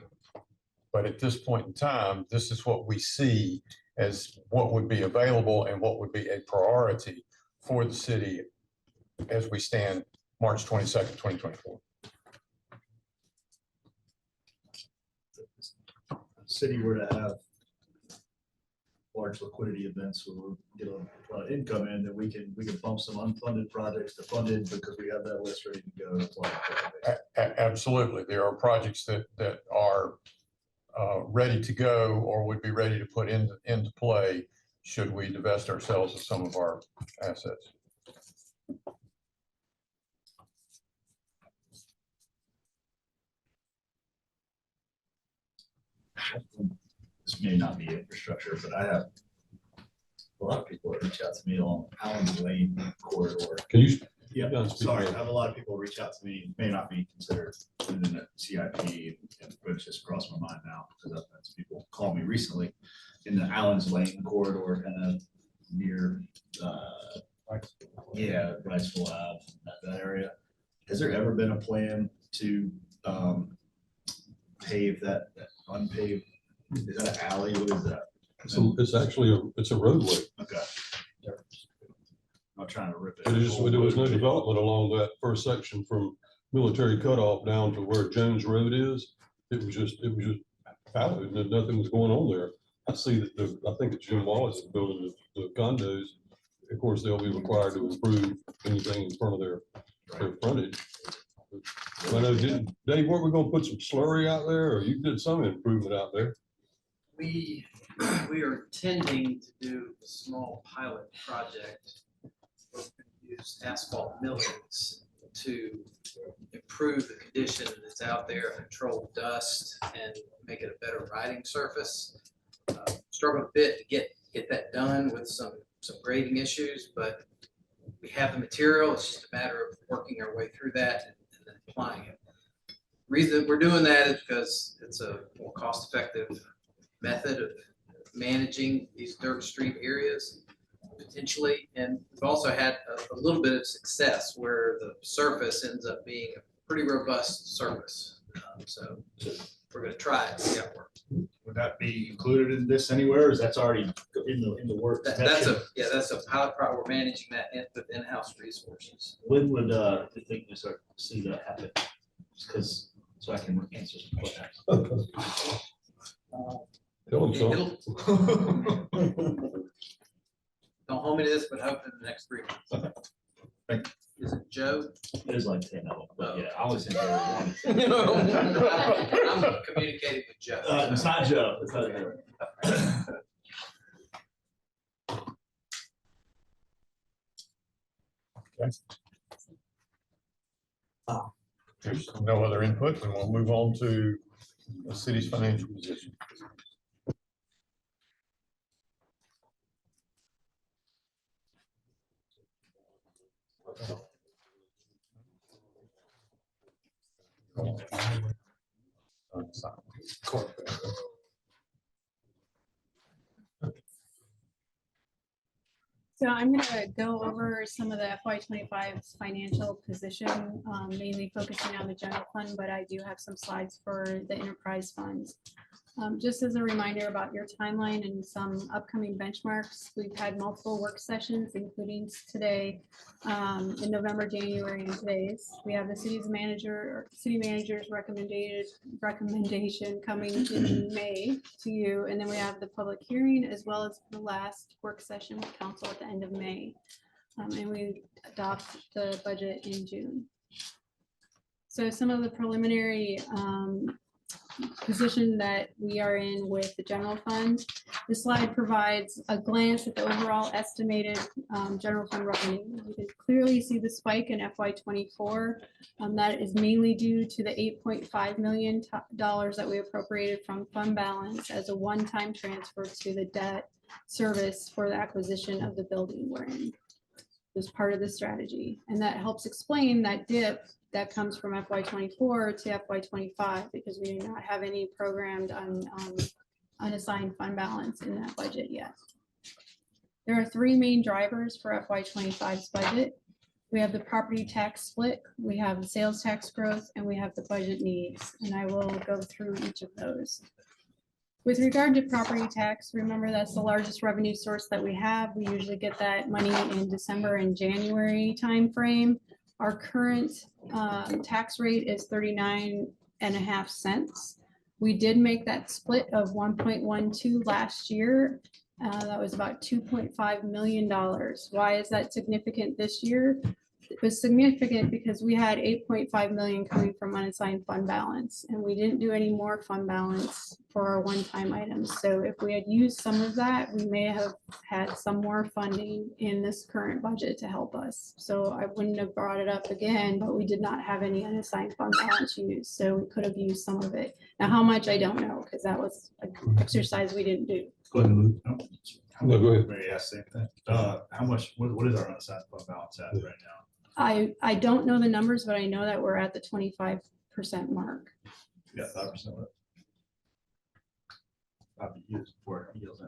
But at this point in time, this is what we see as what would be available and what would be a priority for the city as we stand March 22nd, 2024. City were to have large liquidity events where we get a lot of income in, that we can bump some unfunded projects to funded because we have that list ready to go. Absolutely. There are projects that are ready to go or would be ready to put into play should we divest ourselves of some of our assets. This may not be infrastructure, but I have a lot of people that reach out to me on Allen's Lane corridor. Can you? Yeah, Yeah, sorry, I have a lot of people reach out to me, may not be considered in the CIP, but it's just crossed my mind now, because I've had some people call me recently in the Allen's Lane corridor, kind of near, Riceville Ave, that area. Has there ever been a plan to pave that unpaved, is that an alley, what is that? It's actually it's a roadway. Okay. I'm not trying to rip it. There was no development along that first section from Military Cutoff down to where Jones Road is. It was just fallow, and nothing was going on there. I see that I think it's Jim Wallace is building the condos. Of course, they'll be required to improve anything in front of their frontage. I know, Dave, weren't we gonna put some slurry out there, or you did some improvement out there? We are intending to do a small pilot project. We're going to use asphalt millings to improve the condition that's out there, control dust, and make it a better riding surface. Struggled a bit to get that done with some grading issues, but we have the material. It's just a matter of working our way through that and then applying it. Reason we're doing that is because it's a more cost-effective method of managing these dirt street areas potentially. And we've also had a little bit of success where the surface ends up being a pretty robust surface. So we're going to try it, see how it works. Would that be included in this anywhere, or is that's already in the work? That's a pilot project. We're managing that with in-house resources. When would you think we start to see that happen? Because so I can answer some questions. Tell them so. Don't hold me to this, but hope in the next 3 months. Is it Joe? There's like 10 of them, but yeah, I was in there one. I'm communicating with Joe. It's not Joe. It's not Joe. There's no other input, and we'll move on to the city's financial position. So I'm gonna go over some of the FY25 financial position, mainly focusing on the general fund, but I do have some slides for the enterprise funds. Just as a reminder about your timeline and some upcoming benchmarks, we've had multiple work sessions, including today, in November, January, and today's. We have the city manager's recommendation coming in May to you, and then we have the public hearing as well as the last work session with council at the end of May. And we adopt the budget in June. So some of the preliminary position that we are in with the general fund. This slide provides a glance at the overall estimated general fund revenue. You can clearly see the spike in FY '24. That is mainly due to the $8.5 million that we appropriated from fund balance as a one-time transfer to the debt service for the acquisition of the building we're in. It was part of the strategy, and that helps explain that dip that comes from FY '24 to FY '25 because we do not have any programmed unassigned fund balance in that budget yet. There are three main drivers for FY '25's budget. We have the property tax split, we have the sales tax growth, and we have the budget needs, and I will go through each of those. With regard to property tax, remember that's the largest revenue source that we have. We usually get that money in December and January timeframe. Our current tax rate is 39.5 cents. We did make that split of 1.12 last year. That was about $2.5 million. Why is that significant this year? It was significant because we had 8.5 million coming from unassigned fund balance, and we didn't do any more fund balance for our one-time items. So if we had used some of that, we may have had some more funding in this current budget to help us. So I wouldn't have brought it up again, but we did not have any unassigned fund balance used, so we could have used some of it. Now, how much, I don't know, because that was an exercise we didn't do. Go ahead, Luke. No, go ahead. Maybe ask the same thing. How much, what is our unassigned fund balance at right now? I don't know the numbers, but I know that we're at the 25% mark. Yeah, 5% of it. Probably used before it heals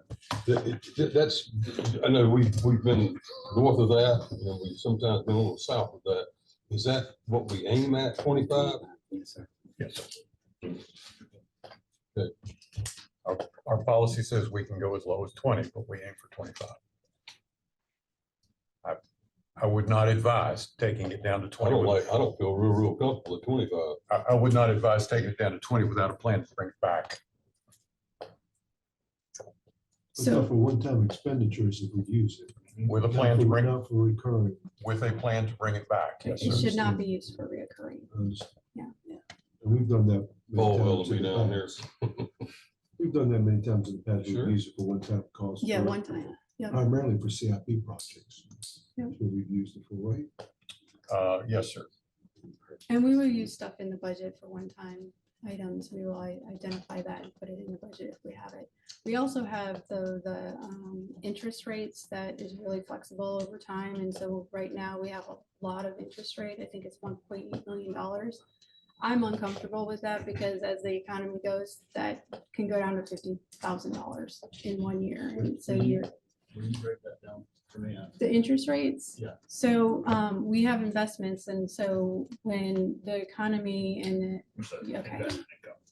in. That's, I know we've been north of that, and we've sometimes been a little south of that. Is that what we aim at, 25? Yes, sir. Yes. Okay. Our policy says we can go as low as 20, but we aim for 25. I would not advise taking it down to 20. I don't feel real comfortable at 25. I would not advise taking it down to 20 without a plan to bring it back. So for one-time expenditures, if we use it. With a plan to bring, Not for recurring. with a plan to bring it back. Yes, It sir. should not be used for reoccurring. Yeah. And we've done that. many Oh, well, times it'll be in the down here. past. We've done that many times in the past. Sure. We've used it for one-time costs. Yeah, for- one time. Yeah. Primarily for CIP projects. Yep. That's what we've used it for, right? Yes, sir. And we will use stuff in the budget for one-time items. We will identify that and put it in the budget if we have it. We also have the interest rates that is really flexible over time. And so right now we have a lot of interest rate. I think it's $1.8 million. I'm uncomfortable with that because as the economy goes, that can go down to $50,000 in 1 year. And so you're, Will you break that down for me? the interest rates. Yeah. So we have investments, and so when the economy and the, okay. Investment income.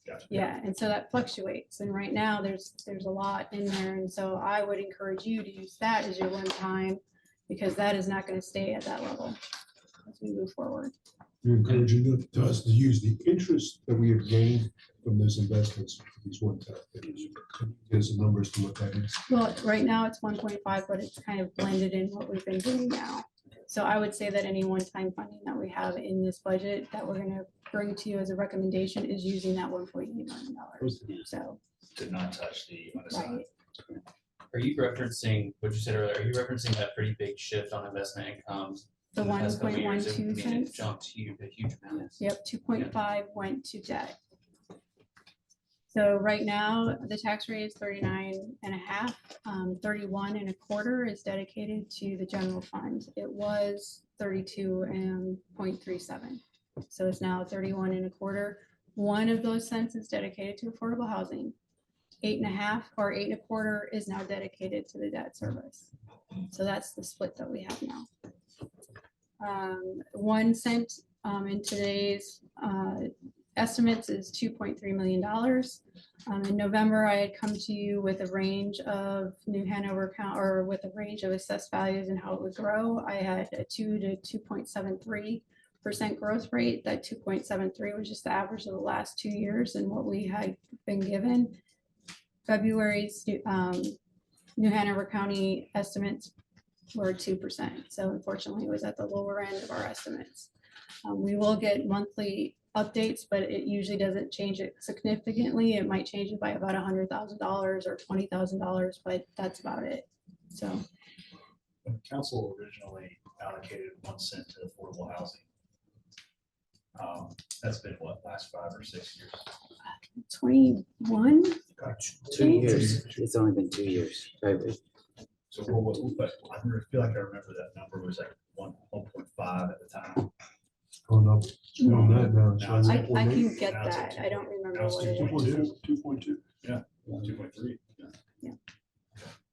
Gotcha. Yeah, and so that fluctuates, and right now there's a lot in there, and so I would encourage you to use that as your one time, because that is not going to stay at that level as we move forward. You're encouraging us to use the interest that we have gained from those investments, for these one-time things. Give some numbers to what that is. Well, right now it's 1.5, but it's kind of blended in what we've been doing now. So I would say that any one-time funding that we have in this budget that we're going to bring to you as a recommendation is using that $1.8 million. So. To not touch the unassigned. Right. Are you referencing what you said earlier? Are you referencing that pretty big shift on investment income? The in past couple years? 1.12 I mean, it cents. jumped a huge amount. Yep, 2.5 went to debt. So right now, the tax rate is 39.5, 31.25 is dedicated to the general fund. It was 32.37. So it's now 31.25. One of those cents is dedicated to affordable housing. 8.5 or 8.25 is now dedicated to the debt service. So that's the split that we have now. 1 cent in today's estimates is $2.3 million. In November, I had come to you with a range of New Hanover count, or with a range of assessed values and how it would grow. I had a 2 to 2.73% growth rate. That 2.73 was just the average of the last 2 years and what we had been given. February's New Hanover County estimates were 2%. So unfortunately, it was at the lower end of our estimates. We will get monthly updates, but it usually doesn't change it significantly. It might change it by about $100,000 or $20,000, but that's about it. So When council originally allocated 1 cent to affordable housing, that's been what, last 5 or 6 years? 21. 2 years. It's only been 2 years. Right? So but I feel like I remember that number was like 1.5 at the time. Oh, no. No, that now. Now it's I 1.8. can get that. I don't remember Now it's what it is. 2.2. 2.2. Yeah, 2.3. Yeah.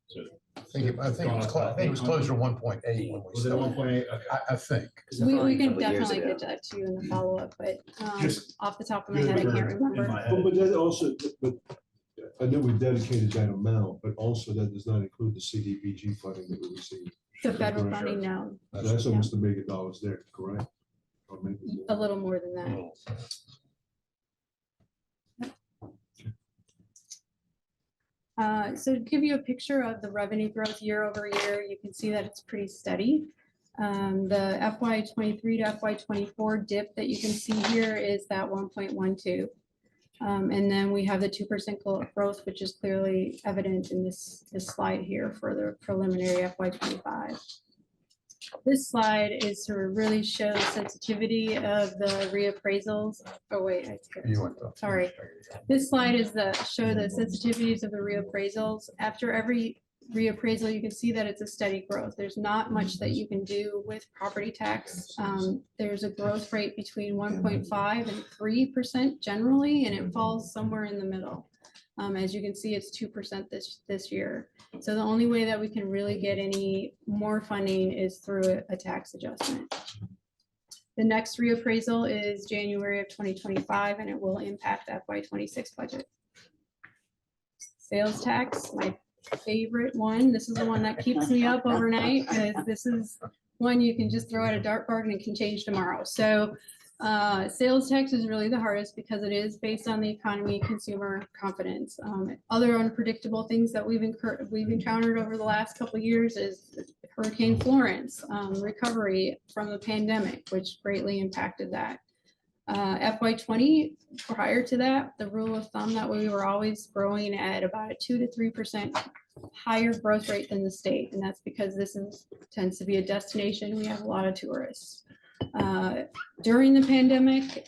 So I think it was closer to 1.8 when we was it started. 1.8? I think. We can definitely get that to you in the follow-up, but Just off the top of my head, I can't in remember. my head. But that also, but I know we dedicated that amount, but also that does not include the CDBG funding that we received. The federal Correct. funding, no, That's almost $1 million there, correct? Or maybe more. a little more than that. So to give you a picture of the revenue growth year over year, you can see that it's pretty steady. The FY 23 to FY 24 dip that you can see here is that 1.12. And then we have the 2% growth, which is clearly evident in this slide here for the preliminary FY 25. This slide is to really show the sensitivity of the reappraisals. Oh, wait, I skipped. Sorry. This slide is show the sensitivities of the reappraisals. After every reappraisal, you can see that it's a steady growth. There's not much that you can do with property tax. There's a growth rate between 1.5 and 3% generally, and it falls somewhere in the middle. As you can see, it's 2% this year. So the only way that we can really get any more funding is through a tax adjustment. The next reappraisal is January of 2025, and it will impact the FY 26 budget. Sales tax, my favorite one. This is the one that keeps me up overnight, because this is one you can just throw at a dartboard and it can change tomorrow. So sales tax is really the hardest because it is based on the economy, consumer confidence. Other unpredictable things that we've encountered over the last couple of years is Hurricane Florence, recovery from the pandemic, which greatly impacted that. FY 20, prior to that, the rule of thumb that we were always growing at about a 2 to 3% higher growth rate than the state. And that's because this tends to be a destination. We have a lot of tourists. During the pandemic,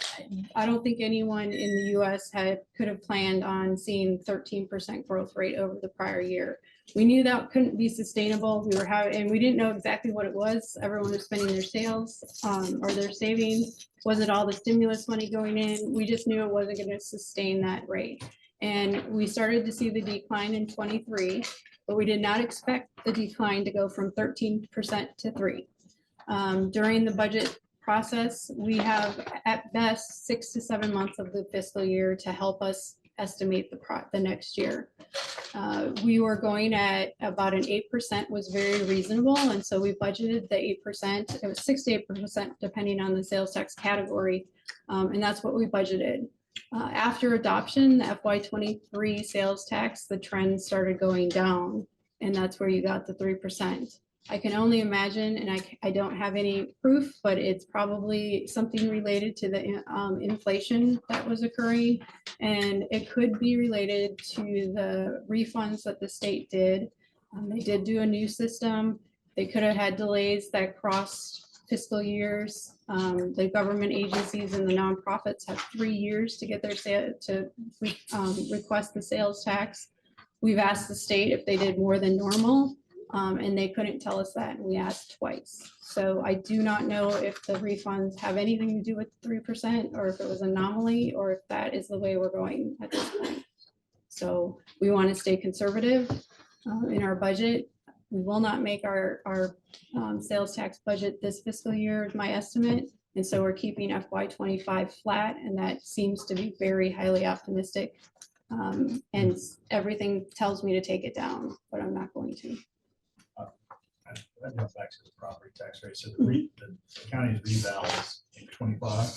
I don't think anyone in the US could have planned on seeing 13% growth rate over the prior year. We knew that couldn't be sustainable. And we didn't know exactly what it was. Everyone was spending their sales or their savings. Was it all the stimulus money going in? We just knew it wasn't going to sustain that rate. And we started to see the decline in 23, but we did not expect the decline to go from 13% to 3%. During the budget process, we have at best 6 to 7 months of the fiscal year to help us estimate the next year. We were going at about an 8% was very reasonable, and so we budgeted the 8%. It was 6 to 8% depending on the sales tax category, and that's what we budgeted. After adoption, the FY 23 sales tax, the trend started going down, and that's where you got the 3%. I can only imagine, and I don't have any proof, but it's probably something related to the inflation that was occurring. And it could be related to the refunds that the state did. They did do a new system. They could have had delays that crossed fiscal years. The government agencies and the nonprofits have 3 years to get their request the sales tax. We've asked the state if they did more than normal. And they couldn't tell us that, and we asked twice. So I do not know if the refunds have anything to do with 3%, or if it was an anomaly, or if that is the way we're going at this point. So we want to stay conservative in our budget. We will not make our sales tax budget this fiscal year, is my estimate. And so we're keeping FY 25 flat, and that seems to be very highly optimistic. And everything tells me to take it down, but I'm not going to. That goes back to the property tax rate. So the county's reval is in 25.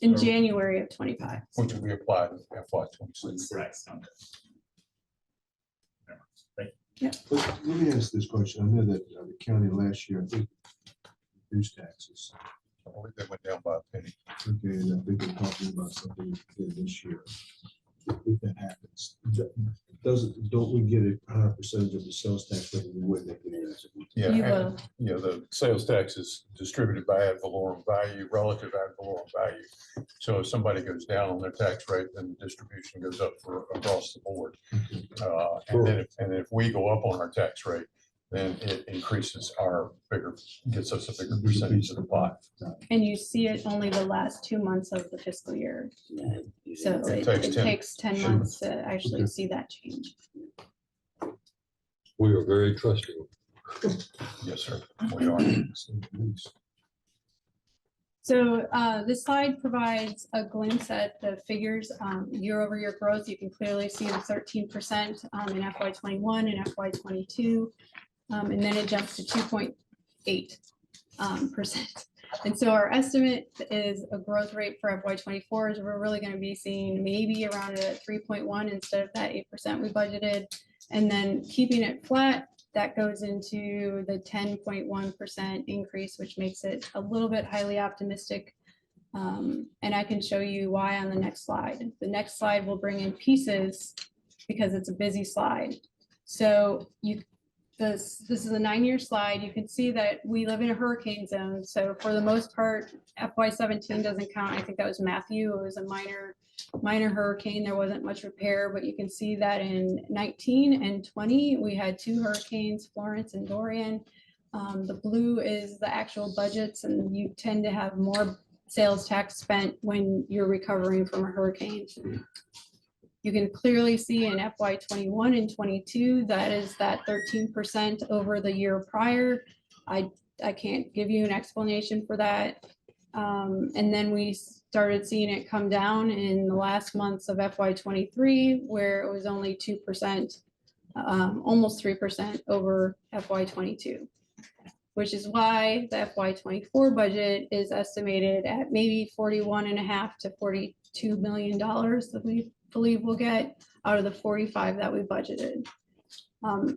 In January of 25. Which will be applied in FY 26. Right. Yeah. Let me ask this question. I know that the county last year, I think, reduced taxes. I believe they went down by a penny. Okay, and I think they're talking about something in this year. If that happens, don't we get a higher percentage of the sales tax revenue when they get it? Yeah, You and, will. you know, the sales tax is distributed by ad valorem value, relative ad valorem value. So if somebody goes down on their tax rate, then the distribution goes up for across the board. And if we go up on our tax rate, then it increases our bigger, gets us a bigger percentage of the pot. And you see it only the last 2 months of the fiscal year. So It it takes it 10 takes 10 months to actually see that change. We are very trusting. Yes, sir, we are. So this slide provides a glimpse at the figures, year over year growth. You can clearly see the 13% in FY21 and FY22. And then it jumps to 2.8%. And so our estimate is a growth rate for FY24 is we're really going to be seeing maybe around a 3.1 instead of that 8% we budgeted. And then keeping it flat, that goes into the 10.1% increase, which makes it a little bit highly optimistic. And I can show you why on the next slide. The next slide will bring in pieces because it's a busy slide. So this is a 9-year slide. You can see that we live in a hurricane zone. So for the most part, FY17 doesn't count. I think that was Matthew. It was a minor hurricane. There wasn't much repair, but you can see that in 19 and 20, we had 2 hurricanes, Florence and Dorian. The blue is the actual budgets, and you tend to have more sales tax spent when you're recovering from a hurricane. You can clearly see in FY21 and 22, that is that 13% over the year prior. I can't give you an explanation for that. And then we started seeing it come down in the last months of FY23, where it was only 2%, almost 3% over FY22, which is why the FY24 budget is estimated at maybe $41.5 to $42 million that we believe we'll get out of the 45 that we budgeted. Go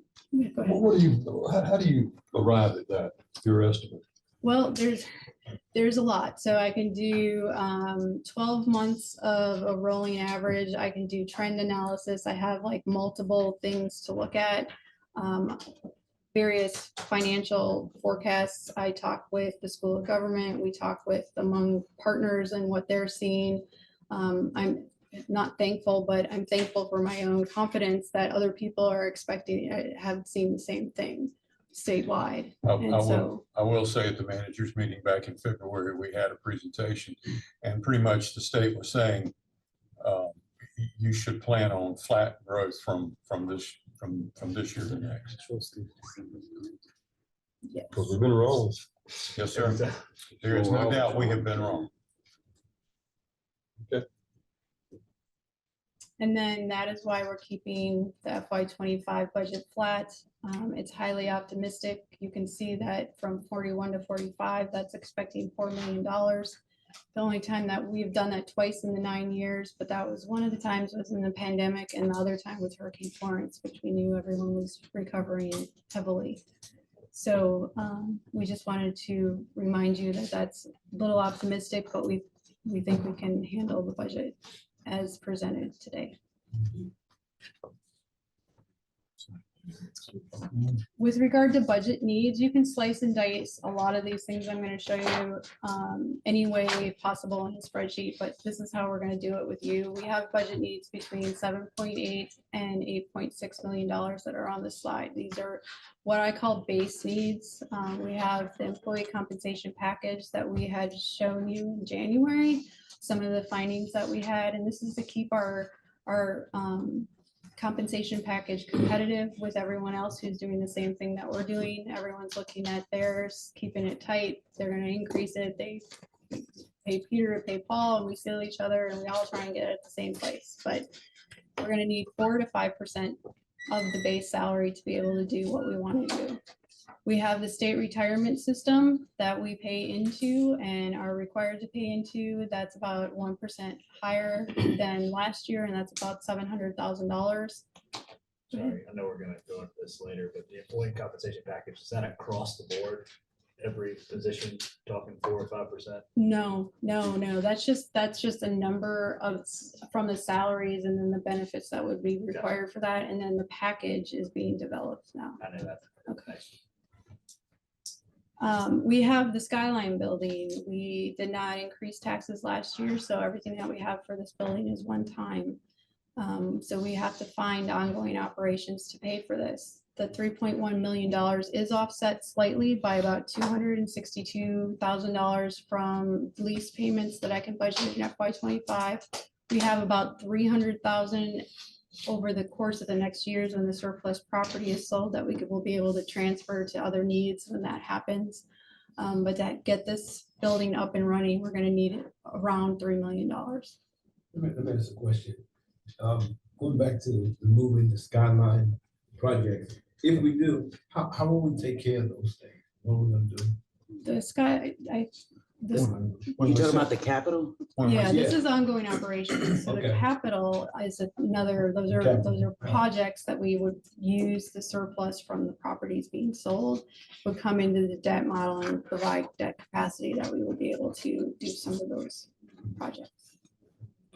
ahead. How do you arrive at that, your estimate? Well, there's a lot. So I can do 12 months of a rolling average. I can do trend analysis. I have like multiple things to look at. Various financial forecasts. I talk with the School of Government. We talk with among partners and what they're seeing. I'm not thankful, but I'm thankful for my own confidence that other people are expecting, have seen the same thing statewide. I will say at the managers meeting back in February, we had a presentation, and pretty much the state was saying you should plan on flat growth from this year to next. Because we've been wrong. Yes, sir. There is no doubt we have been wrong. Okay. And then that is why we're keeping the FY25 budget flat. It's highly optimistic. You can see that from 41 to 45, that's expecting $4 million. The only time that we've done that twice in the 9 years, but that was one of the times was in the pandemic, and the other time was Hurricane Florence, which we knew everyone was recovering heavily. So we just wanted to remind you that that's a little optimistic, but we think we can handle the budget as presented today. With regard to budget needs, you can slice and dice a lot of these things I'm going to show you any way possible in the spreadsheet, but this is how we're going to do it with you. We have budget needs between 7.8 and $8.6 million that are on this slide. These are what I call base needs. We have the employee compensation package that we had shown you in January, some of the findings that we had, and this is to keep our compensation package competitive with everyone else who's doing the same thing that we're doing. Everyone's looking at theirs, keeping it tight. They're going to increase it. They pay Peter to pay Paul, and we steal each other, and we all try and get it at the same place. But we're going to need 4 to 5% of the base salary to be able to do what we want to do. We have the state retirement system that we pay into and are required to pay into. That's about 1% higher than last year, and that's about $700,000. Sorry, I know we're gonna go into this later, but the employee compensation package, is that across the board? every position talking 4 or 5%? No, that's just a number of, from the salaries and then the benefits that would be required for that. And then the package is being developed now. I know that. Okay. We have the Skyline building. We did not increase taxes last year, so everything that we have for this building is one time. So we have to find ongoing operations to pay for this. The $3.1 million is offset slightly by about $262,000 from lease payments that I can budget in FY25. We have about $300,000 over the course of the next years when the surplus property is sold that will be able to transfer to other needs when that happens. But to get this building up and running, we're going to need around $3 million. Let me ask a question. Going back to the moving the Skyline project, if we do, how will we take care of those things? What are we gonna do? The sky, You talking about the capital? yeah, this is ongoing operations. So the Okay. capital is another, those are projects that we would use the surplus from the properties being sold, would come into the debt model and provide debt capacity that we would be able to do some of those projects.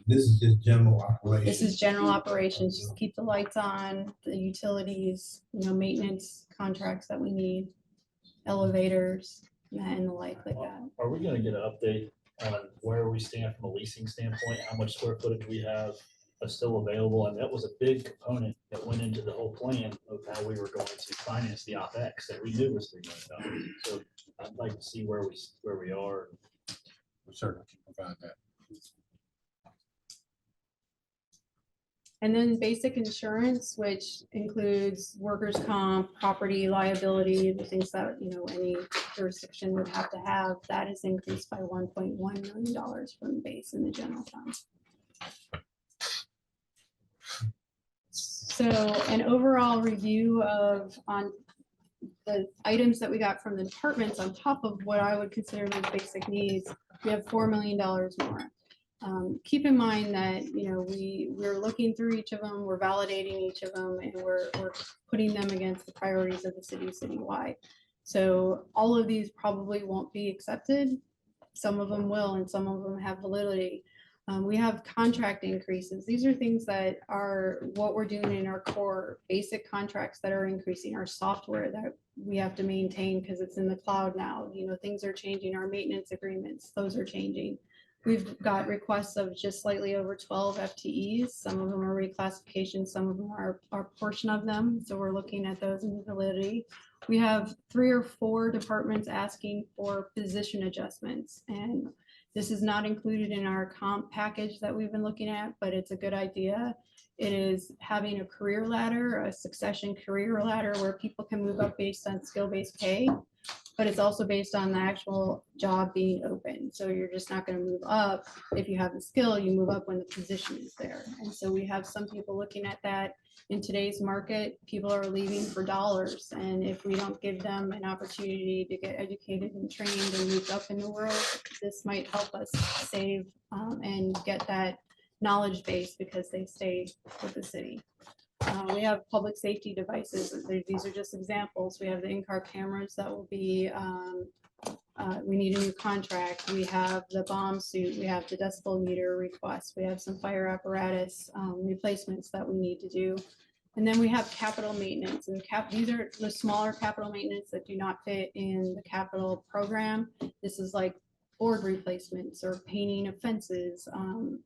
This is just general operation. This is general operations, just keep the lights on, the utilities, maintenance contracts that we need, elevators, and the like that. Are we gonna get an update on where we stand from a leasing standpoint? How much square footage we have still available? And that was a big component that went into the whole plan of how we were going to finance the OpEx that we knew was $3 million. So I'd like to see where we are. We certainly can provide that. And then basic insurance, which includes workers' comp, property liability, the things that, any jurisdiction would have to have, that is increased by $1.1 million from the base in the general fund. So an overall review on the items that we got from the departments on top of what I would consider those basic needs, we have $4 million more. Keep in mind that, we're looking through each of them, we're validating each of them, and we're putting them against the priorities of the city citywide. So all of these probably won't be accepted. Some of them will, and some of them have validity. We have contract increases. These are things that are what we're doing in our core basic contracts that are increasing our software that we have to maintain because it's in the cloud now. Things are changing, our maintenance agreements, those are changing. We've got requests of just slightly over 12 FTEs. Some of them are reclassifications, some of them are a portion of them. So we're looking at those in validity. We have 3 or 4 departments asking for position adjustments. And this is not included in our comp package that we've been looking at, but it's a good idea. It is having a career ladder, a succession career ladder where people can move up based on skill-based pay. But it's also based on the actual job being open. So you're just not going to move up. If you have the skill, you move up when the position is there. And so we have some people looking at that. In today's market, people are leaving for dollars. And if we don't give them an opportunity to get educated and trained and moved up in the world, this might help us save and get that knowledge base because they stay with the city. We have public safety devices. These are just examples. We have the in-car cameras that will be, we need a new contract. We have the bomb suit. We have the decibel meter request. We have some fire apparatus replacements that we need to do. And then we have capital maintenance. And these are the smaller capital maintenance that do not fit in the capital program. This is like board replacements or painting of fences.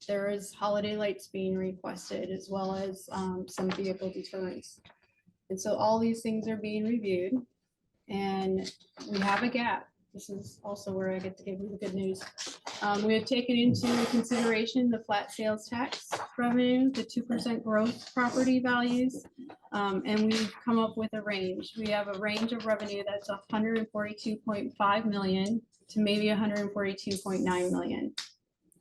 There is holiday lights being requested as well as some vehicle deterrents. And so all these things are being reviewed and we have a gap. This is also where I get to give you the good news. We have taken into consideration the flat sales tax revenue, the 2% growth property values, and we've come up with a range. We have a range of revenue that's 142.5 million to maybe 142.9 million.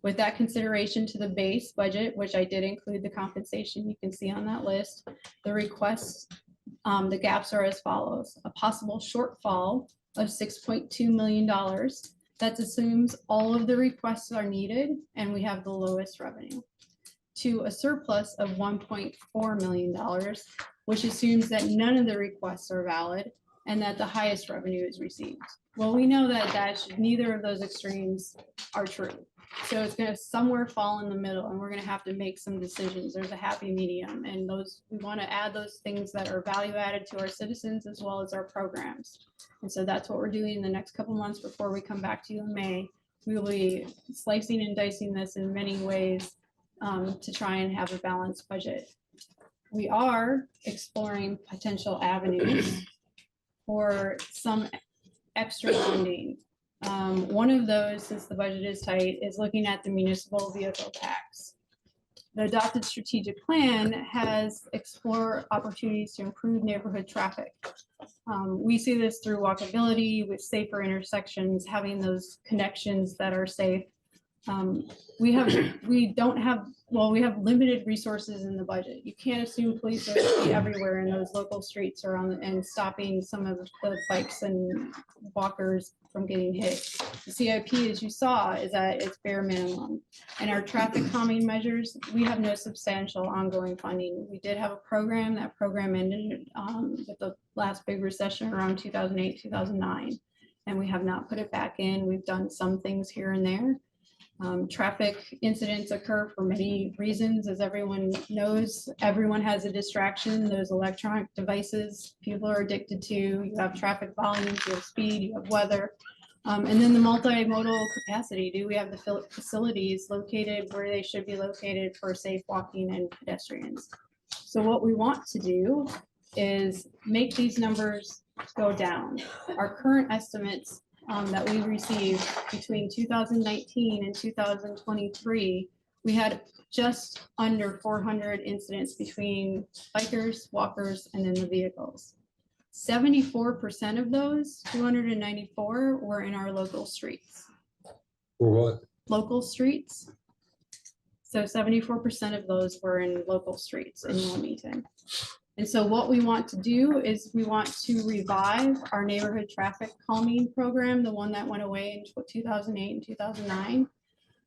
With that consideration to the base budget, which I did include the compensation you can see on that list, the requests, the gaps are as follows. A possible shortfall of $6.2 million. That assumes all of the requests are needed and we have the lowest revenue. To a surplus of $1.4 million, which assumes that none of the requests are valid and that the highest revenue is received. Well, we know that neither of those extremes are true. So it's gonna somewhere fall in the middle, and we're gonna have to make some decisions. There's a happy medium, and we wanna add those things that are value added to our citizens as well as our programs. And so that's what we're doing in the next couple months before we come back to you in May. We will be slicing and dicing this in many ways to try and have a balanced budget. We are exploring potential avenues for some extra funding. One of those, since the budget is tight, is looking at the municipal vehicle tax. The adopted strategic plan has explored opportunities to improve neighborhood traffic. We see this through walkability, with safer intersections, having those connections that are safe. We have limited resources in the budget. You can't assume police are gonna be everywhere in those local streets and stopping some of the bikes and walkers from getting hit. The CIP, as you saw, is at its bare minimum. And our traffic calming measures, we have no substantial ongoing funding. We did have a program. That program ended with the last big recession around 2008, 2009. And we have not put it back in. We've done some things here and there. Traffic incidents occur for many reasons. As everyone knows, everyone has a distraction. Those electronic devices people are addicted to. You have traffic volumes, you have speed, you have weather. And then the multimodal capacity. Do we have the facilities located where they should be located for safe walking and pedestrians? So what we want to do is make these numbers go down. Our current estimates that we received between 2019 and 2023, we had just under 400 incidents between bikers, walkers, and then the vehicles. 74% of those, 294, were in our local streets. For what? Local streets. So 74% of those were in local streets in Wilmington. And so what we want to do is we want to revive our neighborhood traffic calming program, the one that went away in 2008 and 2009.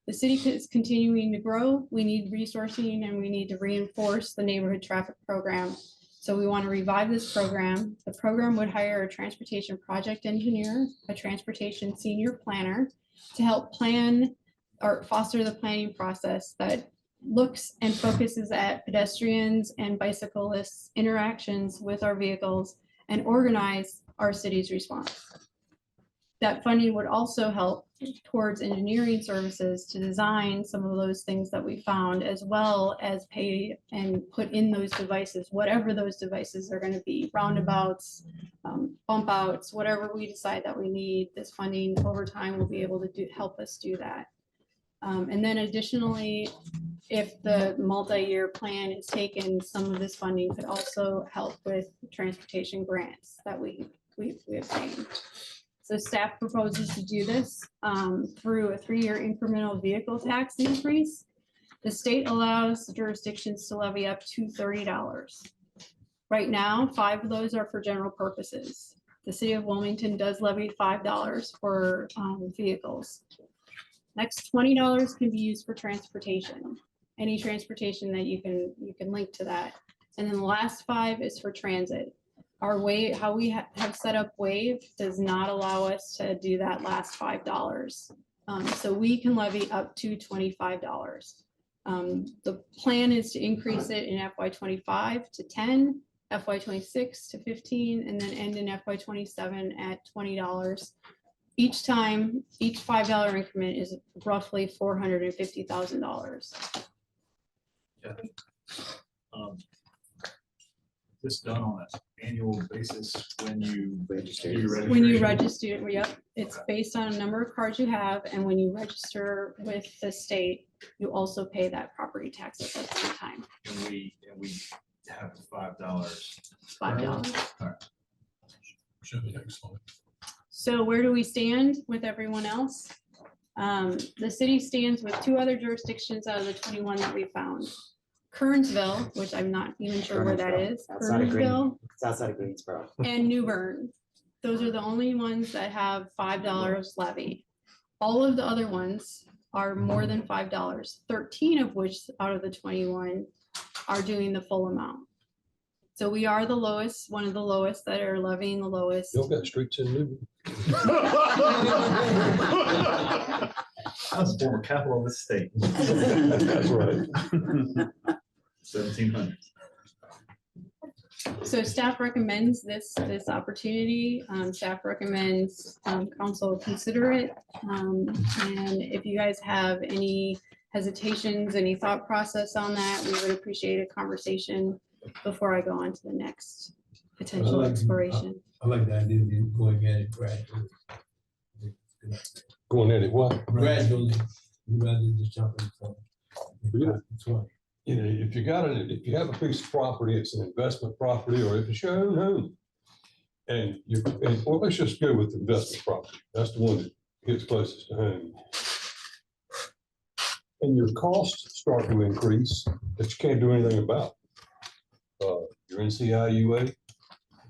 The city is continuing to grow. We need resourcing and we need to reinforce the neighborhood traffic program. So we want to revive this program. The program would hire a transportation project engineer, a transportation senior planner to help plan or foster the planning process that looks and focuses at pedestrians and bicyclists' interactions with our vehicles and organize our city's response. That funding would also help towards engineering services to design some of those things that we found, as well as pay and put in those devices, whatever those devices are going to be, roundabouts, bump outs, whatever we decide that we need. This funding over time will be able to help us do that. And then additionally, if the multi-year plan is taken, some of this funding could also help with transportation grants that we obtained. So staff proposes to do this through a 3-year incremental vehicle tax increase. The state allows jurisdictions to levy up to $30. Right now, 5 of those are for general purposes. The city of Wilmington does levy $5 for vehicles. Next $20 can be used for transportation, any transportation that you can link to that. And then the last 5 is for transit. Our Wave, how we have set up Wave does not allow us to do that last $5. So we can levy up to $25. The plan is to increase it in FY25 to 10, FY26 to 15, and then end in FY27 at $20. Each time, each $5 increment is roughly $450,000. This done on an annual basis when you register? When you register, yep, it's based on a number of cars you have, and when you register with the state, you also pay that property tax at that same time. And we have $5. $5. All right. Show the next slide. So where do we stand with everyone else? The city stands with 2 other jurisdictions out of the 21 that we found. Kernsville, which I'm not even sure where that is. Kernsville It's outside of Greensboro. and New Bern. Those are the only ones that have $5 levy. All of the other ones are more than $5, 13 of which out of the 21 are doing the full amount. So we are the lowest, one of the lowest that are levying the lowest. Y'all got streets in Newton. I was the former capital of the state. That's right. 1700. So staff recommends this opportunity. Staff recommends council consider it. And if you guys have any hesitations, any thought process on that, we would appreciate a conversation before I go on to the next potential exploration. I like the idea of you going at it gradually. Going at it what? Gradually, rather than just jumping from. Yeah. That's right. You know, if you got it, if you have a piece of property, it's an investment property, or if it's your own home. And well, let's just go with investment property. That's the one that gets closest to home. And your costs start to increase that you can't do anything about. Your NCIUA,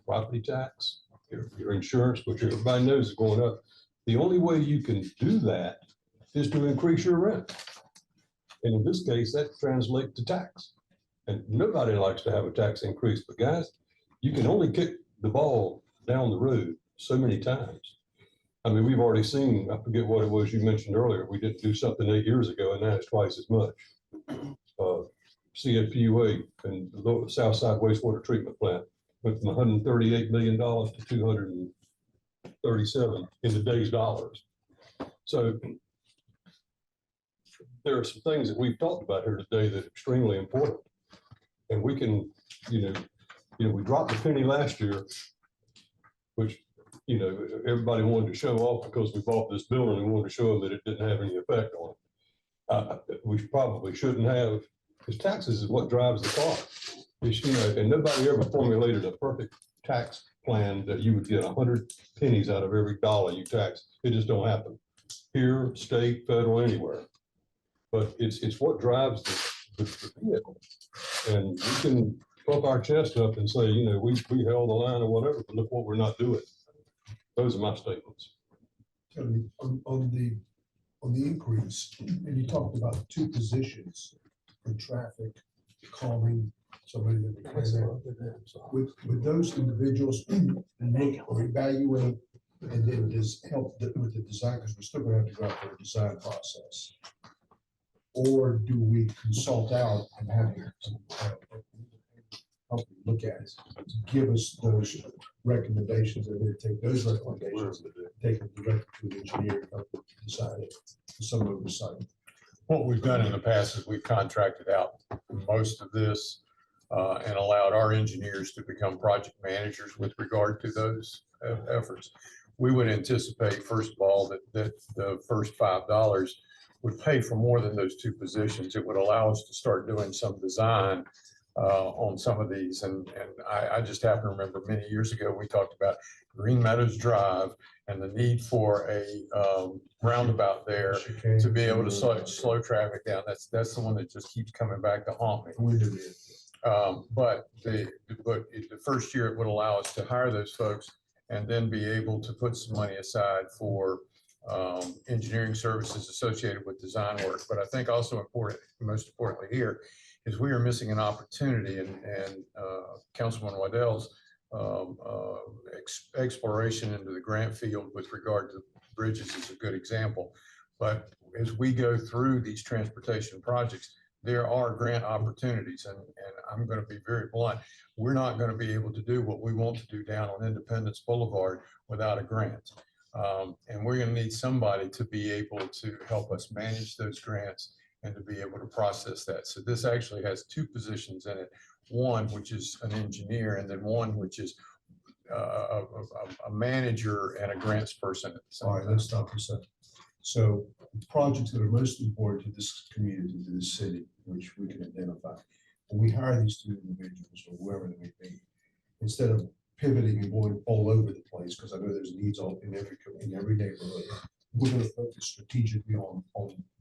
property tax, your insurance, which everybody knows is going up. The only way you can do that is to increase your rent. And in this case, that translates to tax. And nobody likes to have a tax increase, but guys, you can only kick the ball down the road so many times. I mean, we've already seen, I forget what it was you mentioned earlier, we didn't do something 8 years ago and now it's twice as much. CFPUA and the Southside Wastewater Treatment Plant went from $138 million to 237 in today's dollars. So there are some things that we've talked about here today that are extremely important. And we can, we dropped a penny last year, which, everybody wanted to show off because we bought this building and wanted to show them that it didn't have any effect on it. We probably shouldn't have, because taxes is what drives the car. And nobody ever formulated a perfect tax plan that you would get 100 pennies out of every dollar you tax. It just don't happen here, state, federal, anywhere. But it's what drives the vehicle. And we can pump our chest up and say, we held the line or whatever, but look what we're not doing. Those are my statements. Tony, on the increase, and you talked about 2 positions for traffic calming, somebody that would plan that. With those individuals, look or evaluate, and then just help with the design, because we're still gonna have to go out for a design process. Or do we consult out and have help look at it, give us those recommendations, and then take those recommendations, take them directly to the engineer, and help them decide it, some oversight. What we've done in the past is we've contracted out most of this and allowed our engineers to become project managers with regard to those efforts. We would anticipate, first of all, that the first $5 would pay for more than those 2 positions. It would allow us to start doing some design on some of these. And I just happen to remember many years ago, we talked about Green Meadows Drive and the need for a roundabout there to be able to slow traffic down. That's the one that just keeps coming back to haunt me. But the first year it would allow us to hire those folks and then be able to put some money aside for engineering services associated with design work. But I think also most importantly here, is we are missing an opportunity, and Councilman Waddell's exploration into the grant field with regard to bridges is a good example. But as we go through these transportation projects, there are grant opportunities, and I'm going to be very blunt. We're not going to be able to do what we want to do down on Independence Boulevard without a grant. And we're going to need somebody to be able to help us manage those grants and to be able to process that. So this actually has 2 positions in it. One, which is an engineer, and then one, which is a manager and a grants person. All right, let's stop for a second. So projects that are most important to this community, to this city, which we can identify, when we hire these 2 individuals or whoever they may be, instead of pivoting and going all over the place, because I know there's needs in every neighborhood, we're going to focus strategically on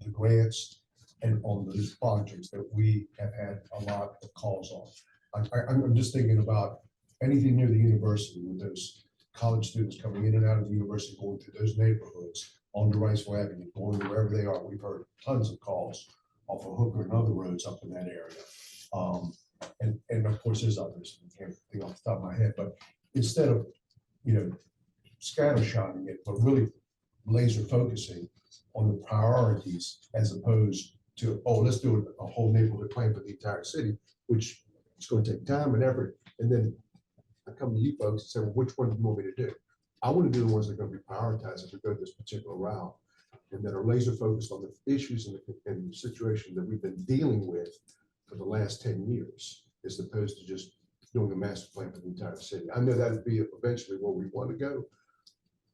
the grants and on those projects that we have had a lot of calls on. I'm just thinking about anything near the university with those college students coming in and out of the university, going through those neighborhoods on the Riceville Avenue, going to wherever they are. We've heard tons of calls off of Hooker and other roads up in that area. And of course, there's others, I can't think off the top of my head, but instead of, scattershotting it, but really laser focusing on the priorities as opposed to, oh, let's do a whole neighborhood plan for the entire city, which is going to take time and effort. And then I come to you folks and say, well, which one do you want me to do? I want to do the ones that are going to be prioritized if we go this particular route and that are laser focused on the issues and the situation that we've been dealing with for the last 10 years, as opposed to just doing a master plan for the entire city. I know that would be eventually where we want to go,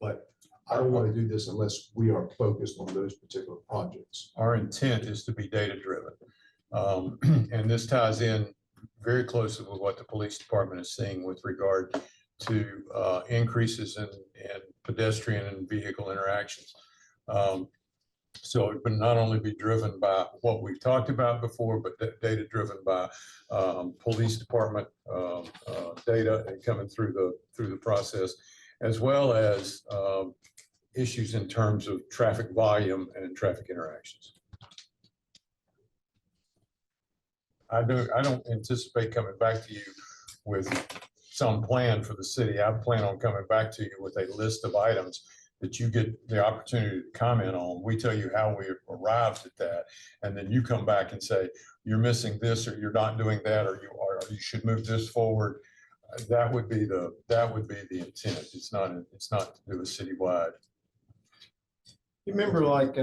but I don't want to do this unless we are focused on those particular projects. Our intent is to be data driven. And this ties in very closely with what the police department is seeing with regard to increases in pedestrian and vehicle interactions. So it would not only be driven by what we've talked about before, but data driven by police department data and coming through the process, as well as issues in terms of traffic volume and traffic interactions. I don't anticipate coming back to you with some plan for the city. I plan on coming back to you with a list of items that you get the opportunity to comment on. We tell you how we arrived at that, and then you come back and say, you're missing this, or you're not doing that, or you should move this forward. That would be the intent. It's not to do a citywide. You remember like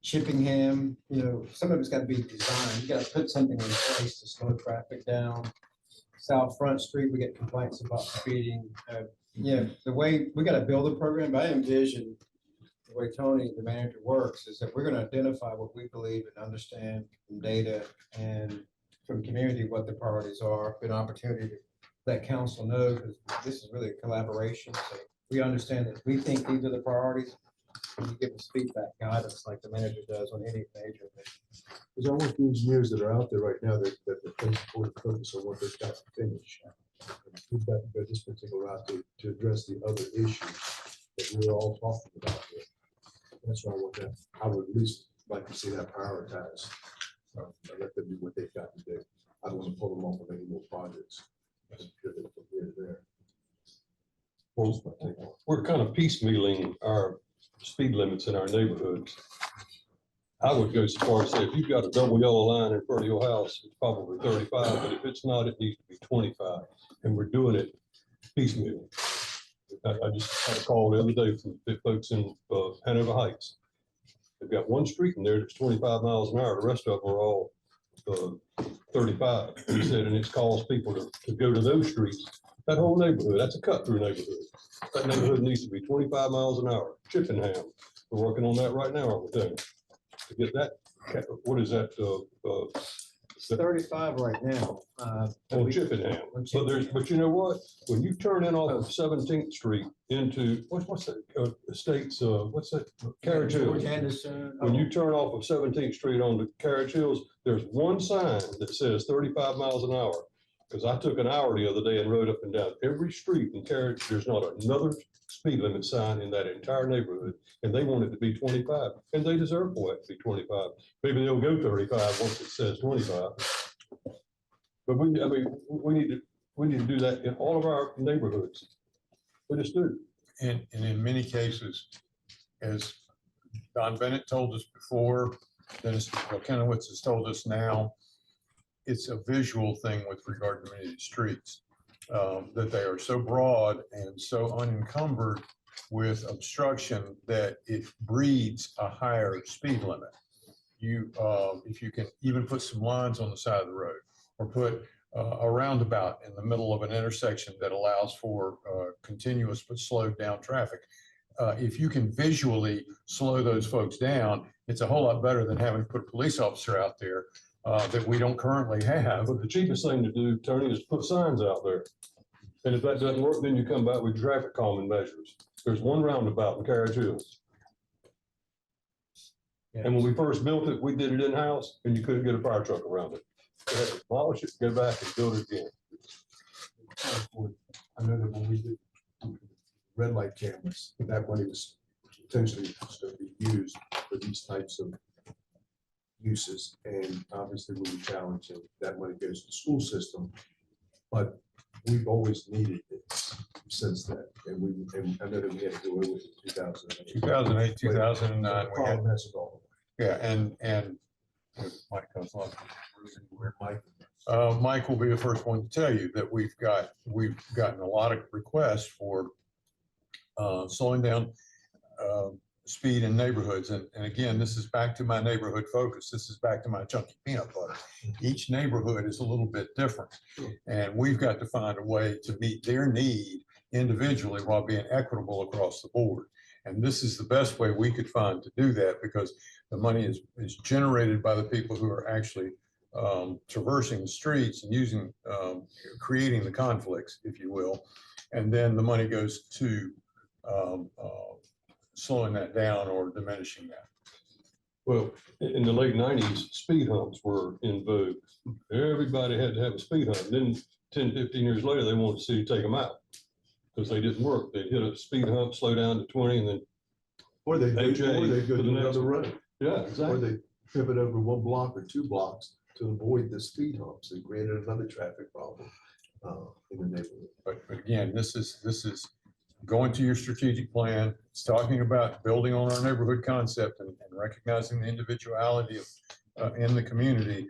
Chippenham, some of it's got to be designed. You got to put something in place to slow traffic down. South Front Street, we get complaints about speeding. The way we got to build a program, but I envision the way Tony, the manager, works is that we're going to identify what we believe and understand from data and from community what the priorities are. An opportunity to let council know, because this is really a collaboration. So we understand that we think these are the priorities. And you give us feedback, guidance, like the manager does on any major thing. There's almost the engineers that are out there right now that focus on what they've got to finish. We've got to go this particular route to address the other issues that we're all talking about here. That's why I would at least like to see that prioritized. I let them do what they've got to do. I don't want to pull them off of any more projects. Well, we're kind of piecemealing our speed limits in our neighborhoods. I would go so far as to say, if you've got a double yellow line in front of your house, it's probably 35, but if it's not, it needs to be 25. And we're doing it piecemeal. I just had a call the other day from the folks in Hanover Heights. They've got one street in there that's 25 miles an hour. The rest of them are all 35. He said, and it's caused people to go to those streets. That whole neighborhood, that's a cut-through neighborhood. That neighborhood needs to be 25 miles an hour. Chippenham, we're working on that right now, aren't we? To get that, what is that? It's 35 right now. On Chippenham. But you know what? When you turn in off of 17th Street into, what's that, Estates, what's that? Carriage Hills. When you turn off of 17th Street onto Carriage Hills, there's one sign that says 35 miles an hour. Because I took an hour the other day and rode up and down every street in Carriage. There's not another speed limit sign in that entire neighborhood, and they want it to be 25, and they deserve for it to be 25. Maybe they'll go 35 once it says 25. But we need to do that in all of our neighborhoods. We just do. And in many cases, as Don Bennett told us before, Dennis Kenowitz has told us now, it's a visual thing with regard to many of these streets, that they are so broad and so unencumbered with obstruction that it breeds a higher speed limit. If you can even put some lines on the side of the road or put a roundabout in the middle of an intersection that allows for continuous but slowed down traffic. If you can visually slow those folks down, it's a whole lot better than having to put a police officer out there that we don't currently have. But the cheapest thing to do, Tony, is put signs out there. And if that doesn't work, then you come back with traffic calming measures. There's one roundabout in Carriage Hills. And when we first built it, we did it in-house and you couldn't get a fire truck around it. You had to demolish it, go back and build it again. I know that when we did red light cameras, that money was potentially to be used for these types of uses, and obviously we'll be challenging that money goes to the school system. But we've always needed it since then, and I know that we had to go over it in 2008. 2008, 2009, we had, Problem has it all. yeah, and Mike comes along. Where Mike, Mike will be the first one to tell you that we've gotten a lot of requests for slowing down speed in neighborhoods. And again, this is back to my neighborhood focus. This is back to my chunky peanut butter. Each neighborhood is a little bit different. And we've got to find a way to meet their need individually while being equitable across the board. And this is the best way we could find to do that, because the money is generated by the people who are actually traversing the streets and using, creating the conflicts, if you will. And then the money goes to slowing that down or diminishing that. Well, in the late 90s, speed humps were in vogue. Everybody had to have a speed hump. Then 10, 15 years later, they wanted the city to take them out because they didn't work. They'd hit a speed hump, slow down to 20, and then or they go AJ to for the another next one. road. Yeah, Or exactly. they pivot over 1 block or 2 blocks to avoid the speed humps and created another traffic problem in the neighborhood. But again, this is going to your strategic plan. It's talking about building on our neighborhood concept and recognizing the individuality of in the community,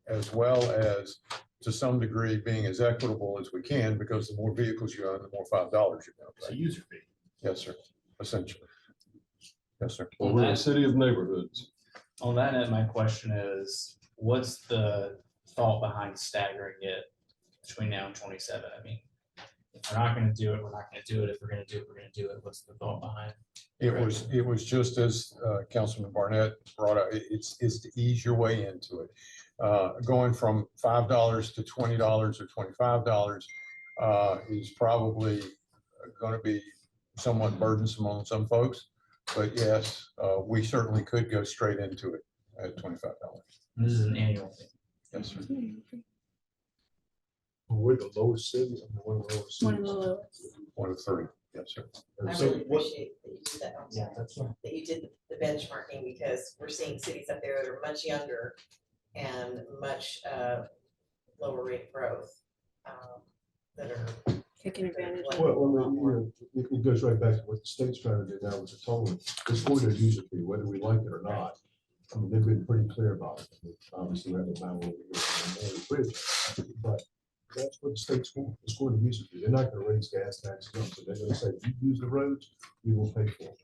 as well as to some degree being as equitable as we can, because the more vehicles you own, the more $5 you're going to It's pay. a user fee. Yes, sir. Essentially. Yes, sir. Well, we're a city of neighborhoods. On that end, my question is, what's the thought behind staggering it between now and 27? I mean, if we're not gonna do it, we're not gonna do it. If we're gonna do it, we're gonna do it. What's the thought behind? It was just as Councilman Barnett brought up, it's to ease your way into it. Going from $5 to $20 or $25 is probably going to be somewhat burdensome on some folks. But yes, we certainly could go straight into it at $25. This is an annual thing. Yes, sir. We're the lowest city, one of the lowest One of cities. the lowest. 1 of 3. Yes, sir. And I so really what- appreciate that you did that. I'm Yeah, sorry, that's right. That you did the benchmarking, because we're seeing cities up there that are much younger and much lower rate growth that are. Taking advantage of. Well, I mean, it goes right back to what the state's trying to do now with the tolling. It's for their user fee, whether we like it or not. I mean, they've been pretty clear about it. Obviously, we have a battle over here on the bridge, but that's what the state's for. It's for the user fee. They're not gonna raise gas taxes, no, so they're gonna say, if you use the roads, you will pay for it.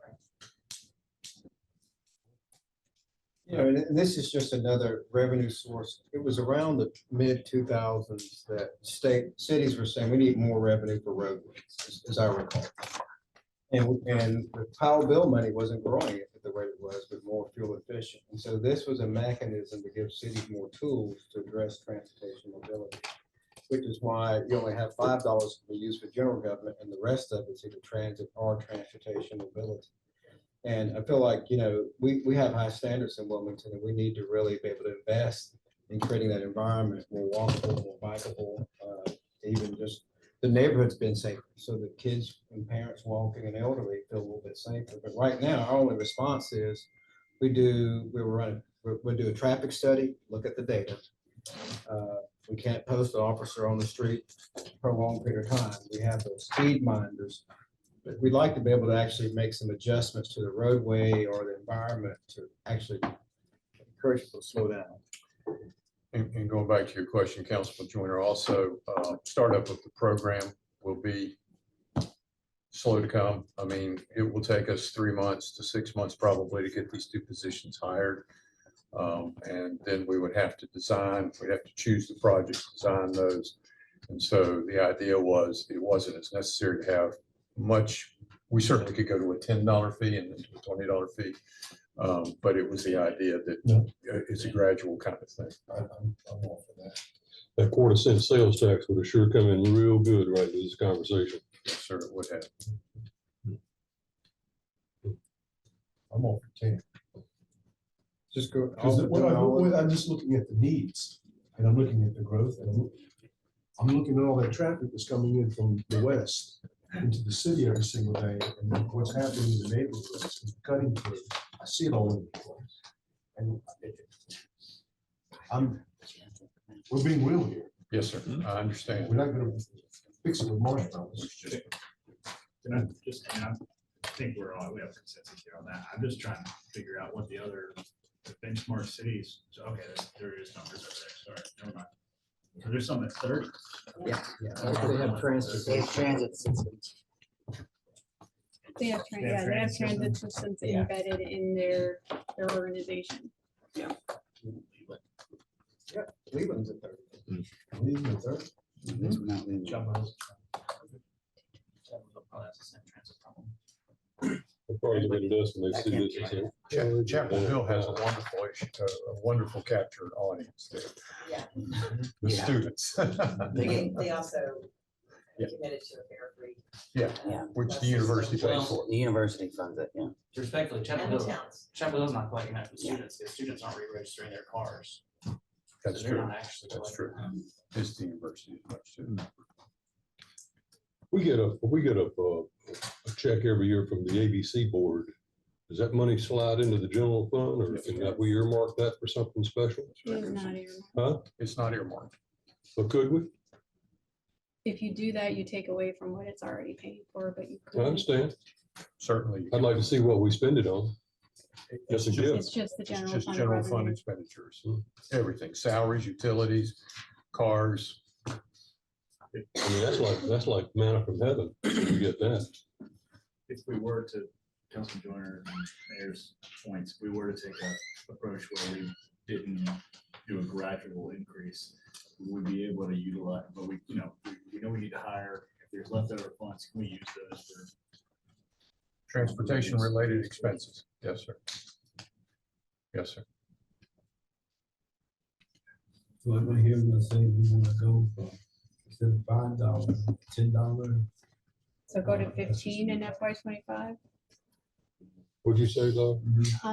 You know, and this is just another revenue source. It was around the mid-2000s that cities were saying, we need more revenue for roadways, as I recall. And the power bill money wasn't growing at the rate it was, but more fuel efficient. And so this was a mechanism to give cities more tools to address transportation mobility, which is why you only have $5 to be used for general government, and the rest of it's either transit or transportation mobility. And I feel like, you know, we have high standards in Wilmington, and we need to really be able to invest in creating that environment more walkable, more bikeable, even just the neighborhood's been safer. So the kids and parents walking and elderly feel a little bit safer. But right now, our only response is we'll do a traffic study, look at the data. We can't post an officer on the street for a long period of time. We have those speed minders. But we'd like to be able to actually make some adjustments to the roadway or the environment to actually encourage people to slow down. And going back to your question, Councilman Joyner, also startup of the program will be slow to come. I mean, it will take us 3 months to 6 months probably to get these 2 positions hired. And then we would have to design, we'd have to choose the projects, design those. And so the idea was, it wasn't as necessary to have much. We certainly could go to a $10 fee and then to a $20 fee. But it was the idea that it's a gradual kind of thing. I'm all for that. That quarter-cent sales tax would have sure come in real good right to this conversation. Yes, sir, it would have. I'm all for 10. Just go. Because I'm just looking at the needs, and I'm looking at the growth, and I'm looking at all that traffic that's coming in from the west into the city every single day, and then what's happening in the neighborhoods, and cutting through. I see it all over the place. And we're being real here. Yes, sir. I understand. We're not gonna fix it with marshmallows. I think we have consensus here on that. I'm just trying to figure out what the other benchmark cities, so, okay, there is numbers over there, sorry, never mind. So there's some at 30. Yeah. They have transit systems. They have, yeah, they have transit systems Yeah. embedded in their organization. Yeah. Cleveland's at 30. Cleveland's at 30. It's not really- As far as the investment, they see this as a. Chapel Hill has a wonderful captured audience there. Yeah. The Yeah. students. They also Yeah. committed to a fair free. Yeah. Which the university pays for. The university funds it, yeah. Respectfully, Chapel And the Hill, towns. Chapel Hill's not collecting that from Yeah. students, because students aren't re-registering their cars. That's So they're true. not actually That's collecting true. them. It's the university as much too. We get a check every year from the ABC board. Does that money slide into the general fund, or can that we earmark that for something special? It is not earmarked. Huh? It's not earmarked. But could we? If you do that, you take away from what it's already paying for, but you I could. understand. Certainly. I'd like to see what we spend it on. Just a It's gift. It's just the It's general just fund general fund revenue. expenditures, everything, salaries, utilities, cars. I mean, that's like manna from heaven. You get that. If we were to, Councilman Joyner and Mayor's points, if we were to take a approach where we didn't do a gradual increase, we would be able to utilize, but we know we need to hire, if there's leftover funds, can we use those for? Transportation related expenses. Yes, sir. Yes, sir. So I'm gonna hear them say we wanna go from instead of $5, $10. So go to 15 in FY 25, What'd you say, Doug?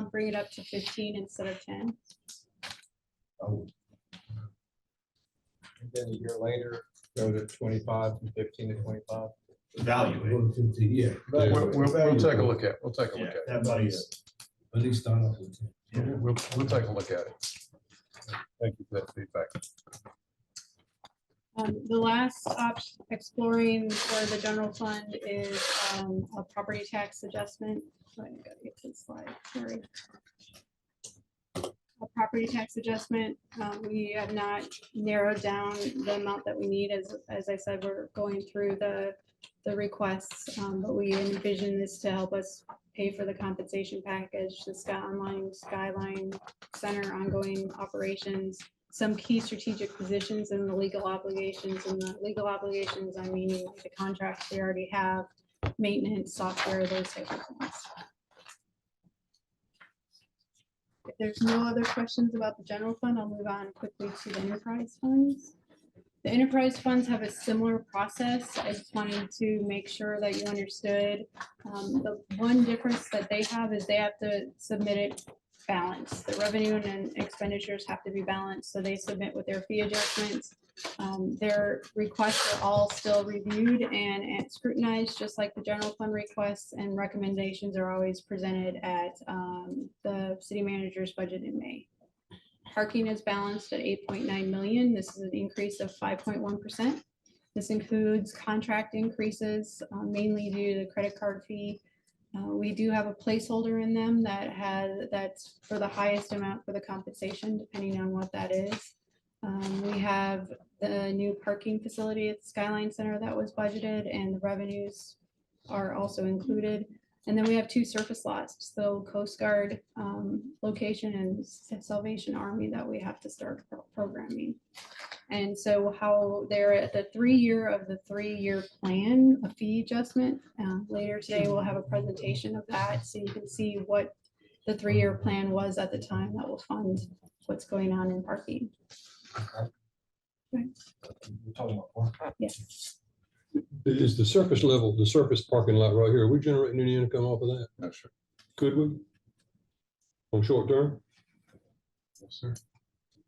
bring it up to 15 instead of 10. And then a year later, go to 25 from 15 to 25. Evaluate. Go to 15, yeah. We'll take a look at, we'll take a look at it. That money's. At least start off with 10. We'll take a look at it. Thank you for that feedback. The last option exploring for the general fund is a property tax adjustment. I gotta get to the slide, sorry. A property tax adjustment. We have not narrowed down the amount that we need. As I said, we're going through the requests, but we envision this to help us pay for the compensation package, the Skyline Center ongoing operations, some key strategic positions and the legal obligations. And the legal obligations, I mean, the contracts we already have, maintenance, software, those types of things. If there's no other questions about the general fund, I'll move on quickly to the enterprise funds. The enterprise funds have a similar process. I just wanted to make sure that you understood. The one difference that they have is they have to submit it balanced. The revenue and expenditures have to be balanced, so they submit with their fee adjustments. Their requests are all still reviewed and scrutinized, just like the general fund requests, and recommendations are always presented at the city manager's budget in May. Parking is balanced at 8.9 million. This is an increase of 5.1%. This includes contract increases, mainly due to the credit card fee. We do have a placeholder in them that's for the highest amount for the compensation, depending on what that is. We have the new parking facility at the Skyline Center that was budgeted, and the revenues are also included. And then we have two surface lots, so Coast Guard location and Salvation Army that we have to start programming. And so how they're at the 3-year plan, a fee adjustment. Later today, we'll have a presentation of that, so you can see what the 3-year plan was at the time that will fund what's going on in parking. Yes. Is the surface level, the surface parking lot right here, are we generating any income off of that? No, sir. Could we? On short term? Yes, sir.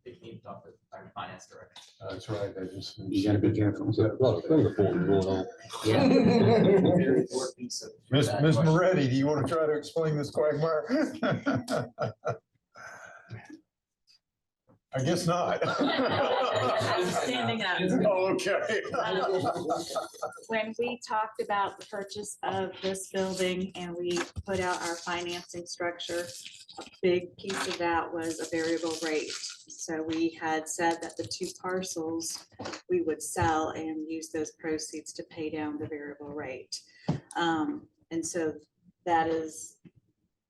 If you talk with our finance director. That's right. I just. You gotta be careful. There's a lot of finger pointing going on. Very important piece of Ms. that Ms. question. Moretti, do you want to try to explain this quagmire? I guess not. I'm standing up. Oh, okay. When we talked about the purchase of this building and we put out our financing structure, a big piece of that was a variable rate. So we had said that the 2 parcels we would sell and use those proceeds to pay down the variable rate. And so that is,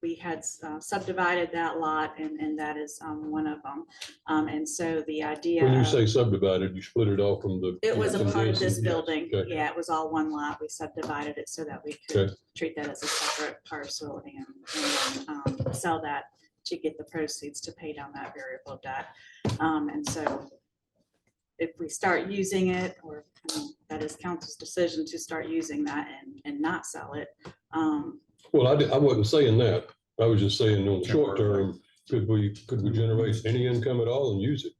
we had subdivided that lot and that is one of them. And so the idea. When you of- say subdivided, you split it off from the. It was a from part of this yes, building. okay. Yeah, it was all one lot. We subdivided it so that we could Okay. treat that as a separate parcel and then, sell that to get the proceeds to pay down that variable debt. And so if we start using it, or that is council's decision to start using that and not sell it. Well, I wasn't saying that. I was just saying on the short term, could we generate any income at all and use it?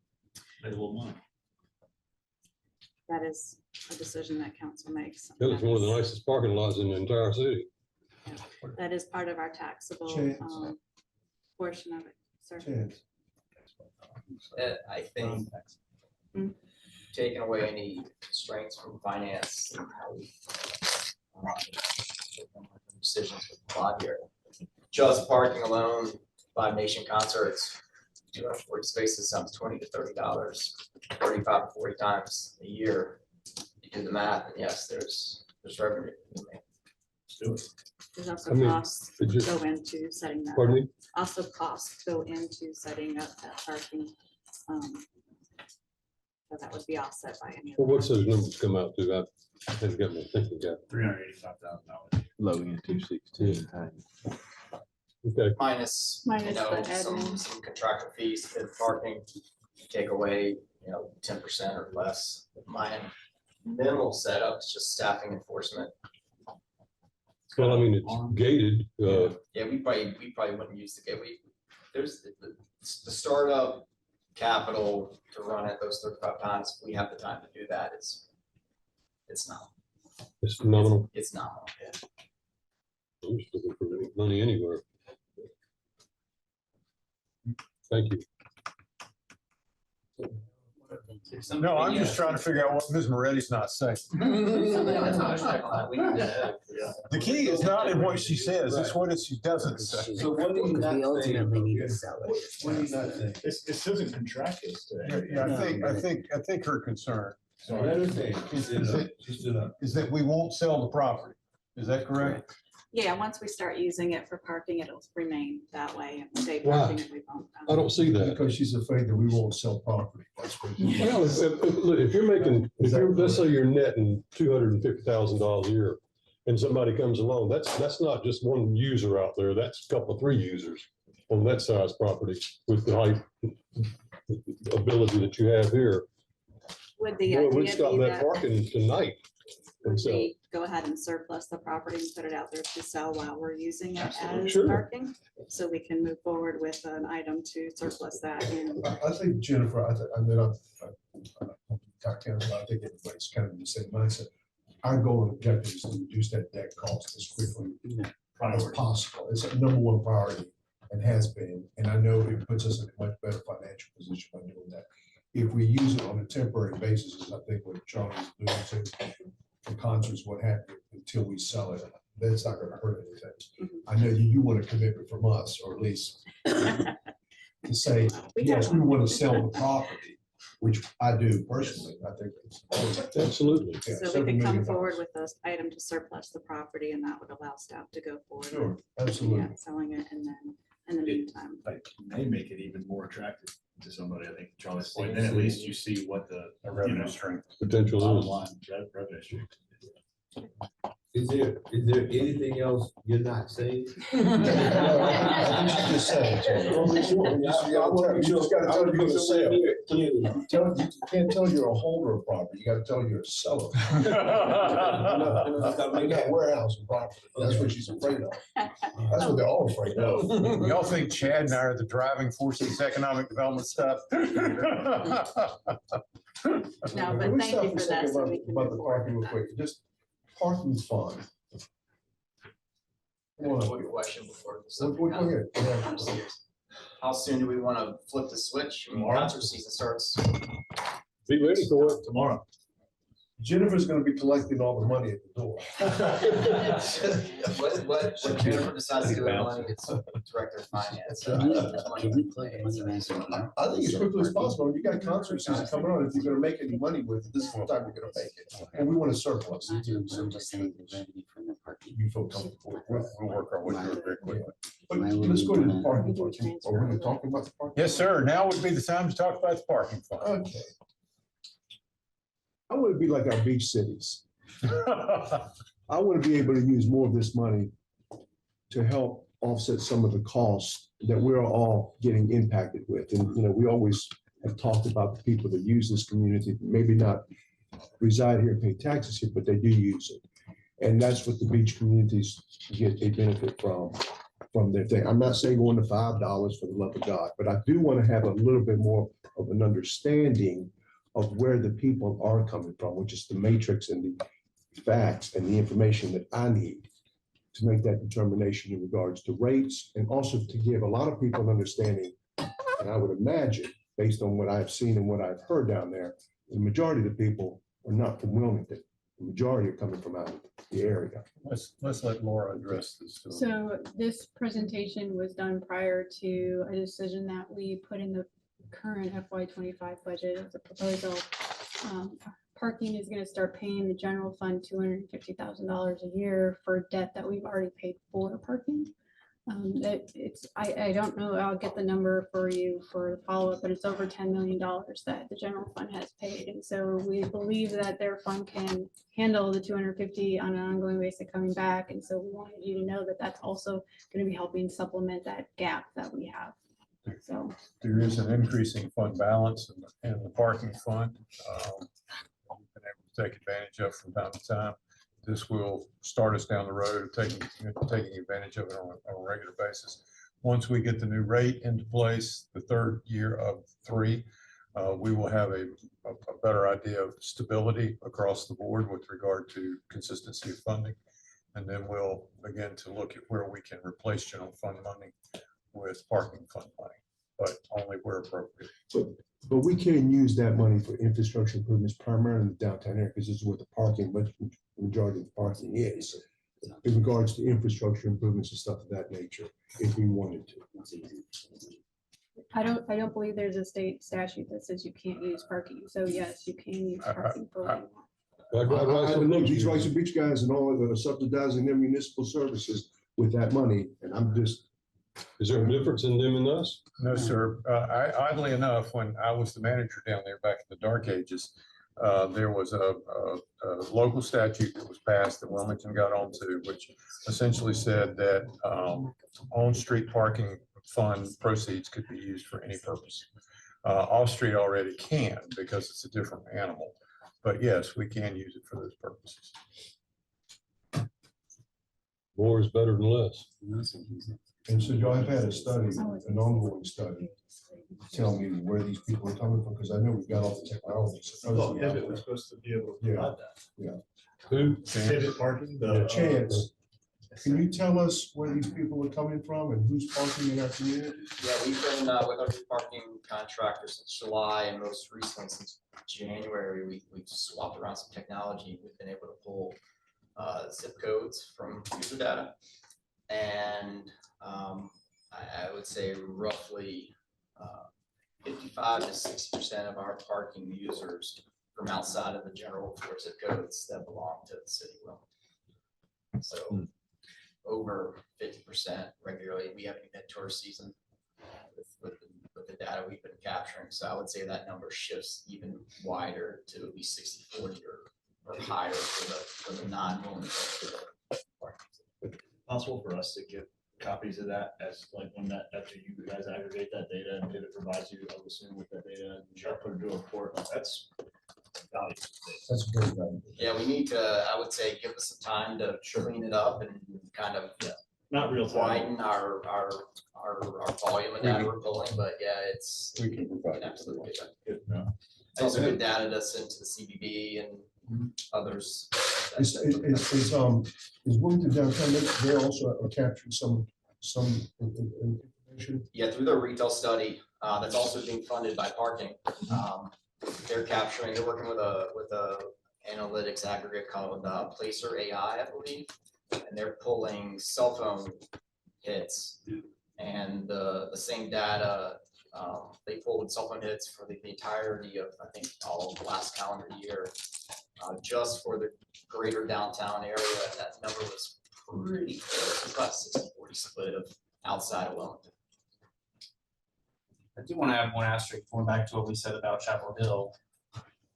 Make a little money. That is a decision that council makes. That is one of the nicest parking lots in the entire city. That is part of our taxable Chance. portion of it, sir. I think taking away any constraints from finance and how we decisions with the lot here. Just parking alone, Live Nation concerts, 240 spaces, sounds $20 to $30, 35 to 40 times a year. You do the math, and yes, there's revenue. Let's do it. There's also I mean, costs it just- go into setting that. Pardon up. me? Also costs go into setting up that parking. So that would be offset by any. Well, what's those numbers come out to? I haven't got my thinking cap. $385,000. Logan 216. Okay. Minus, you Minus know, the some admin. contractual fees for parking, take away, 10% or less. My minimal setup is just staffing enforcement. Well, I mean, it's gated. Yeah, we probably wouldn't use the gate. There's the startup capital to run it those 35 times. We have the time to do that. It's not. It's phenomenal. It's not. Yeah. I'm just looking for any money anywhere. Thank you. No, I'm just trying to figure out what Ms. Moretti's not saying. The key is not in what she says, it's what she doesn't say. So what do you not We think? ultimately need to sell it. What do you not think? It doesn't contract us today. Yeah, I think her concern So let her say, is that we won't sell the property. Is that correct? Yeah, once we start using it for parking, it'll remain that way and stay Why? parking. We won't. I don't see that. Because she's afraid that we won't sell property. That's what. Well, if you're making, let's say you're netting $250,000 a year, and somebody comes along, that's not just one user out there, that's a couple, 3 users on that size property with the height ability that you have here. Would the Boy, we'd idea stop be that that parking tonight. And would so, we go ahead and surplus the property and put it out there to sell while we're using it as Sure. parking? So we can move forward with an item to surplus that and I think Jennifer, I mean, I think everybody's kind of in the same mindset. Our goal and objective is to reduce that debt cost as quickly as possible. It's a #1 priority and has been, and I know it puts us in a much better financial position by doing that. If we use it on a temporary basis, as I think what Charlie's doing to, for concerts, what have you, until we sell it, that's not gonna hurt anything. I know you want a commitment from us, or at least to say, yes, we want to sell the property, which I do personally, I think. it's- absolutely. Yeah, so we several could come million forward dollars. with this item to surplus the property and that would allow staff to go forward. Sure, with, absolutely. yeah, selling it and then in the meantime. Like, may make it even more attractive to somebody, I think Charlie's point, then at least you see what the revenue stream. Potential Bottom is. line, revenue stream. Is there anything else you're not saying? I think she just said it. You just gotta tell you're gonna sell. You can't tell you're a holder of property, you gotta tell you're a seller. You got warehouse and property, that's what she's afraid of. That's what they're all afraid of. Y'all think Chad and I are the driving force of this economic development stuff? No, Can but we thank stop you for a for second that, so about- we can about move the forward parking with real that. quick, just parking's fun. Come on. One question before. Go ahead. how soon do we want to flip the switch? I mean, Tomorrow? concert season starts. Be ready for it. Tomorrow. Jennifer's gonna be collecting all the money at the door. What Jennifer decides to do with the money, it's director of finance. Can we play the money management now? I think as quickly as possible. You got concert season coming on. If you're gonna make any money with it, this is the time you're gonna make it. And we want to surplus it too. So I'm just saying the revenue from the parking. you feel comfortable. We'll work our way through it very quickly. But let's go to the parking fund. Are we gonna talk about the parking? Yes, sir. Now would be the time to talk about the parking fund. Okay. I want to be like our beach cities. I want to be able to use more of this money to help offset some of the costs that we're all getting impacted with. And, you know, we always have talked about the people that use this community, maybe not reside here and pay taxes here, but they do use it. And that's what the beach communities get a benefit from their thing. I'm not saying going to $5 for the love of God, but I do want to have a little bit more of an understanding of where the people are coming from, which is the matrix and the facts and the information that I need to make that determination in regards to rates, and also to give a lot of people an understanding. And I would imagine, based on what I've seen and what I've heard down there, the majority of the people are not from Wilmington. The majority are coming from out of the area. Let's let Laura address this. So this presentation was done prior to a decision that we put in the current FY25 budget as a proposal. Parking is gonna start paying the general fund $250,000 a year for debt that we've already paid for parking. I don't know, I'll get the number for you for the follow-up, but it's over $10 million that the general fund has paid. And so we believe that their fund can handle the 250 on an ongoing basis coming back. And so we wanted you to know that that's also going to be helping supplement that gap that we have. So there is an increasing fund balance in the parking fund. We've been able to take advantage of from time to time. This will start us down the road of taking advantage of it on a regular basis. Once we get the new rate into place, the third year of 3, we will have a better idea of stability across the board with regard to consistency of funding. And then we'll begin to look at where we can replace general fund money with parking fund money, but only where appropriate. But we can use that money for infrastructure improvements primarily in the downtown area, because this is where the parking, but majority of the parking is. In regards to infrastructure improvements and stuff of that nature, if we wanted to. I don't believe there's a state statute that says you can't use parking. So yes, you can use parking for what you want. I know these rights and beach guys and all of them are subsidizing their municipal services with that money, and I'm just. Is there a difference in them and us? No, sir. Oddly enough, when I was the manager down there back in the dark ages, there was a local statute that was passed that Wilmington got onto, which essentially said that on-street parking fund proceeds could be used for any purpose. Off-street already can, because it's a different animal. But yes, we can use it for those purposes. More is better than less. And so y'all have had a study, an ongoing study, tell me where these people are coming from, because I know we've got all the technology. Well, Pivot was supposed to be able to provide that. Yeah. Who? Pivot parking, Chance. Can you tell us where these people are coming from and who's parking in our community? Yeah, we've been with our parking contractor since July, and most recently since January, we've swapped around some technology. We've been able to pull zip codes from user data, and I would say roughly 55 to 60% of our parking users from outside of the general 4 zip codes that belong to the city of Wilmington. So over 50% regularly. We haven't even had tour season with the data we've been capturing. So I would say that number shifts even wider to at least 60-40 or higher for the non-Wilmington. Possible for us to get copies of that as like when that after you guys aggregate that data and Pivot provides you, I would assume with that data, and you put it into a report. That's valuable. That's very valuable. Yeah, we need to, I would say, give us some time to clean it up and kind of not real time. Widen our volume of data we're pulling, but yeah, it's we can provide absolutely good. It's also good data to send to the CBB and others. Is Wilmington downtown, they also are capturing some information Yeah, through their retail study, that's also being funded by parking. They're working with a analytics aggregate called Placer AI, I believe. And they're pulling cell phone hits and the same data. They pulled cell phone hits for the entirety of, I think, all of last calendar year, just for the greater downtown area. That number was pretty close, about 60-40 split of outside of Wilmington. I do want to add one asterisk, going back to what we said about Chapel Hill.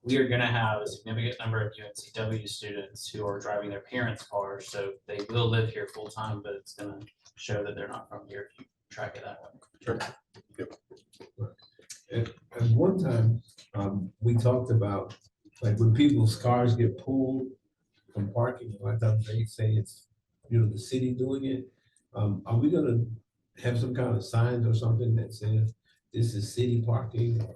We are going to have a significant number of UNCW students who are driving their parents' cars, so they will live here full time, but it's going to show that they're not from here if you track it that way. Sure. At one time, we talked about, like, when people's cars get pulled from parking, a lot of times they say it's, the city doing it. Are we gonna have some kind of signs or something that says this is city parking or?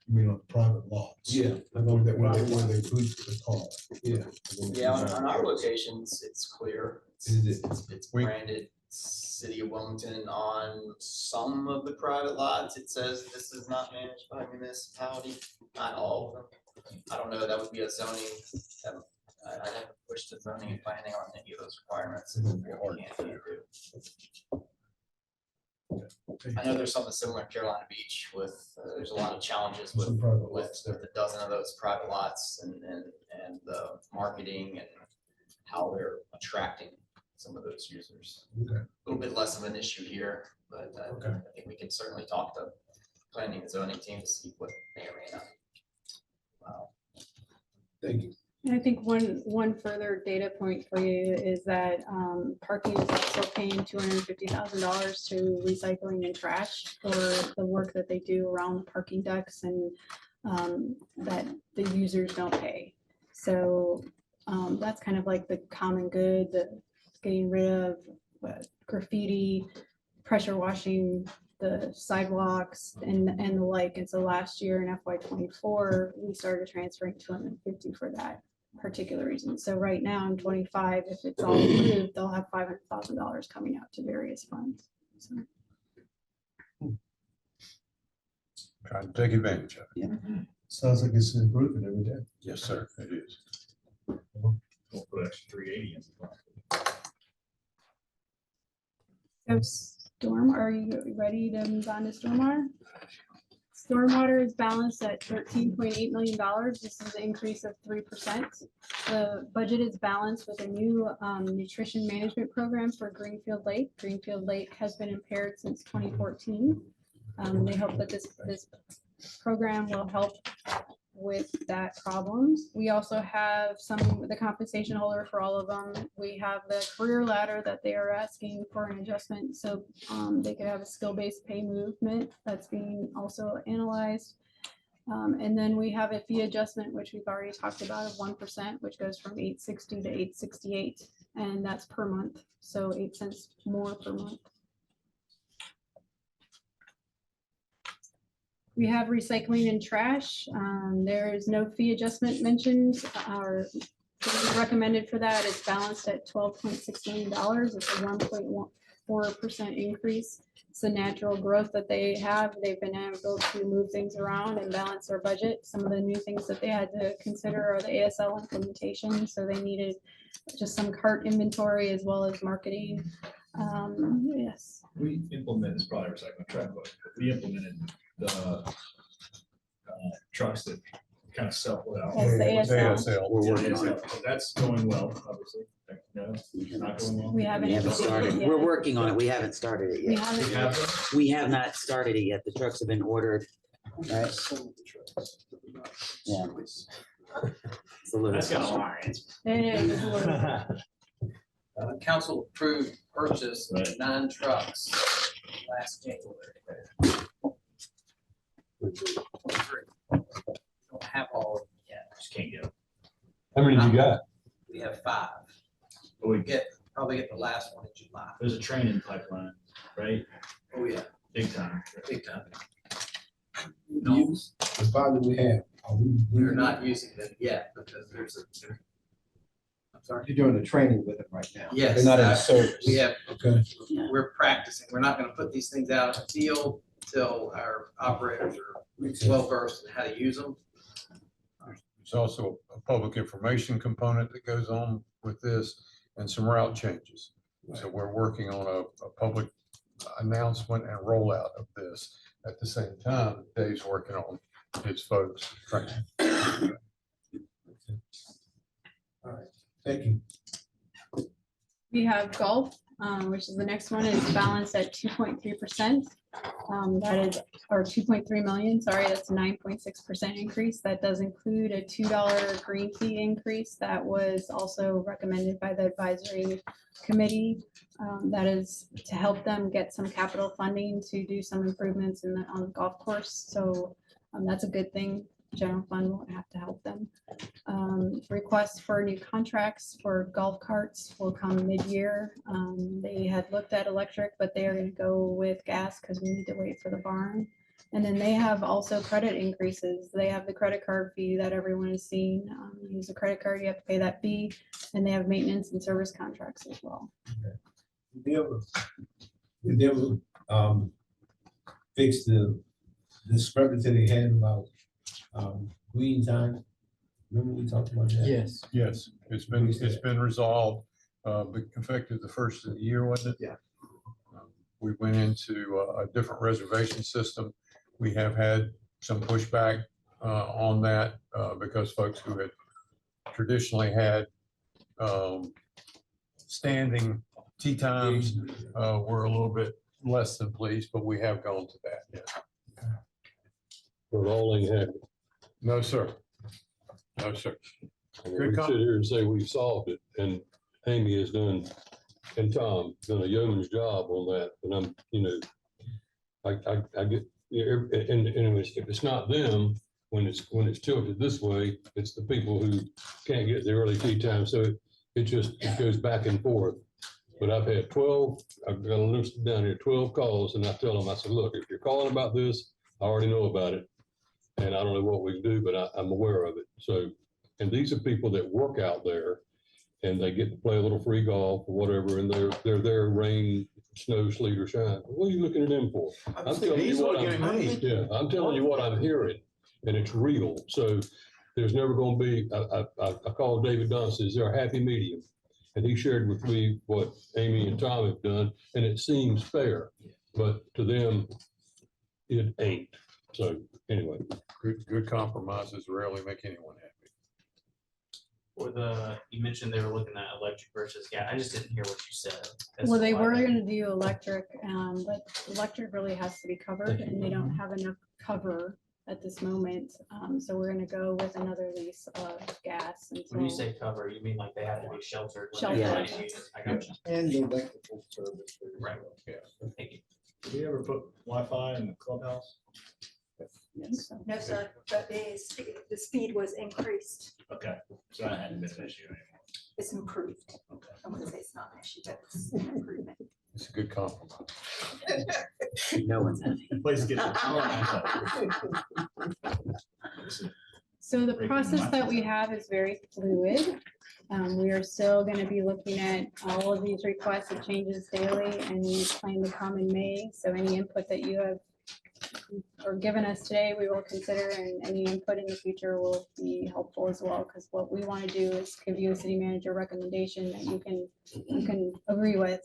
You mean on private lots? Yeah. Where they boost the car. Yeah. Yeah, on our locations, it's clear. It's branded City of Wilmington. On some of the private lots, it says this is not managed by municipality, not all of them. I don't know, that would be a zoning, I'd have to push the zoning and planning on any of those requirements. I know there's something similar in Carolina Beach with, there's a lot of challenges with a dozen of those private lots and the marketing and how they're attracting some of those users. Okay. A little bit less of an issue here, but I think we can certainly talk to planning and zoning team to see what may or may not. Wow. Thank you. And I think one further data point for you is that parking is also paying $250,000 to recycling and trash for the work that they do around the parking decks and that the users don't pay. So that's kind of like the common good, the getting rid of graffiti, pressure washing the sidewalks and the like. And so last year in FY24, we started transferring $250 for that particular reason. So right now in 25, if it's all approved, they'll have $500,000 coming out to various funds. So. Trying to take advantage of it. Yeah. Sounds like it's an improvement every day. Yes, sir, it is. We'll put extra 380 in. So Storm, are you ready to move on to stormwater? Stormwater is balanced at $13.8 million. This is an increase of 3%. The budget is balanced with a new nutrition management program for Greenfield Lake. Greenfield Lake has been impaired since 2014. They hope that this program will help with that problems. We also have the compensation holder for all of them. We have the career ladder that they are asking for an adjustment, so they could have a skill-based pay movement that's being also analyzed. And then we have a fee adjustment, which we've already talked about, of 1%, which goes from $860 to $868, and that's per month, so 8 cents more per month. We have recycling and trash. There is no fee adjustment mentioned or recommended for that. It's balanced at $12.6 million. It's a 1.4% increase. It's the natural growth that they have. They've been able to move things around and balance their budget. Some of the new things that they had to consider are the ASL implementation. So they needed just some cart inventory as well as marketing. Yes. We implemented, it's probably recycling truck, but we implemented the trucks that kind of self-load out. That's the ASL. We're working on it. That's going well, obviously. No, not going well. We haven't started. yet. We're working on it. We haven't started it We yet. haven't. We have not started it yet. The trucks have been ordered. Right? Yeah. It's a little. That's got a long answer. It is. Council approved purchase of 9 trucks last January. Don't have all of them yet. Just can't get them. How many you got? We have 5. But we Probably get the last one in July. there's a training pipeline, right? Oh, yeah, Big time. big time. Use the 5 that we have. We're not using them yet because there's I'm sorry. You're doing the training with them right now. Yes. They're not in the uh, service. We have, Okay. we're practicing. We're not gonna put these things out in the field till our operators are well versed in how to use them. There's also a public information component that goes on with this and some route changes. So we're working on a public announcement and rollout of this at the same time. Dave's working on his folks training. All right, thank you. We have golf, which is the next one, is balanced at 2.3%. That is, or 2.3 million, sorry, that's a 9.6% increase. That does include a $2 green fee increase that was also recommended by the advisory committee. That is to help them get some capital funding to do some improvements on the golf course. So that's a good thing. General fund won't have to help them. Requests for new contracts for golf carts will come mid-year. They had looked at electric, but they are going to go with gas because we need to wait for the barn. And then they have also credit increases. They have the credit card fee that everyone has seen. You use a credit card, you have to pay that fee, and they have maintenance and service contracts as well. Did they ever fix the discrepancy they had about green time? Remember we talked about that? Yes. Yes, it's been resolved, but effective the first of the year, wasn't it? Yeah. We went into a different reservation system. We have had some pushback on that because folks who had traditionally had standing tee times were a little bit less than pleased, but we have gone to that, yes. But all ain't happy. No, sir. No, sir. I mean, Good we com- sit here and say we've solved it, and Amy has done, and Tom, done a yeoman's job on that, and I'm, you know, I get, and if it's not them, when it's tilted this way, it's the people who can't get the early tea time, so it goes back and forth. But I've had 12, I've got a list down here, 12 calls, and I tell them, I said, look, if you're calling about this, I already know about it. And I don't know what we can do, but I'm aware of it. So, and these are people that work out there and they get to play a little free golf or whatever, and they're there, rain, snow, sleet, or shine. What are you looking at them for? I'm telling you what I'm telling you what I'm hearing, and it's real. So there's never going to be, I called David Dunn, says, is there a happy medium? And he shared with me what Amy and Tom have done, and it seems fair, but to them, it ain't. So anyway. Good compromises rarely make anyone happy. For you mentioned they were looking at electric versus gas. I just didn't hear what you said. That's Well, they why were I- gonna do electric, but electric really has to be covered and they don't have enough cover at this moment. So we're gonna go with another lease of gas When until. you say cover, you mean like they have to be sheltered? when Sheltered. they're trying to use it? I got you. And the electrical service. Right. Yeah. Thank you. Did we ever put Wi-Fi in the clubhouse? Yes. No, sir, but the speed was increased. Okay, so that hadn't been an issue anymore. It's improved. Okay. I wouldn't say it's not an issue, but it's an improvement. It's a good compromise. No one's happy. The place gets. So the process that we have is very fluid. We are still gonna be looking at all of these requests and changes daily, and we plan to come in May. So any input that you have or given us today, we will consider, and any input in the future will be helpful as well. Because what we want to do is give you a city manager recommendation that you can agree with,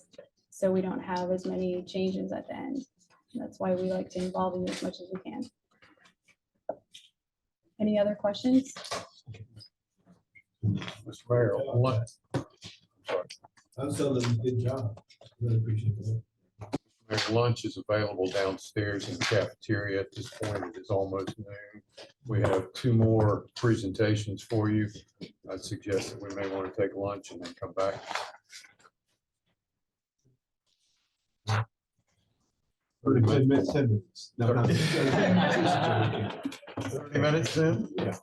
so we don't have as many changes at the end. That's why we like to involve you as much as we can. Any other questions? Mr. Mayor, what? I'm telling them, good job. Really appreciate it. Lunch is available downstairs in the cafeteria. At this point, it is almost noon. We have 2 more presentations for you. I'd suggest that we may want to take lunch and then come back. 10 minutes, 10 minutes. No, no. 30 minutes then? Yeah.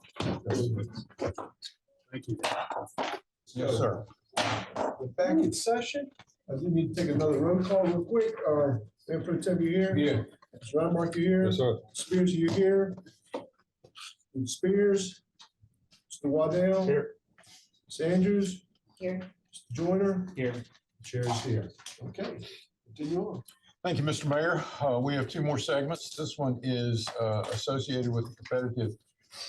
Thank you. Yes, sir. We're back in session. I do need to take another roll call real quick. Mayor Pro Tem, you here? Yeah. Mr. Ramark, you here? Yes, sir. Spears, you here? And Spears? Mr. Waddell? Here. Ms. Andrews? Here. Joyner, Here. chair is here. Okay, continue on. Thank you, Mr. Mayor. We have two more segments. This one is associated with the Competitive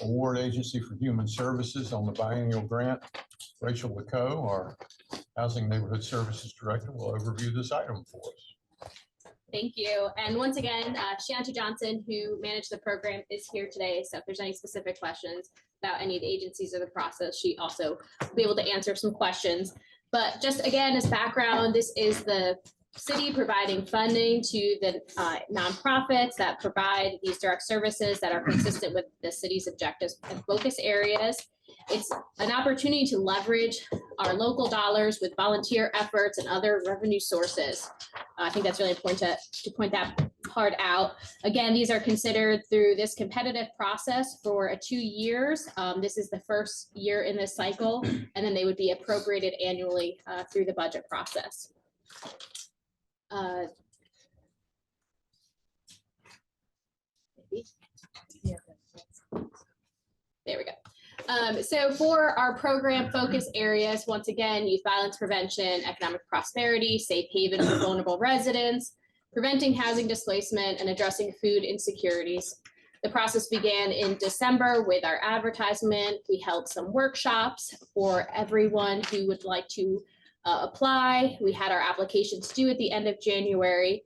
Award Agency for Human Services on the biennial grant. Rachel LeCaux, our Housing Neighborhood Services Director, will overview this item for us. Thank you. And once again, Shanti Johnson, who managed the program, is here today. So if there's any specific questions about any of the agencies or the process, she also will be able to answer some questions. But just again, as background, this is the city providing funding to the nonprofits that provide these direct services that are consistent with the city's objectives and focus areas. It's an opportunity to leverage our local dollars with volunteer efforts and other revenue sources. I think that's really important to point that part out. Again, these are considered through this competitive process for 2 years. This is the first year in this cycle, and then they would be appropriated annually through the budget process. There we go. So for our program focus areas, once again, youth violence prevention, economic prosperity, safe haven for vulnerable residents, preventing housing displacement, and addressing food insecurities. The process began in December with our advertisement. We held some workshops for everyone who would like to apply. We had our applications due at the end of January.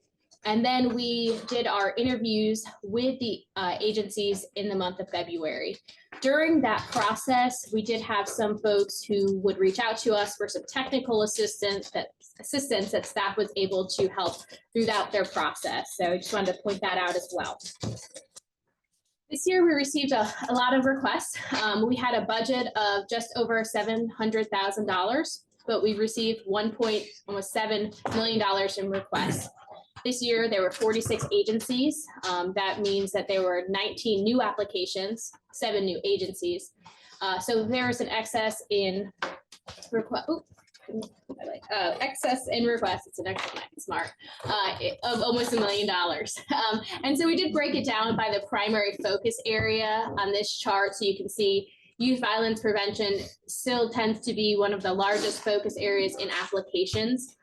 And then we did our interviews with the agencies in the month of February. During that process, we did have some folks who would reach out to us for some technical assistance that staff was able to help throughout their process. So I just wanted to point that out as well. This year, we received a lot of requests. We had a budget of just over $700,000, but we received almost $7 million in requests. This year, there were 46 agencies. That means that there were 19 new applications, 7 new agencies. So there is an excess in request. Excess in requests, it's an excellent smart, of almost $1 million. And so we did break it down by the primary focus area on this chart. So you can see youth violence prevention still tends to be one of the largest focus areas in applications,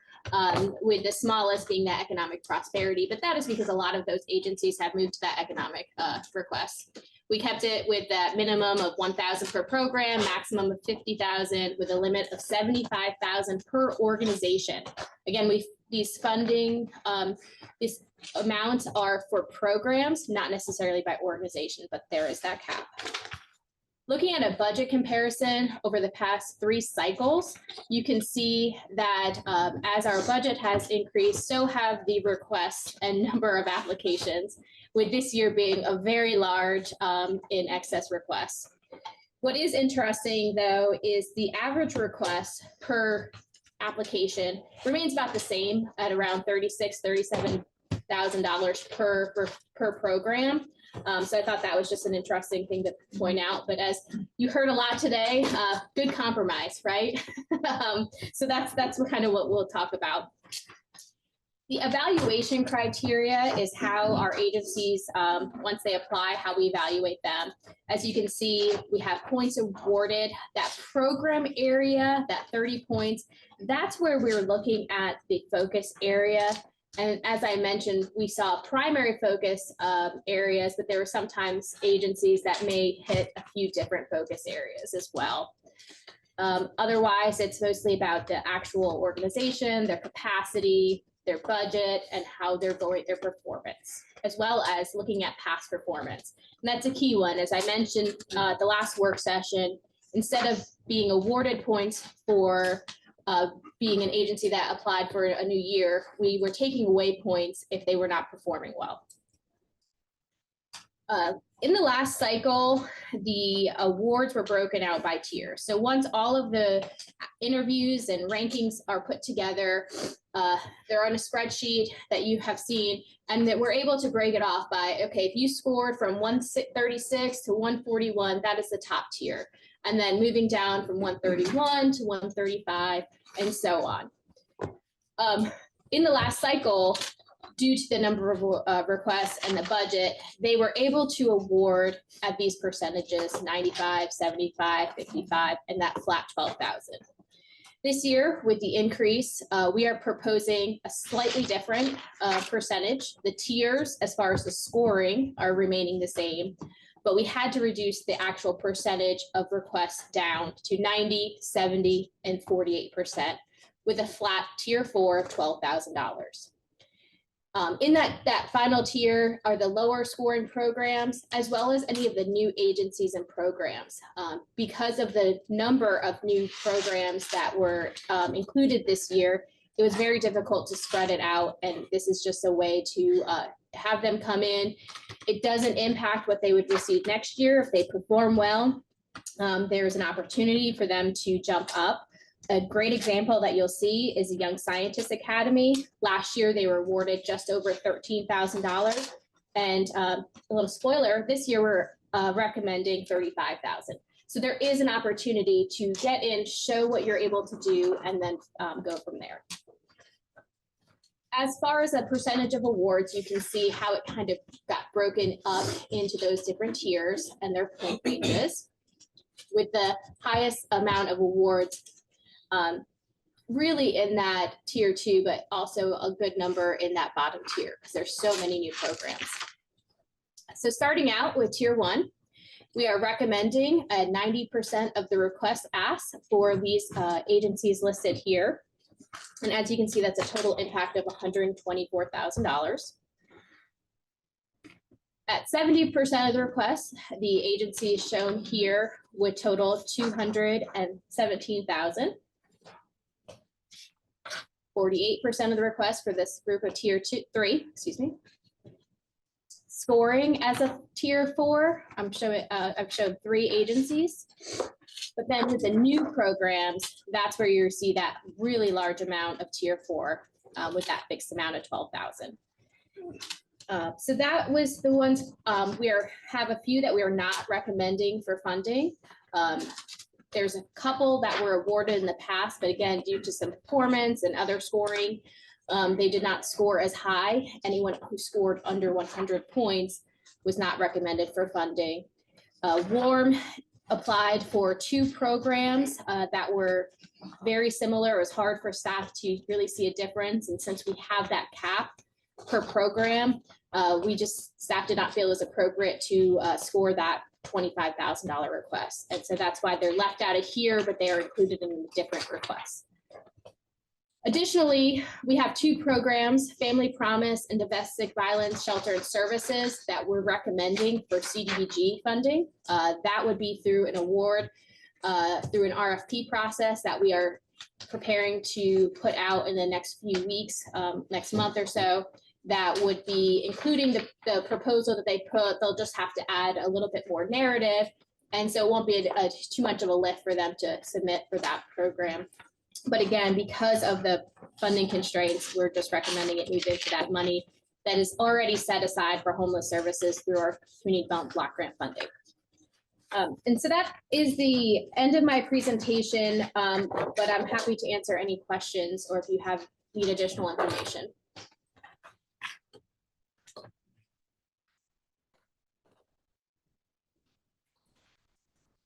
with the smallest being that economic prosperity. But that is because a lot of those agencies have moved to that economic request. We kept it with that minimum of 1,000 per program, maximum of 50,000, with a limit of 75,000 per organization. Again, these funding, these amounts are for programs, not necessarily by organization, but there is that cap. Looking at a budget comparison over the past 3 cycles, you can see that as our budget has increased, so have the requests and number of applications, with this year being a very large in excess requests. What is interesting, though, is the average request per application remains about the same at around $36,000, $37,000 per program. So I thought that was just an interesting thing to point out. But as you heard a lot today, good compromise, right? So that's kind of what we'll talk about. The evaluation criteria is how our agencies, once they apply, how we evaluate them. As you can see, we have points awarded. That program area, that 30 points, that's where we're looking at the focus area. And as I mentioned, we saw primary focus areas, but there were sometimes agencies that may hit a few different focus areas as well. Otherwise, it's mostly about the actual organization, their capacity, their budget, and how they're going, their performance, as well as looking at past performance. And that's a key one. As I mentioned at the last work session, instead of being awarded points for being an agency that applied for a new year, we were taking away points if they were not performing well. In the last cycle, the awards were broken out by tier. So once all of the interviews and rankings are put together, they're on a spreadsheet that you have seen, and that we're able to break it off by, okay, if you scored from 136 to 141, that is the top tier. And then moving down from 131 to 135, and so on. In the last cycle, due to the number of requests and the budget, they were able to award at these percentages, 95, 75, 55, and that flat 12,000. This year, with the increase, we are proposing a slightly different percentage. The tiers, as far as the scoring, are remaining the same, but we had to reduce the actual percentage of requests down to 90, 70, and 48%, with a flat tier 4 of $12,000. In that final tier are the lower scoring programs, as well as any of the new agencies and programs. Because of the number of new programs that were included this year, it was very difficult to spread it out. And this is just a way to have them come in. It doesn't impact what they would receive next year. If they perform well, there's an opportunity for them to jump up. A great example that you'll see is the Young Scientist Academy. Last year, they were awarded just over $13,000. And a little spoiler, this year we're recommending $35,000. So there is an opportunity to get in, show what you're able to do, and then go from there. As far as a percentage of awards, you can see how it kind of got broken up into those different tiers and their point ranges, with the highest amount of awards really in that tier 2, but also a good number in that bottom tier because there's so many new programs. So starting out with tier 1, we are recommending 90% of the requests asked for these agencies listed here. And as you can see, that's a total impact of $124,000. At 70% of the requests, the agencies shown here would total $217,000. 48% of the requests for this group of tier 3, Scoring as a tier 4, I've showed 3 agencies. But then with the new programs, that's where you see that really large amount of tier 4 with that fixed amount of $12,000. So that was the ones have a few that we are not recommending for funding. There's a couple that were awarded in the past, but again, due to some performance and other scoring, they did not score as high. Anyone who scored under 100 points was not recommended for funding. WARM applied for 2 programs that were very similar. It was hard for staff to really see a difference. And since we have that cap per program, staff did not feel it was appropriate to score that $25,000 request. And so that's why they're left out of here, but they are included in different requests. Additionally, we have 2 programs, Family Promise and Domestic Violence Shelter and Services, that we're recommending for CDBG funding. That would be through an award, through an RFP process that we are preparing to put out in the next few weeks, next month or so. That would be including the proposal that they put. They'll just have to add a little bit more narrative. And so it won't be too much of a lift for them to submit for that program. But again, because of the funding constraints, we're just recommending it move into that money that is already set aside for homeless services through our community development block grant funding. And so that is the end of my presentation, but I'm happy to answer any questions or if you need additional information.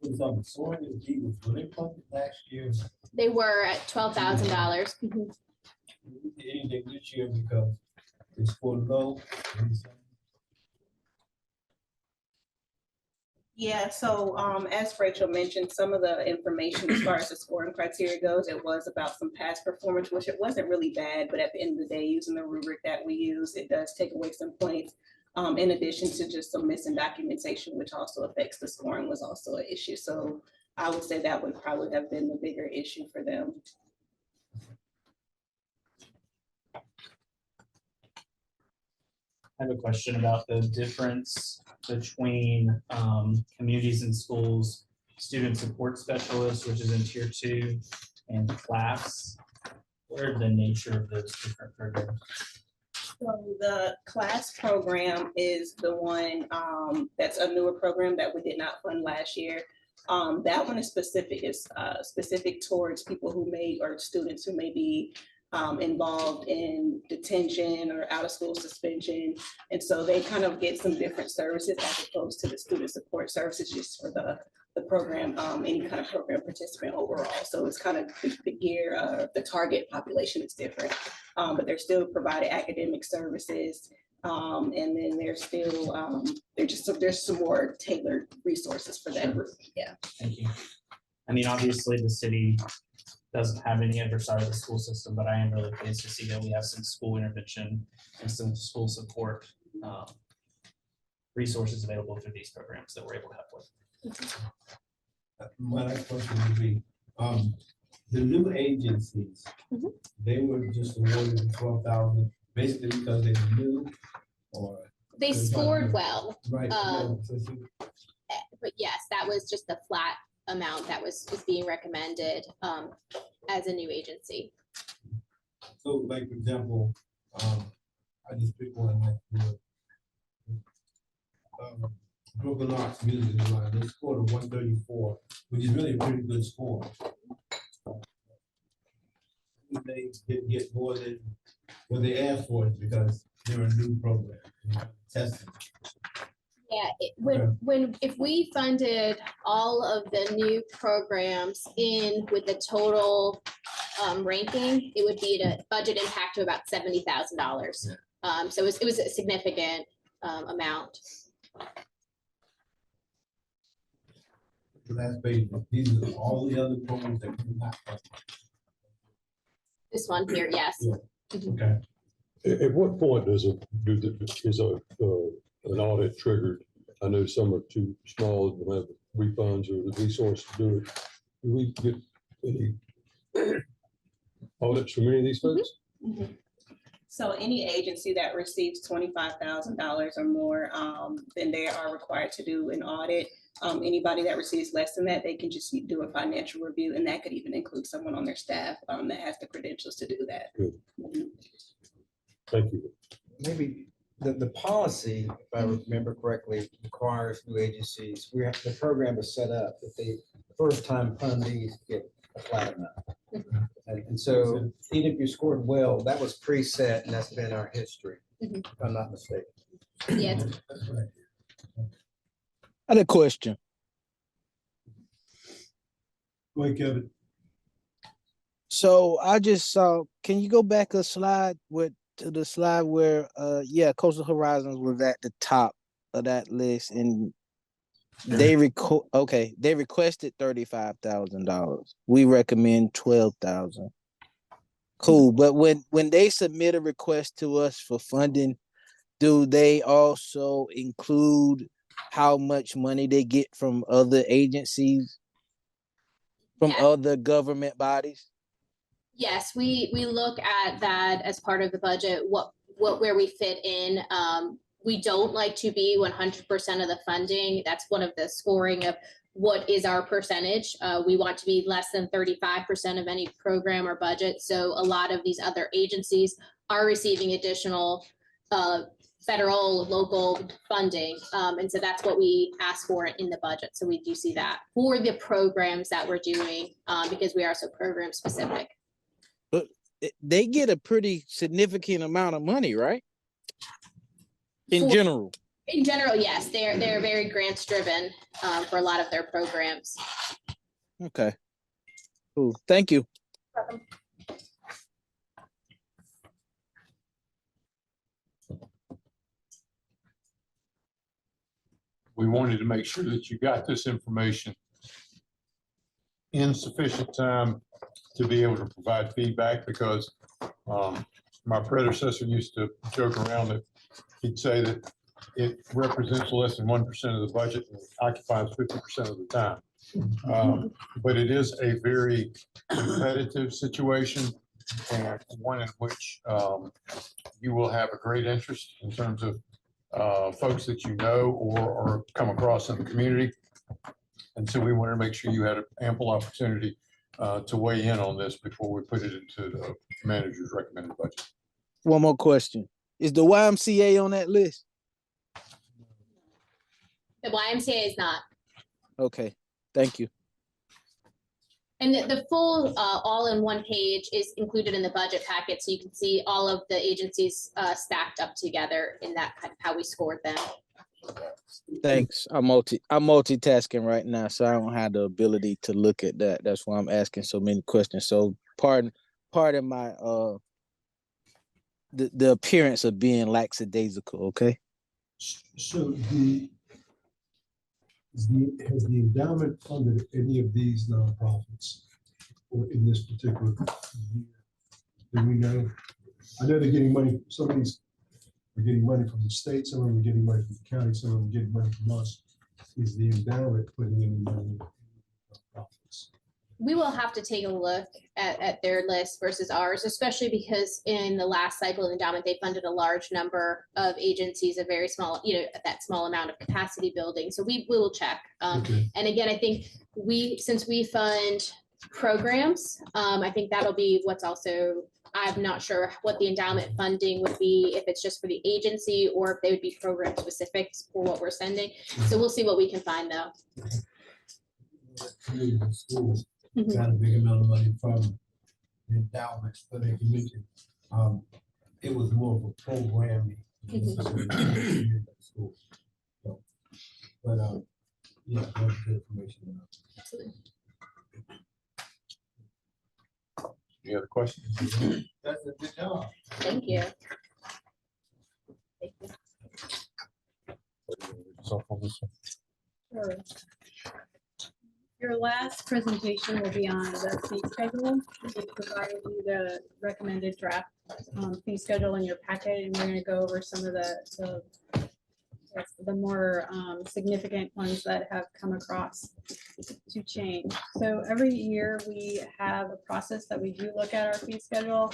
Was on the soil and G was really funded last year. They were at $12,000. Anything this year because it's for low. Yeah, so as Rachel mentioned, some of the information as far as the scoring criteria goes, it was about some past performance, which it wasn't really bad, but at the end of the day, using the rubric that we use, it does take away some points. In addition to just some missing documentation, which also affects the scoring, was also an issue. So I would say that would probably have been the bigger issue for them. I have a question about the difference between communities and schools, student support specialists, which is in tier 2, and class. What are the nature of those different programs? So the class program is the one that's a newer program that we did not fund last year. That one is specific towards people who or students who may be involved in detention or out of school suspension. And so they kind of get some different services as opposed to the student support services just for the the program, any kind of program participant overall. So it's kind of the gear, the target population is different. But they're still providing academic services. And then there's still, there's some more tailored resources for that group. Yeah. Thank you. I mean, obviously, the city doesn't have any oversight of the school system, but I am really pleased to see that we have some school intervention and some school support resources available through these programs that we're able to help with. My next question would be, the new agencies, they were just awarded the 12,000, basically because they were new, or? They scored well. Right. But yes, that was just the flat amount that was being recommended as a new agency. So like, for example, I just pick one, like, Brooklyn Arts Music Design, they scored a 134, which is really a pretty good score. They didn't get more than what they asked for because they're a new program, testing. Yeah, if we funded all of the new programs in with the total ranking, it would be a budget impact of about $70,000. So it was a significant amount. So that's basically, these are all the other programs that we not. This one here, yes. Okay. At what point is an audit triggered? I know some are too small to have refunds or the resource to do it. Do we get any audits from any of these folks? So any agency that receives $25,000 or more, then they are required to do an audit. Anybody that receives less than that, they can just do a financial review, and that could even include someone on their staff that has the credentials to do that. Good. Thank you. Maybe the policy, if I remember correctly, requires new agencies, the program is set up that the first-time fundees get a flat amount. And so even if you scored well, that was preset, and that's been our history, if I'm not mistaken. Yeah. I had a question. Go ahead, Kevin. So I just saw, can you go back a slide to the slide where Coastal Horizons was at the top of that list, and they requested $35,000. We recommend $12,000. Cool, but when they submit a request to us for funding, do they also include how much money they get from other agencies, from other government bodies? Yes, we look at that as part of the budget, where we fit in. We don't like to be 100% of the funding. That's one of the scoring of what is our percentage. We want to be less than 35% of any program or budget. So a lot of these other agencies are receiving additional federal, local funding. And so that's what we ask for in the budget. So we do see that for the programs that we're doing because we are so program specific. But they get a pretty significant amount of money, right? In general, yes, they're very grants driven for a lot of their programs. Okay, cool. Thank you. We wanted to make sure that you got this information in sufficient time to be able to provide feedback, because my predecessor used to joke around that he'd say that it represents less than 1% of the budget and occupies 50% of the time. But it is a very competitive situation, and one in which you will have a great interest in terms of folks that you know or come across in the community. And so we wanted to make sure you had an ample opportunity to weigh in on this before we put it into the manager's recommended budget. One more question. Is the YMCA on that list? The YMCA is not. Okay, thank you. And the full all-in-one page is included in the budget packet, so you can see all of the agencies stacked up together in that kind of how we scored them. Thanks. I'm multitasking right now, so I don't have the ability to look at that. That's why I'm asking so many questions. So pardon my the appearance of being lackadaisical, okay? So has the endowment funded any of these nonprofits or in this particular year? Do we know? I know they're getting money, some of these are getting money from the state, some of them are getting money from the county, some of them are getting money from us. Is the endowment putting any money in nonprofits? We will have to take a look at their list versus ours, especially because in the last cycle of endowment, they funded a large number of agencies, a very small, that small amount of capacity building. So we will check. Okay. And again, I think since we fund programs, I think that'll be what's also, I'm not sure what the endowment funding would be, if it's just for the agency or if they would be program specific for what we're sending. So we'll see what we can find though. Community schools got a big amount of money from the endowments, but as you mentioned, it was more of a programming. School. So, but yeah, that's good information. Absolutely. Any other questions? That's a good job. Thank you. Sure. Your last presentation will be on the fee schedule. We provided you the recommended draft fee schedule in your packet, and we're going to go over some of the more significant ones that have come across to change. So every year we have a process that we do look at our fee schedule.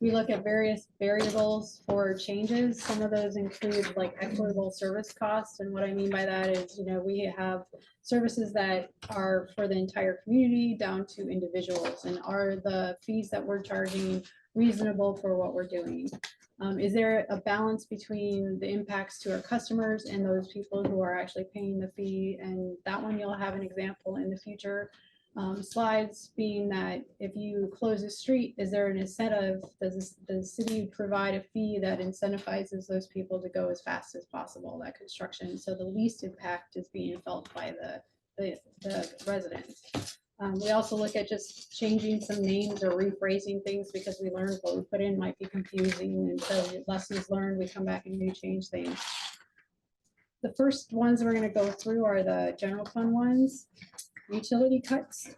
We look at various variables for changes. Some of those include like equitable service costs. And what I mean by that is, we have services that are for the entire community down to individuals, and are the fees that we're charging reasonable for what we're doing? Is there a balance between the impacts to our customers and those people who are actually paying the fee? And that one, you'll have an example in the future slides, being that if you close a street, is there an incentive? Does the city provide a fee that incentivizes those people to go as fast as possible, that construction? So the least impact is being felt by the residents. We also look at just changing some names or rephrasing things because we learned what we put in might be confusing. And so lessons learned, we come back and we change things. The first ones we're going to go through are the general fund ones. Utility cuts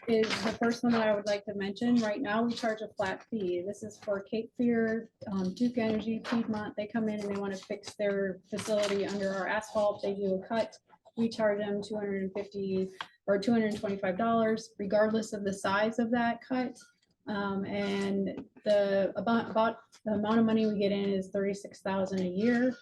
is the first one that I would like to mention. Right now, we charge a flat fee. This is for Cape Fear, Duke Energy, Piedmont. They come in and they want to fix their facility under our asphalt. They do a cut. We charge them $250 or $225, regardless of the size of that cut. And about the amount of money we get in is $36,000 a year.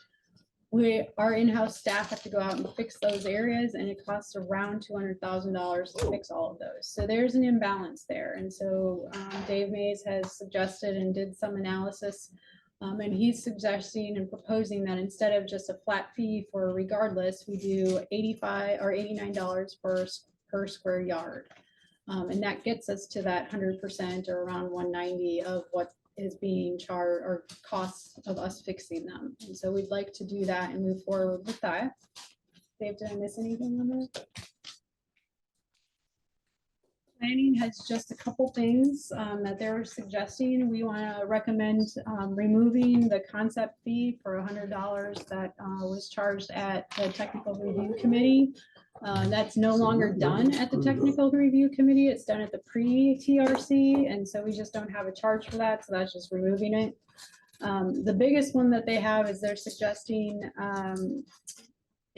Our in-house staff have to go out and fix those areas, and it costs around $200,000 to fix all of those. So there's an imbalance there. And so Dave Mays has suggested and did some analysis, and he's suggesting and proposing that instead of just a flat fee for regardless, we do $85 or $89 per square yard. And that gets us to that 100% or around 190 of what is being charged or costs of us fixing them. And so we'd like to do that and move forward with that. Dave, did I miss anything on that? Planning has just a couple things that they're suggesting. We want to recommend removing the concept fee for $100 that was charged at the technical review committee. That's no longer done at the technical review committee. It's done at the pre-TRC, and so we just don't have a charge for that. So that's just removing it. The biggest one that they have is they're suggesting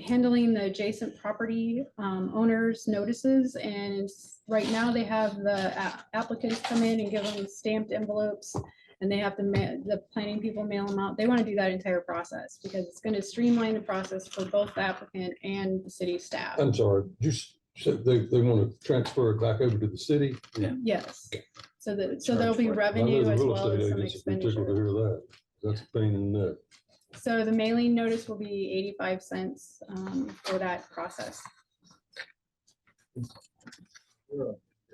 handling the adjacent property owners' notices. And right now they have the applicants come in and give them stamped envelopes, and they have to the planning people mail them out. They want to do that entire process because it's going to streamline the process for both the applicant and the city staff. I'm sorry, you said they want to transfer it back over to the city? Yeah. Yes. So there'll be revenue as well as some expenditure. To hear that. That's a pain in the neck. So the mailing notice will be 85 cents for that process. If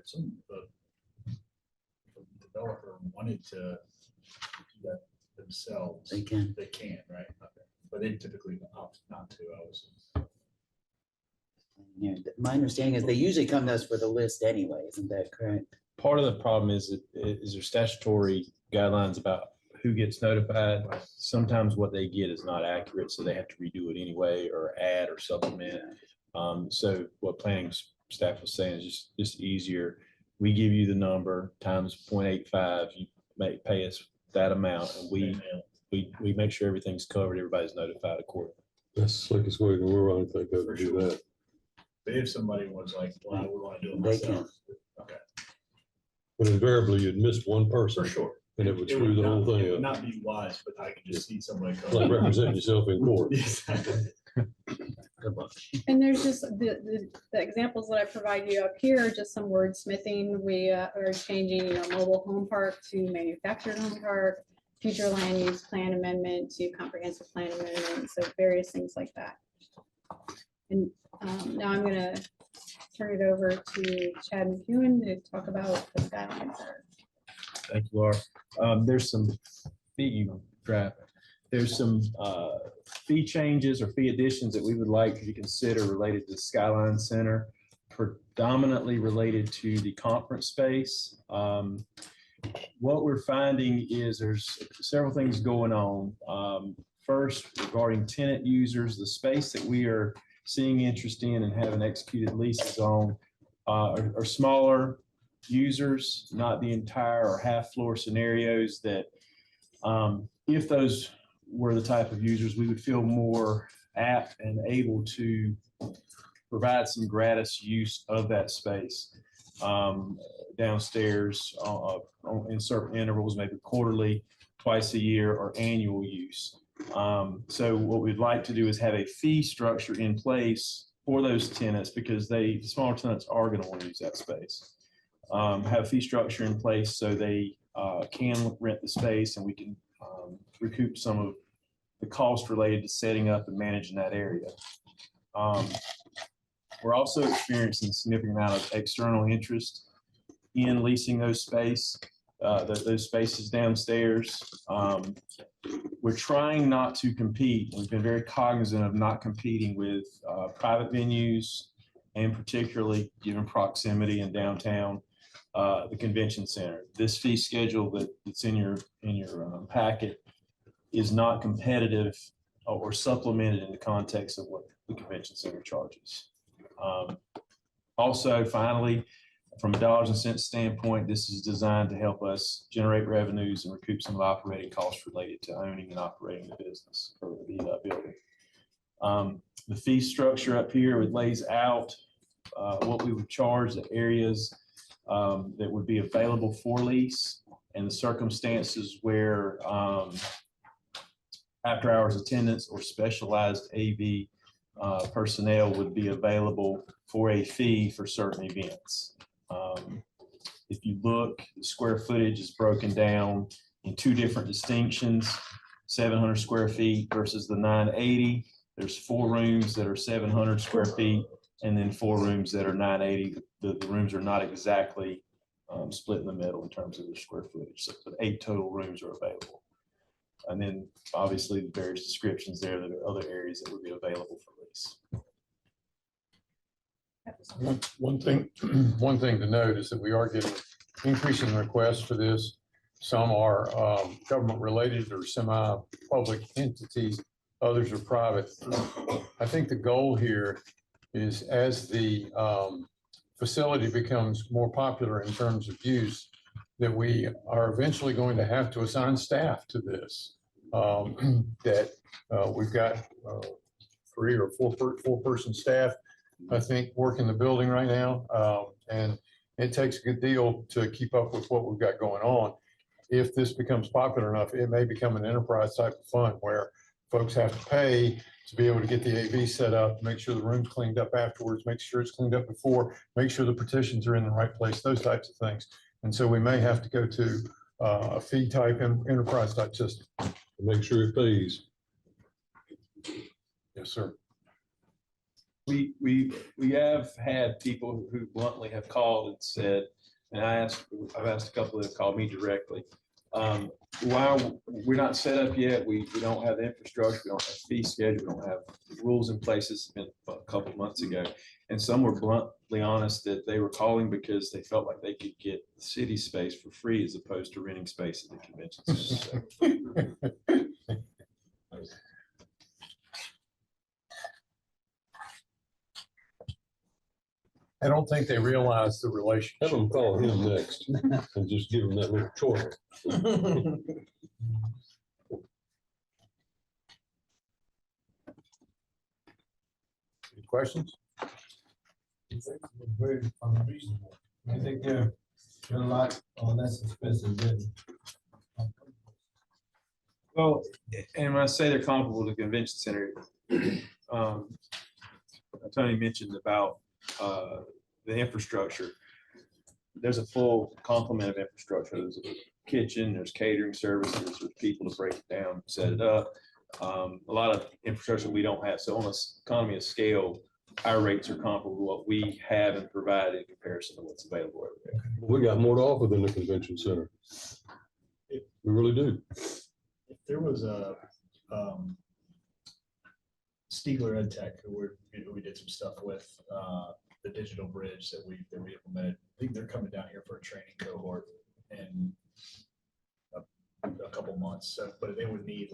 some developer wanted to do that themselves, They can. right? Okay. But they typically opt not to. I was you know, my understanding is they usually come to us for the list anyway, isn't that correct? Part of the problem is there statutory guidelines about who gets notified. Sometimes what they get is not accurate, so they have to redo it anyway, or add or supplement. So what planning staff was saying is just easier. We give you the number times 0.85, you pay us that amount, and we make sure everything's covered, everybody's notified accordingly. That's the slickest way in the world, I think, to do that. But if somebody was like, well, we want to do it They can. myself. Okay, But invariably, you'd miss one person. for sure. And it would screw the whole thing It would up. not be wise, but I could just see somebody. It's like representing yourself in court. Exactly. Good luck. And there's just the examples that I provide you up here, are just some wordsmithing. We are changing, mobile home park to manufactured home park, future land use plan amendment to comprehensive plan amendment, so various things like that. And now I'm gonna turn it over to Chad McEwen to talk about the Skyline Center. Thank you, Laura. There's some there's some fee changes or fee additions that we would like you to consider related to Skyline Center, predominantly related to the conference space. What we're finding is there's several things going on. First, regarding tenant users, the space that we are seeing interest in and having executed leases on are smaller users, not the entire or half floor scenarios that if those were the type of users, we would feel more apt and able to provide some gratis use of that space downstairs in certain intervals, maybe quarterly, twice a year, or annual use. So what we'd like to do is have a fee structure in place for those tenants, because the smaller tenants are going to want to use that space. Have a fee structure in place so they can rent the space, and we can recoup some of the cost related to setting up and managing that area. We're also experiencing a significant amount of external interest in leasing those spaces downstairs. We're trying not to compete. We've been very cognizant of not competing with private venues, and particularly given proximity in downtown, the convention center. This fee schedule that's in your packet is not competitive or supplemented in the context of what the convention center charges. Also, finally, from a dollars and cents standpoint, this is designed to help us generate revenues and recoup some of the operating costs related to owning and operating the business or the building. The fee structure up here, it lays out what we would charge, the areas that would be available for lease, and the circumstances where after hours attendance or specialized AV personnel would be available for a fee for certain events. If you look, the square footage is broken down in two different distinctions: 700 square feet versus the 980. There's 4 rooms that are 700 square feet, and then 4 rooms that are 980. The rooms are not exactly split in the middle in terms of their square footage. So 8 total rooms are available. And then obviously the various descriptions there that are other areas that would be available for lease. One thing to note is that we are getting increasing requests for this. Some are government related or semi-public entities, others are private. I think the goal here is, as the facility becomes more popular in terms of use, that we are eventually going to have to assign staff to this. That we've got 3 or 4 person staff, I think, working the building right now. And it takes a good deal to keep up with what we've got going on. If this becomes popular enough, it may become an enterprise type of fund where folks have to pay to be able to get the AV set up, make sure the room's cleaned up afterwards, make sure it's cleaned up before, make sure the partitions are in the right place, those types of things. And so we may have to go to a fee type enterprise type system. Make sure it pays. Yes, sir. We have had people who bluntly have called and said, and I've asked a couple that have called me directly, While we're not set up yet, we don't have the infrastructure, we don't have fee schedule, we don't have rules in place. It's been a couple months ago. And some were bluntly honest that they were calling because they felt like they could get the city space for free as opposed to renting space at the convention center. I don't think they realize the relationship. Have them call him next and just give him that little chore. Any questions? Very unreasonable. I think they're a lot less expensive than. Well, and when I say they're comparable to the convention center, Tony mentioned about the infrastructure. There's a full complement of infrastructure. There's a kitchen, there's catering services, there's people to break it down, set it up. A lot of infrastructure we don't have. So on this economy of scale, our rates are comparable to what we have and provide in comparison to what's available over there. We got more to offer than the convention center. We really do. If there was a Stiegler EdTech, who we did some stuff with, the digital bridge that we implemented, I think they're coming down here for a training cohort in a couple months. So, but they would need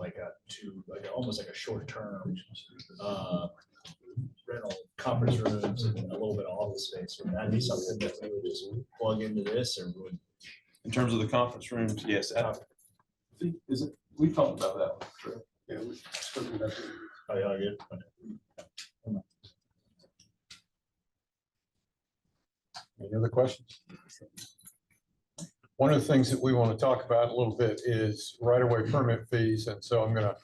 almost like a short-term rental conference rooms and a little bit of office space. Would that be something that we would just plug into this, or would? In terms of the conference rooms, yes. Is it? We talked about that one. Sure. Yeah, we spoke about that. Oh, yeah, good. Any other questions? One of the things that we want to talk about a little bit is right-of-way permit fees. And so I'm going to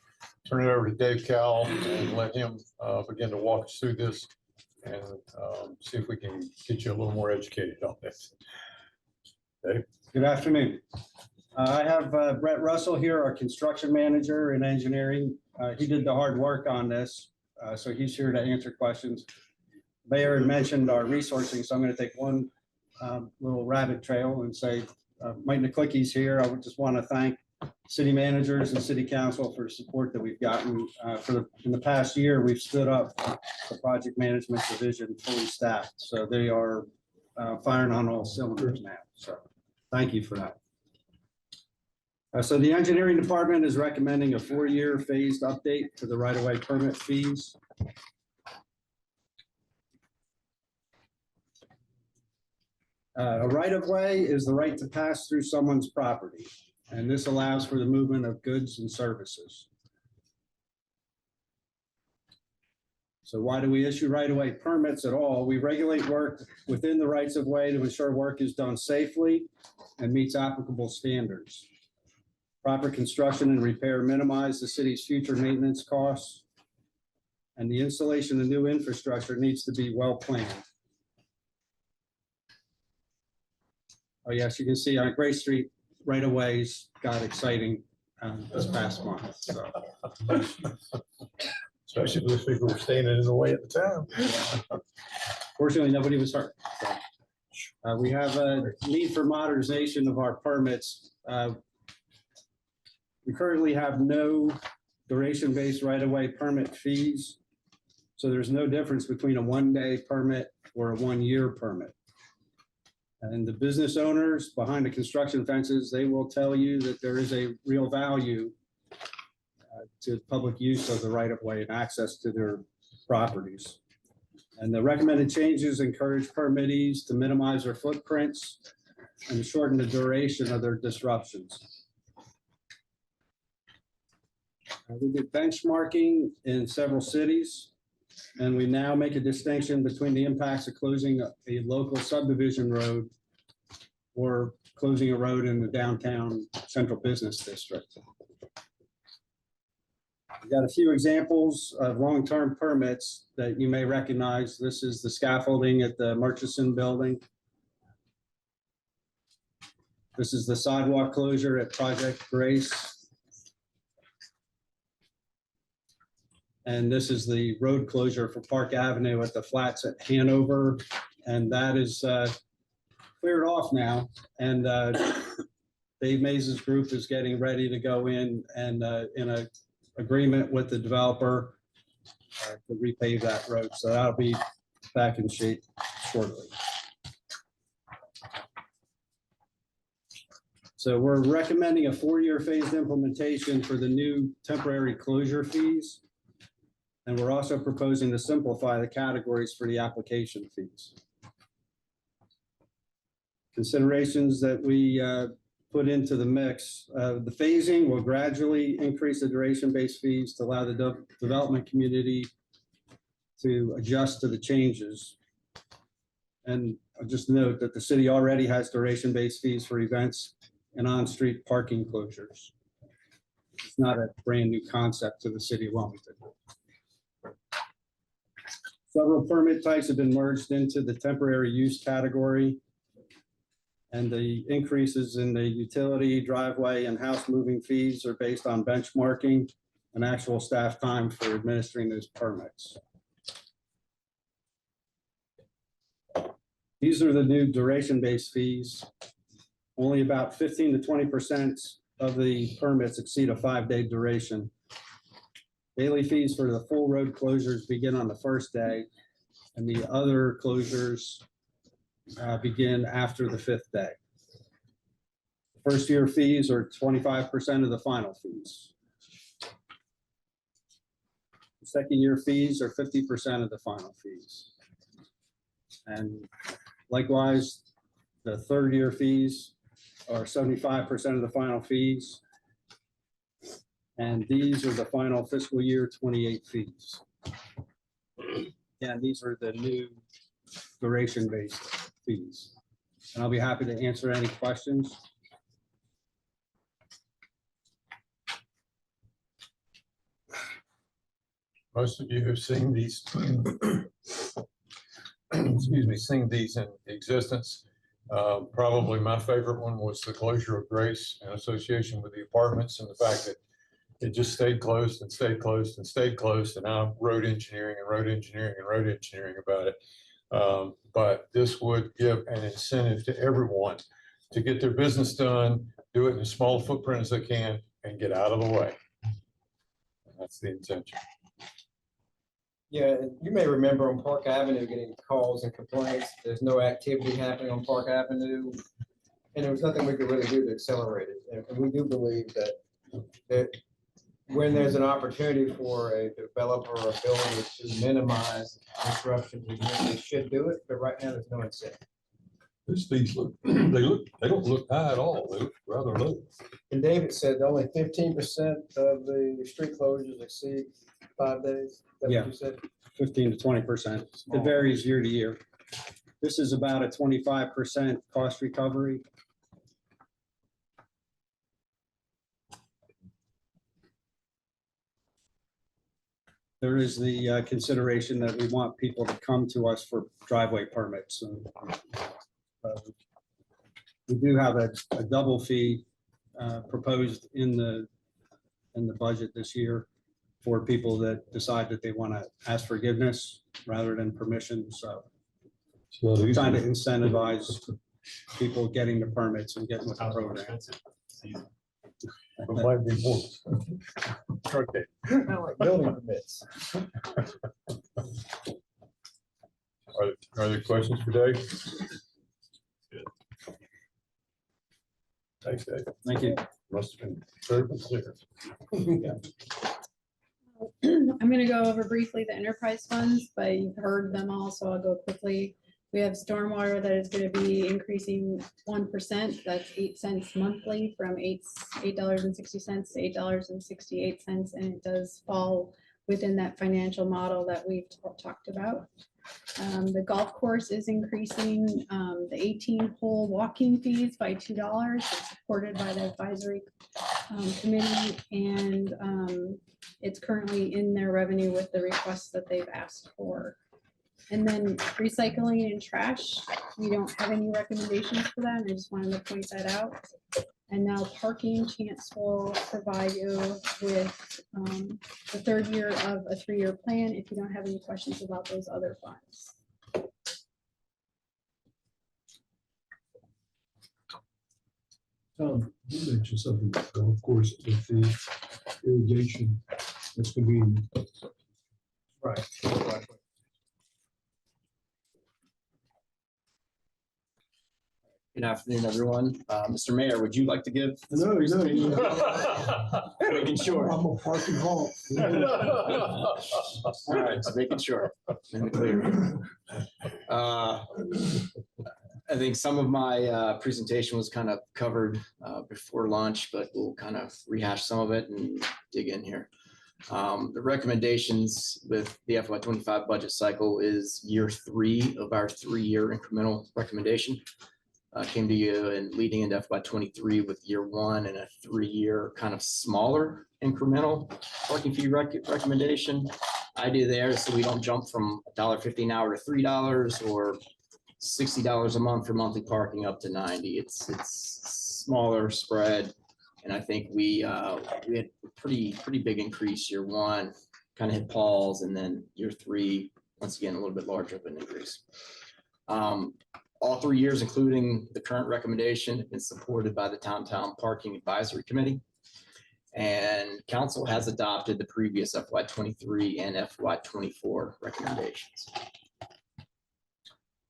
turn it over to Dave Cowell and let him begin to walk us through this and see if we can get you a little more educated on this. Dave? Good afternoon. I have Brett Russell here, our construction manager in engineering. He did the hard work on this, so he's here to answer questions. Mayor had mentioned our resourcing, so I'm going to take one little rabbit trail and say, Mike Naklicki's here. I would just want to thank city managers and city council for the support that we've gotten. In the past year, we've stood up the project management division fully staffed, so they are firing on all cylinders now. So thank you for that. So the engineering department is recommending a 4-year phased update to the right-of-way permit fees. A right-of-way is the right to pass through someone's property, and this allows for the movement of goods and services. So why do we issue right-of-way permits at all? We regulate work within the rights-of-way to ensure work is done safely and meets applicable standards. Proper construction and repair minimize the city's future maintenance costs, and the installation of new infrastructure needs to be well planned. Oh yes, you can see on Gray Street, right-of-ways got exciting this past month. So. Especially those people who were standing in the way at the time. Fortunately, nobody was hurt. So, we have a need for modernization of our permits. We currently have no duration-based right-of-way permit fees. So there's no difference between a 1-day permit or a 1-year permit. And the business owners behind the construction fences, they will tell you that there is a real value to public use of the right-of-way and access to their properties. And the recommended changes encourage permittees to minimize their footprints and shorten the duration of their disruptions. We did benchmarking in several cities, and we now make a distinction between the impacts of closing a local subdivision road or closing a road in the downtown central business district. We've got a few examples of long-term permits that you may recognize. This is the scaffolding at the Murchison building. This is the sidewalk closure at Project Grace. And this is the road closure for Park Avenue at the flats at Hanover. And that is cleared off now. And Dave Mays' group is getting ready to go in and in a agreement with the developer to repave that road. So that'll be back in shape shortly. So we're recommending a 4-year phased implementation for the new temporary closure fees. And we're also proposing to simplify the categories for the application fees. Considerations that we put into the mix, the phasing will gradually increase the duration-based fees to allow the development community to adjust to the changes. And I'll just note that the city already has duration-based fees for events and on-street parking closures. It's not a brand-new concept to the city of Wilmington. Several permit types have been merged into the temporary use category. And the increases in the utility, driveway, and house moving fees are based on benchmarking and actual staff time for administering those permits. These are the new duration-based fees. Only about 15 to 20% of the permits exceed a 5-day duration. Daily fees for the full road closures begin on the first day, and the other closures begin after the 5th day. First year fees are 25% of the final fees. Second year fees are 50% of the final fees. And likewise, the third year fees are 75% of the final fees. And these are the final fiscal year 28 fees. And these are the new duration-based fees. And I'll be happy to answer any questions. Most of you have seen these, excuse me, seen these in existence. Probably my favorite one was the closure of Grace in association with the apartments and the fact that it just stayed closed and stayed closed and stayed closed, and now road engineering and road engineering and road engineering about it. But this would give an incentive to everyone to get their business done, do it in as small a footprint as they can, and get out of the way. And that's the intention. Yeah, you may remember on Park Avenue getting calls and complaints. There's no activity happening on Park Avenue. And there was nothing we could really do to accelerate it. And we do believe that when there's an opportunity for a developer or a builder to minimize disruption, they should do it, but right now there's no incentive. These fees look, they don't look high at all. They look rather low. And David said only 15% of the street closures exceed 5 days. Is that Yeah. what you said? 15 to 20%. It varies year to year. This is about a 25% cost recovery. There is the consideration that we want people to come to us for driveway permits. And, we do have a double fee proposed in the budget this year for people that decide that they want to ask forgiveness rather than permission. So we're trying to incentivize people getting the permits and getting with the program. It might be more. Okay. Kind of like building permits. Are there questions for Dave? Thanks, Dave. Thank you. Must have been very clear. I'm going to go over briefly the enterprise funds, but you've heard them all, so I'll go quickly. We have stormwater that is going to be increasing 1%. That's 8 cents monthly from $8.60 to $8.68, and it does fall within that financial model that we've talked about. The golf course is increasing the 18-hole walking fees by $2. It's supported by the advisory committee, and it's currently in their revenue with the requests that they've asked for. And then recycling and trash, we don't have any recommendations for that. I just wanted to point that out. And now parking, Chance will provide you with the third year of a 3-year plan if you don't have any questions about those other funds. You mentioned something, of course, with the irrigation that's gonna be. Right. Good afternoon, everyone. Mr. Mayor, would you like to give? this No, presentation? no. Making sure. I'm a parking hall. All right, so making sure. In the clear. I think some of my presentation was kind of covered before lunch, but we'll kind of rehash some of it and dig in here. The recommendations with the FY25 budget cycle is year 3 of our 3-year incremental recommendation. Came to you and leading into FY23 with year 1 and a 3-year kind of smaller incremental parking fee recommendation. Idea there, so we don't jump from $1.50 an hour to $3 or $60 a month for monthly parking up to $90. It's smaller spread, and I think we had a pretty big increase year 1, kind of hit pause, and then year 3 once again a little bit larger of an increase. All 3 years, including the current recommendation, have been supported by the Downtown Parking Advisory Committee. And council has adopted the previous FY23 and FY24 recommendations.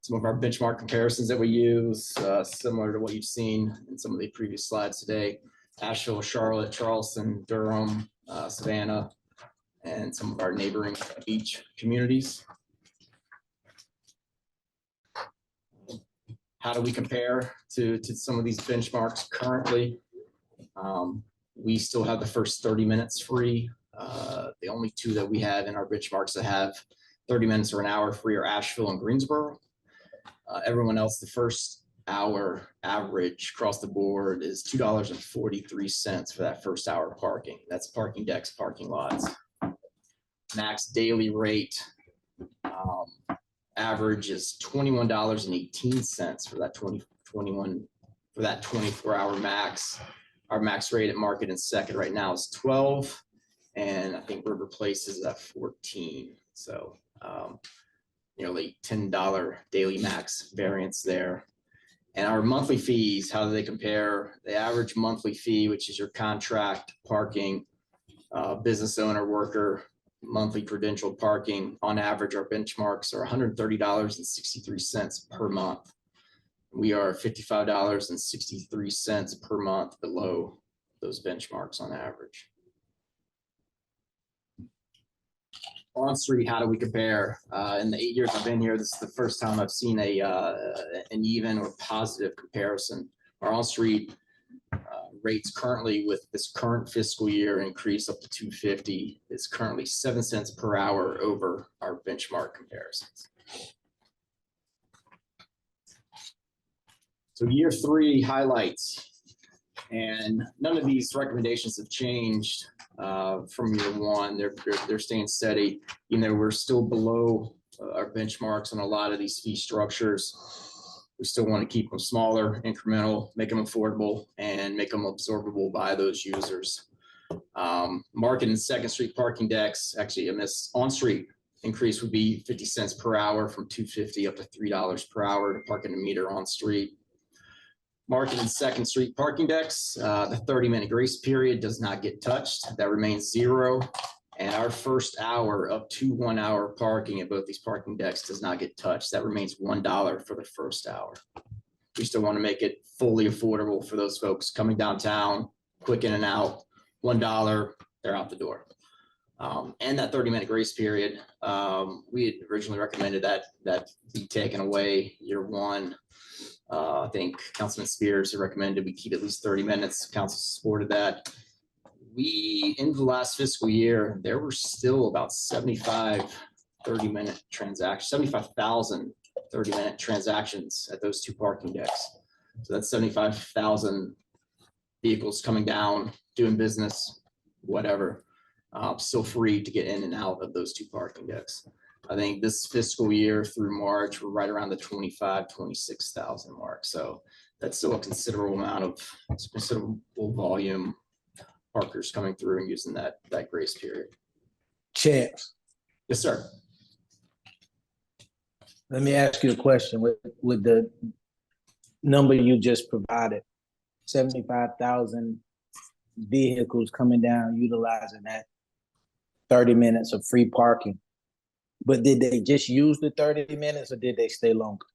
Some of our benchmark comparisons that we use, similar to what you've seen in some of the previous slides today: Asheville, Charlotte, Charleston, Durham, Savannah, and some of our neighboring beach communities. How do we compare to some of these benchmarks currently? We still have the first 30 minutes free. The only 2 that we have in our benchmarks that have 30 minutes or an hour free are Asheville and Greensboro. Everyone else, the first hour average across the board is $2.43 for that first hour parking. That's parking decks, parking lots. Max daily rate average is $21.18 for that 24-hour max. Our max rate at Market and Second right now is 12, and I think River Place is at 14. So nearly $10 daily max variance there. And our monthly fees, how do they compare? The average monthly fee, which is your contract parking, business owner, worker, monthly credentialed parking, on average, our benchmarks are $130.63 per month. We are $55.63 per month below those benchmarks on average. On street, how do we compare? In the 8 years I've been here, this is the first time I've seen an even or positive comparison. Our on street rates currently with this current fiscal year increase up to $2.50 is currently 7 cents per hour over our benchmark comparisons. So year 3 highlights, and none of these recommendations have changed from year 1. They're staying steady. You know, we're still below our benchmarks on a lot of these fee structures. We still want to keep them smaller, incremental, make them affordable, and make them absorbable by those users. Market and Second Street parking decks, actually a on-street increase would be 50 cents per hour from $2.50 up to $3 per hour to park in a meter on street. Market and Second Street parking decks, the 30-minute grace period does not get touched. That remains 0. And our first hour up to 1 hour parking at both these parking decks does not get touched. That remains $1 for the first hour. We still want to make it fully affordable for those folks coming downtown, quick in and out, $1, they're out the door. And that 30-minute grace period, we had originally recommended that be taken away year 1. I think Councilman Spears had recommended we keep at least 30 minutes. Council supported that. In the last fiscal year, there were still about 75 30-minute transactions, 75,000 30-minute transactions at those 2 parking decks. So that's 75,000 vehicles coming down, doing business, whatever, still free to get in and out of those 2 parking decks. I think this fiscal year through March, we're right around the 26,000 mark. So that's still a considerable volume parkers coming through and using that grace period. Chance. Yes, sir. Let me ask you a question with the number you just provided. 75,000 vehicles coming down utilizing that 30 minutes of free parking. But did they just use the 30 minutes or did they stay longer?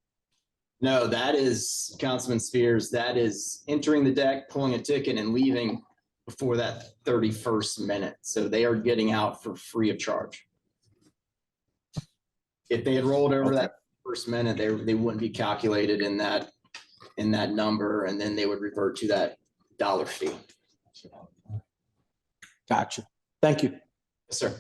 No, that is Councilman Spears. That is entering the deck, pulling a ticket and leaving before that 31st minute. So they are getting out for free of charge. If they had rolled over that first minute, they wouldn't be calculated in that number, and then they would revert to that dollar fee. Gotcha. Thank you. Yes, sir.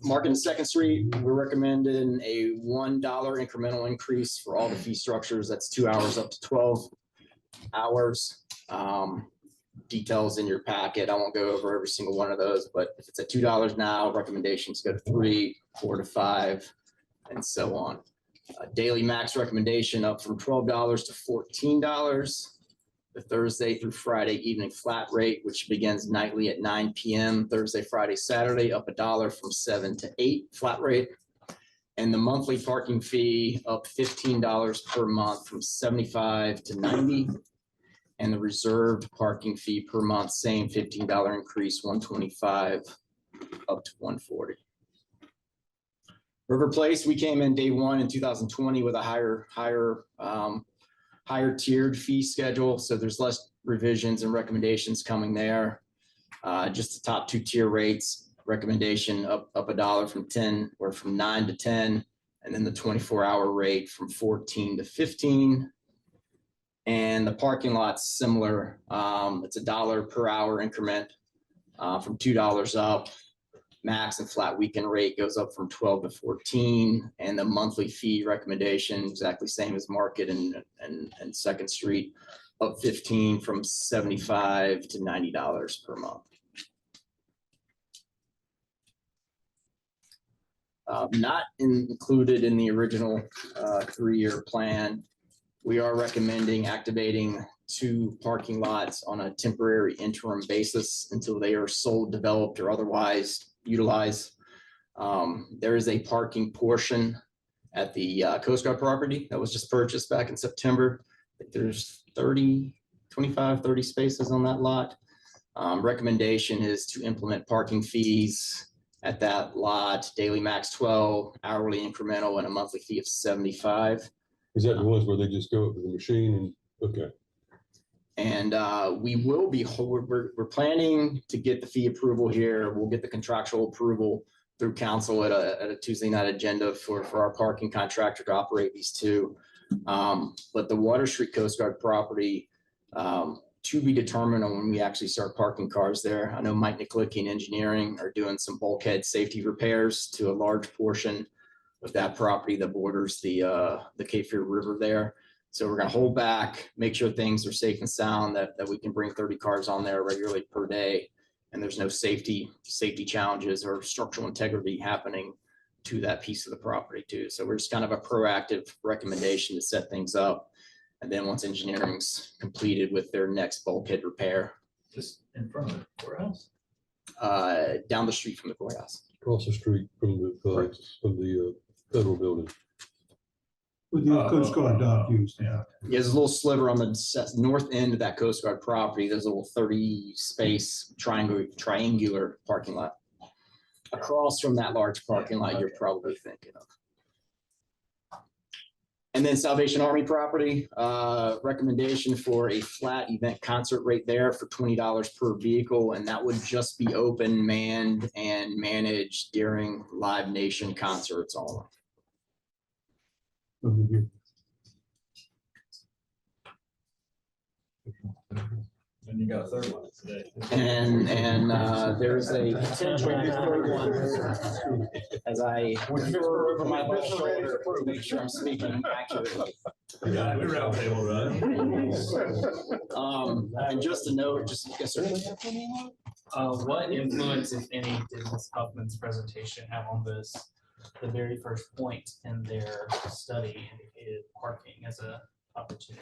Market and Second Street, we're recommending a $1 incremental increase for all the fee structures. That's 2 hours up to 12 hours. Details in your packet. I won't go over every single one of those, but if it's at $2 now, recommendations go to 3, 4 to 5, and so on. Daily max recommendation up from $12 to $14. The Thursday through Friday evening flat rate, which begins nightly at 9 p.m. Thursday, Friday, Saturday, up $1 from 7 to 8 flat rate. And the monthly parking fee up $15 per month from 75 to 90. And the reserved parking fee per month, same $15 increase, 125 up to 140. River Place, we came in day one in 2020 with a higher tiered fee schedule. So there's less revisions and recommendations coming there. Just the top 2 tier rates, recommendation up $1 from 10 or from 9 to 10. And then the 24-hour rate from 14 to 15. And the parking lot's similar. It's $1 per hour increment from $2 up. Max and flat weekend rate goes up from 12 to 14. And the monthly fee recommendation, exactly same as Market and Second Street, up 15 from $75 to $90 per month. Not included in the original 3-year plan. We are recommending activating 2 parking lots on a temporary interim basis until they are sold, developed, or otherwise utilized. There is a parking portion at the Coast Guard property that was just purchased back in September. I think there's 25, 30 spaces on that lot. Recommendation is to implement parking fees at that lot, daily max 12, hourly incremental, and a monthly fee of 75. Is that the ones where they just go up to the machine and, okay. And we will be, we're planning to get the fee approval here. We'll get the contractual approval through council at a Tuesday night agenda for our parking contractor to operate these 2. But the Water Street Coast Guard property, to be determined on when we actually start parking cars there. I know Mike Niklicki and engineering are doing some bulkhead safety repairs to a large portion of that property that borders the Cape Fear River there. So we're gonna hold back, make sure things are safe and sound, that we can bring 30 cars on there regularly per day. And there's no safety challenges or structural integrity happening to that piece of the property too. So we're just kind of a proactive recommendation to set things up. And then once engineering's completed with their next bulkhead repair. Just in front of the courthouse? Down the street from the courthouse. Across the street from the federal building. With the Coast Guard dock used. Yeah. There's a little sliver on the north end of that Coast Guard property. There's a little 30 space triangular parking lot. Across from that large parking lot you're probably thinking of. And then Salvation Army property, recommendation for a flat event concert rate there for $20 per vehicle. And that would just be open, manned, and managed during Live Nation concerts only. And you got a third one today. And there's a potential third one as I refer over my left shoulder to make sure I'm speaking accurately. Yeah, we're round table, right? And just a note, yes, sir. What influence, if any, did Ms. Huffman's presentation have on this? The very first point in their study indicated parking as a opportunity.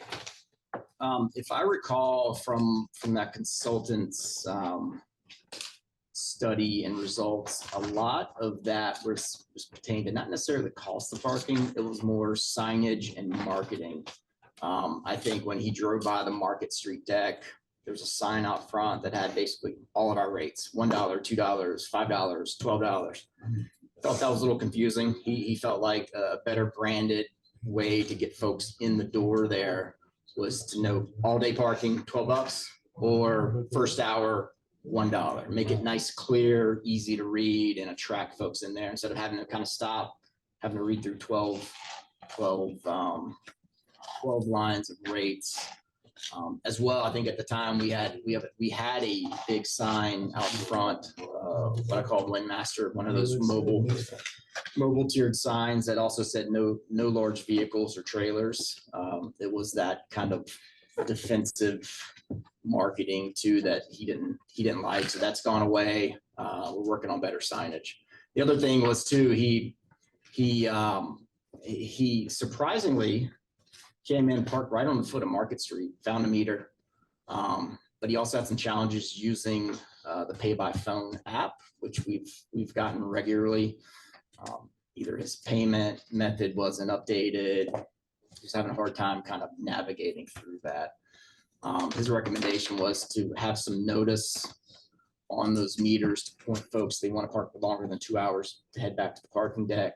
If I recall from that consultant's study and results, a lot of that was pertained to not necessarily the cost of parking, it was more signage and marketing I think when he drove by the Market Street deck, there was a sign out front that had basically all of our rates, $1, $2, $5, $12. Felt that was a little confusing. He felt like a better branded way to get folks in the door there was to note all day parking, $12, or first hour, $1. Make it nice, clear, easy to read, and attract folks in there instead of having to kind of stop, having to read through 12 lines of rates. As well, I think at the time we had a big sign out front, what I call Windmaster, one of those mobile tiered signs that also said no large vehicles or trailers. It was that kind of defensive marketing too that he didn't like. So that's gone away. We're working on better signage. The other thing was too, he surprisingly came in, parked right on the foot of Market Street, found a meter. But he also had some challenges using the pay by phone app, which we've gotten regularly. Either his payment method wasn't updated. He's having a hard time kind of navigating through that. His recommendation was to have some notice on those meters to point folks they want to park for longer than 2 hours to head back to the parking deck.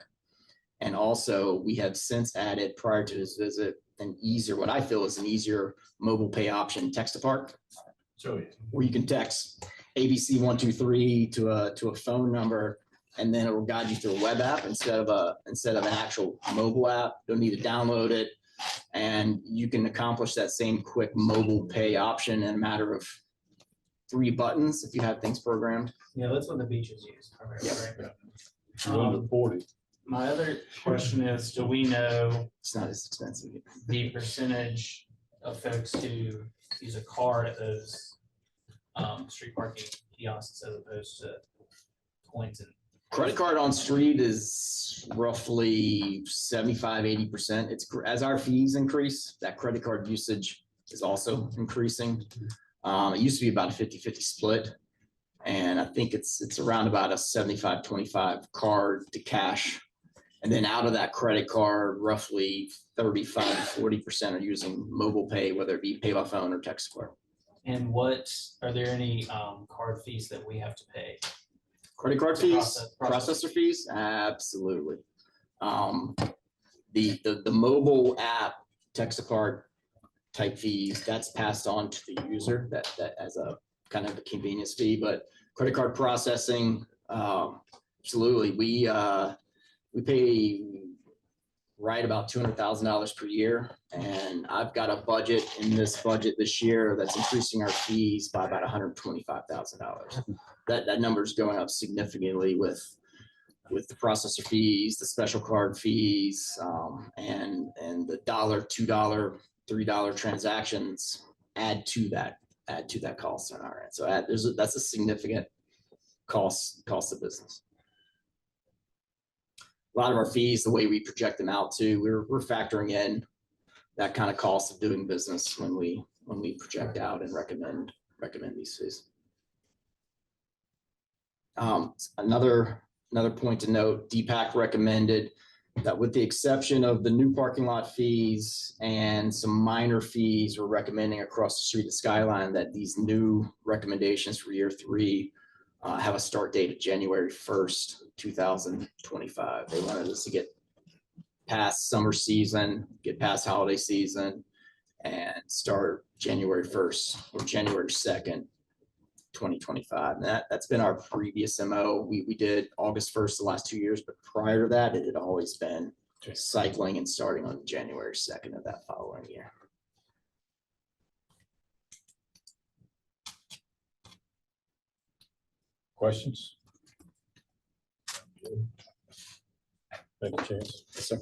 And also we have since added prior to his visit an easier, what I feel is an easier mobile pay option, text to park. So where you can text ABC 123 to a phone number, and then it will guide you through a web app instead of an actual mobile app. Don't need to download it, and you can accomplish that same quick mobile pay option in a matter of 3 buttons if you have things programmed. Yeah, that's what the beaches use primarily, right? Under 40. My other question is, do we know It's not as expensive. the percentage of folks who use a card at those street parking kiosks as opposed to coins and? Credit card on street is roughly 75–80%. It's as our fees increase, that credit card usage is also increasing. It used to be about a 50-50 split. And I think it's around about a 75–25 card to cash. And then out of that credit card, roughly 35–40% are using mobile pay, whether it be pay by phone or text card. And are there any card fees that we have to pay? Credit card fees, Processor processor fees, absolutely. The mobile app text to card type fees, that's passed on to the user that as a kind of a convenience fee, but credit card processing, absolutely. We pay right about $200,000 per year, and I've got a budget in this budget this year that's increasing our fees by about $125,000. That number is going up significantly with the processor fees, the special card fees, and the $1, $2, $3 transactions add to that cost on our end. So that's a significant cost of business. A lot of our fees, the way we project them out too, we're factoring in that kind of cost of doing business when we project out and recommend these fees. Another point to note, DPAC recommended that with the exception of the new parking lot fees and some minor fees, we're recommending across the street, the Skyline, that these new recommendations for year 3 have a start date of January 1st, 2025. They wanted us to get past summer season, get past holiday season, and start January 1st or January 2nd, 2025. And that's been our previous MO. We did August 1st the last 2 years, but prior to that, it had always been cycling and starting on January 2nd of that following year. Questions? Thank you, Chance. Yes, sir.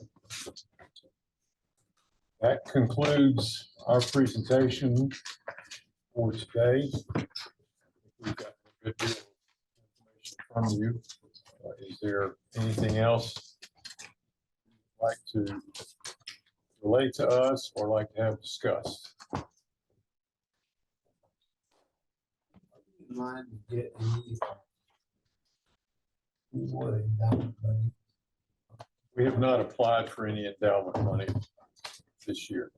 That concludes our presentation for today. We've got a good deal of information from you. Is there anything else you'd like to relate to us or like to have discussed? Mind to get what endowment money. We have not applied for any endowment money this year.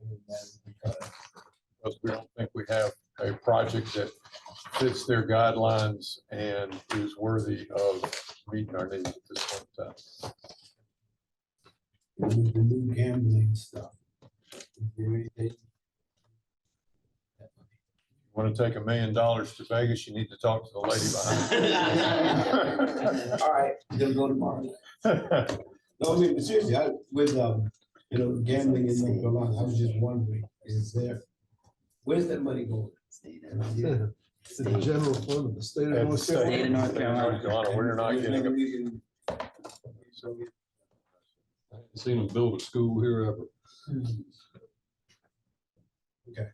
and then we cut it. Because we don't think we have a project that fits their guidelines and is worthy of meeting our needs at this point in time. With the new gambling stuff. Is there anything? Want to take $1 million to Vegas, you need to talk to the lady behind. All right, they'll go tomorrow. No, I mean, but seriously, with, gambling in North Carolina, I was just wondering, where's that money going? It's the general fund of the state of At the North state- Carolina. State of North Carolina. We're not getting a I haven't seen them build a school here ever. Okay.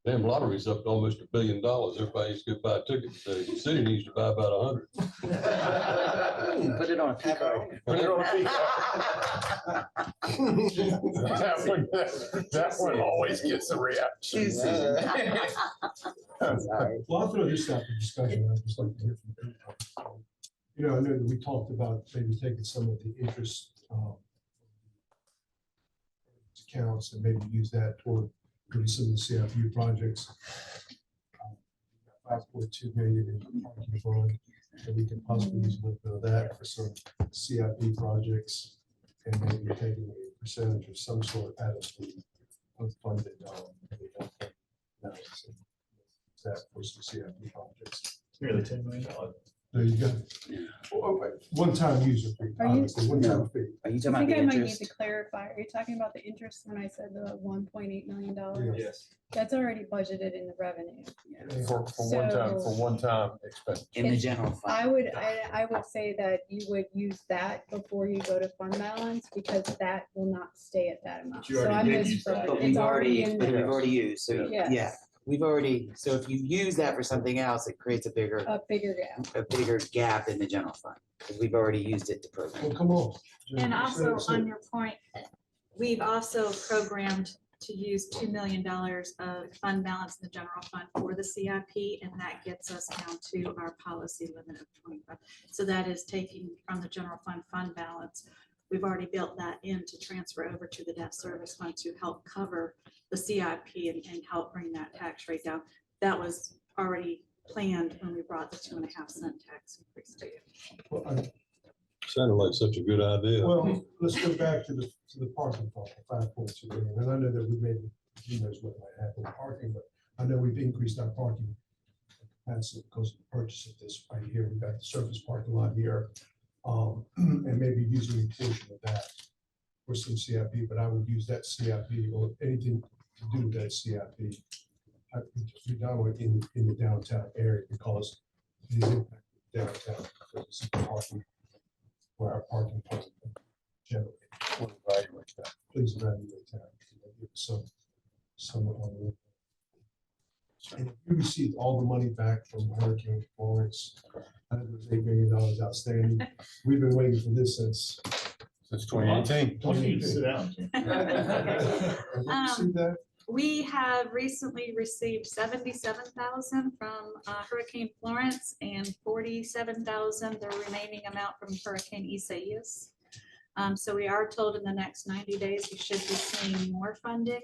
Damn lottery's up to almost $1 billion. Everybody needs to go buy a ticket today. The city needs to buy about 100. Put it on a peacock. Put it on a That one always gets a reaction. Well, I'll throw this out for discussion. I'd just like to hear from people. I know that we talked about maybe taking some of the interest accounts and maybe use that toward maybe some of the CIP projects. 5.2 million in the parking fund, and we can possibly use a little bit of that for some CIP projects, and maybe taking a percentage of some sort out of the unfunded. That for some CIP projects. Nearly $10 million. There you go. One-time user fee, Are you- obviously, one-time fee. Are you I talking about think the I might need interest? to clarify. Are you talking about the interest when I said the $1.8 million? Yes. That's already budgeted in the revenue. For one time expense. In the If- general fund. I would say that you would use that before you go to fund balance, because that will not stay at that amount. you So already I'm did use that. misremembering. But It's we've already in but there. we've already used, so, Yes. yeah, we've already, so if you use that for something else, it creates a bigger gap in the general fund, because we've already used it to program. Well, come on. And also So- on your point, we've also programmed to use $2 million of fund balance in the general fund for the CIP, and that gets us down to our policy limit of 25. So that is taking from the general fund balance. We've already built that in to transfer over to the debt service fund to help cover the CIP and help bring that tax rate down. That was already planned when we brought the 2.5 cent tax increase to you. Sounded like such a good idea. Well, let's go back to the parking fund, 5.2 million, and I know that we maybe, who knows what might happen with parking, but I know we've increased our parking capacity because of the purchase of this right here. We've got the surface parking lot here, and maybe using a portion of that for some CIP, but I would use that CIP or anything to do with that CIP. I would just predominate in the downtown area because it is impacted downtown because it's parking. Where our parking fund generally. We'll evaluate that. Please evaluate that. Give us some. And if you received all the money back from Hurricane Florence, I think it was $8 million outstanding. We've been waiting for this since 2018. Don't you sit down. Have you received that? We have recently received 77,000 from Hurricane Florence and 47,000, the remaining amount from Hurricane Isaias. So we are told in the next 90 days, we should be seeing more funding.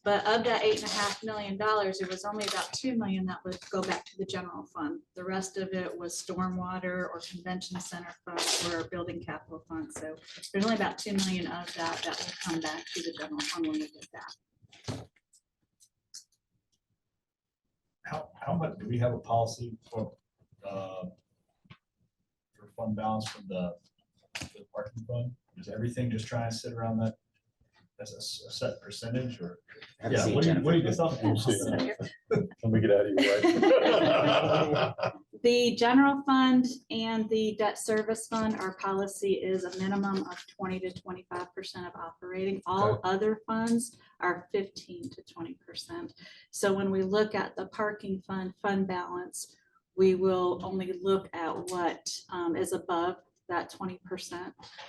But of that $8.5 million, it was only about $2 million that would go back to the general fund. The rest of it was stormwater or convention center funds or building capital funds. So there's only about $2 million of that that will come back to the general fund when we get that. How much, do we have a policy for fund balance from the parking fund? Is everything just trying to sit around that as a set percentage or? Haven't Yeah, seen what do you Jennifer. think? Let me get out of your way. The general fund and the debt service fund, our policy is a minimum of 20 to 25% of operating. All other funds are 15 to 20%. So when we look at the parking fund balance, we will only look at what is above that 20%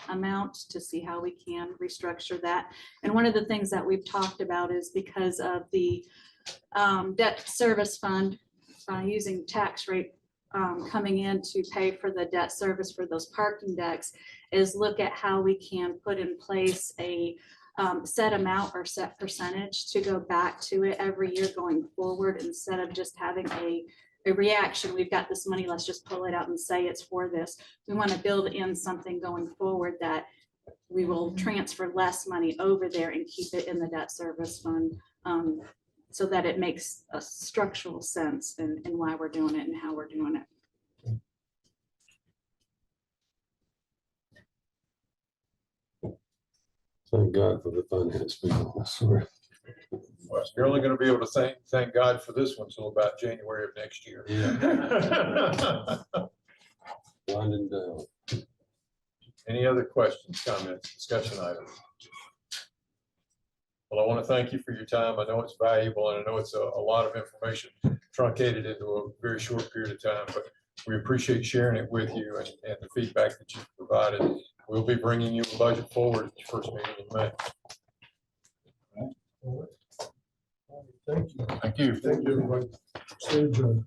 amount to see how we can restructure that. And one of the things that we've talked about is because of the debt service fund using tax rate coming in to pay for the debt service for those parking decks, is look at how we can put in place a set amount or set percentage to go back to it every year going forward, instead of just having a reaction. We've got this money, let's just pull it out and say it's for this. We want to build in something going forward that we will transfer less money over there and keep it in the debt service fund, so that it makes a structural sense in why we're doing it and how we're doing it. Thank God for the finance people, I swear. Well, you're only gonna be able to thank God for this one till about January of next year. Winding down. Any other questions, comments, discussion items? Well, I want to thank you for your time. I know it's valuable and I know it's a lot of information truncated into a very short period of time, but we appreciate sharing it with you and the feedback that you've provided. We'll be bringing you a budget forward at your first meeting in May. Thank you. Thank you. Thank you, everybody. Stay adjourned.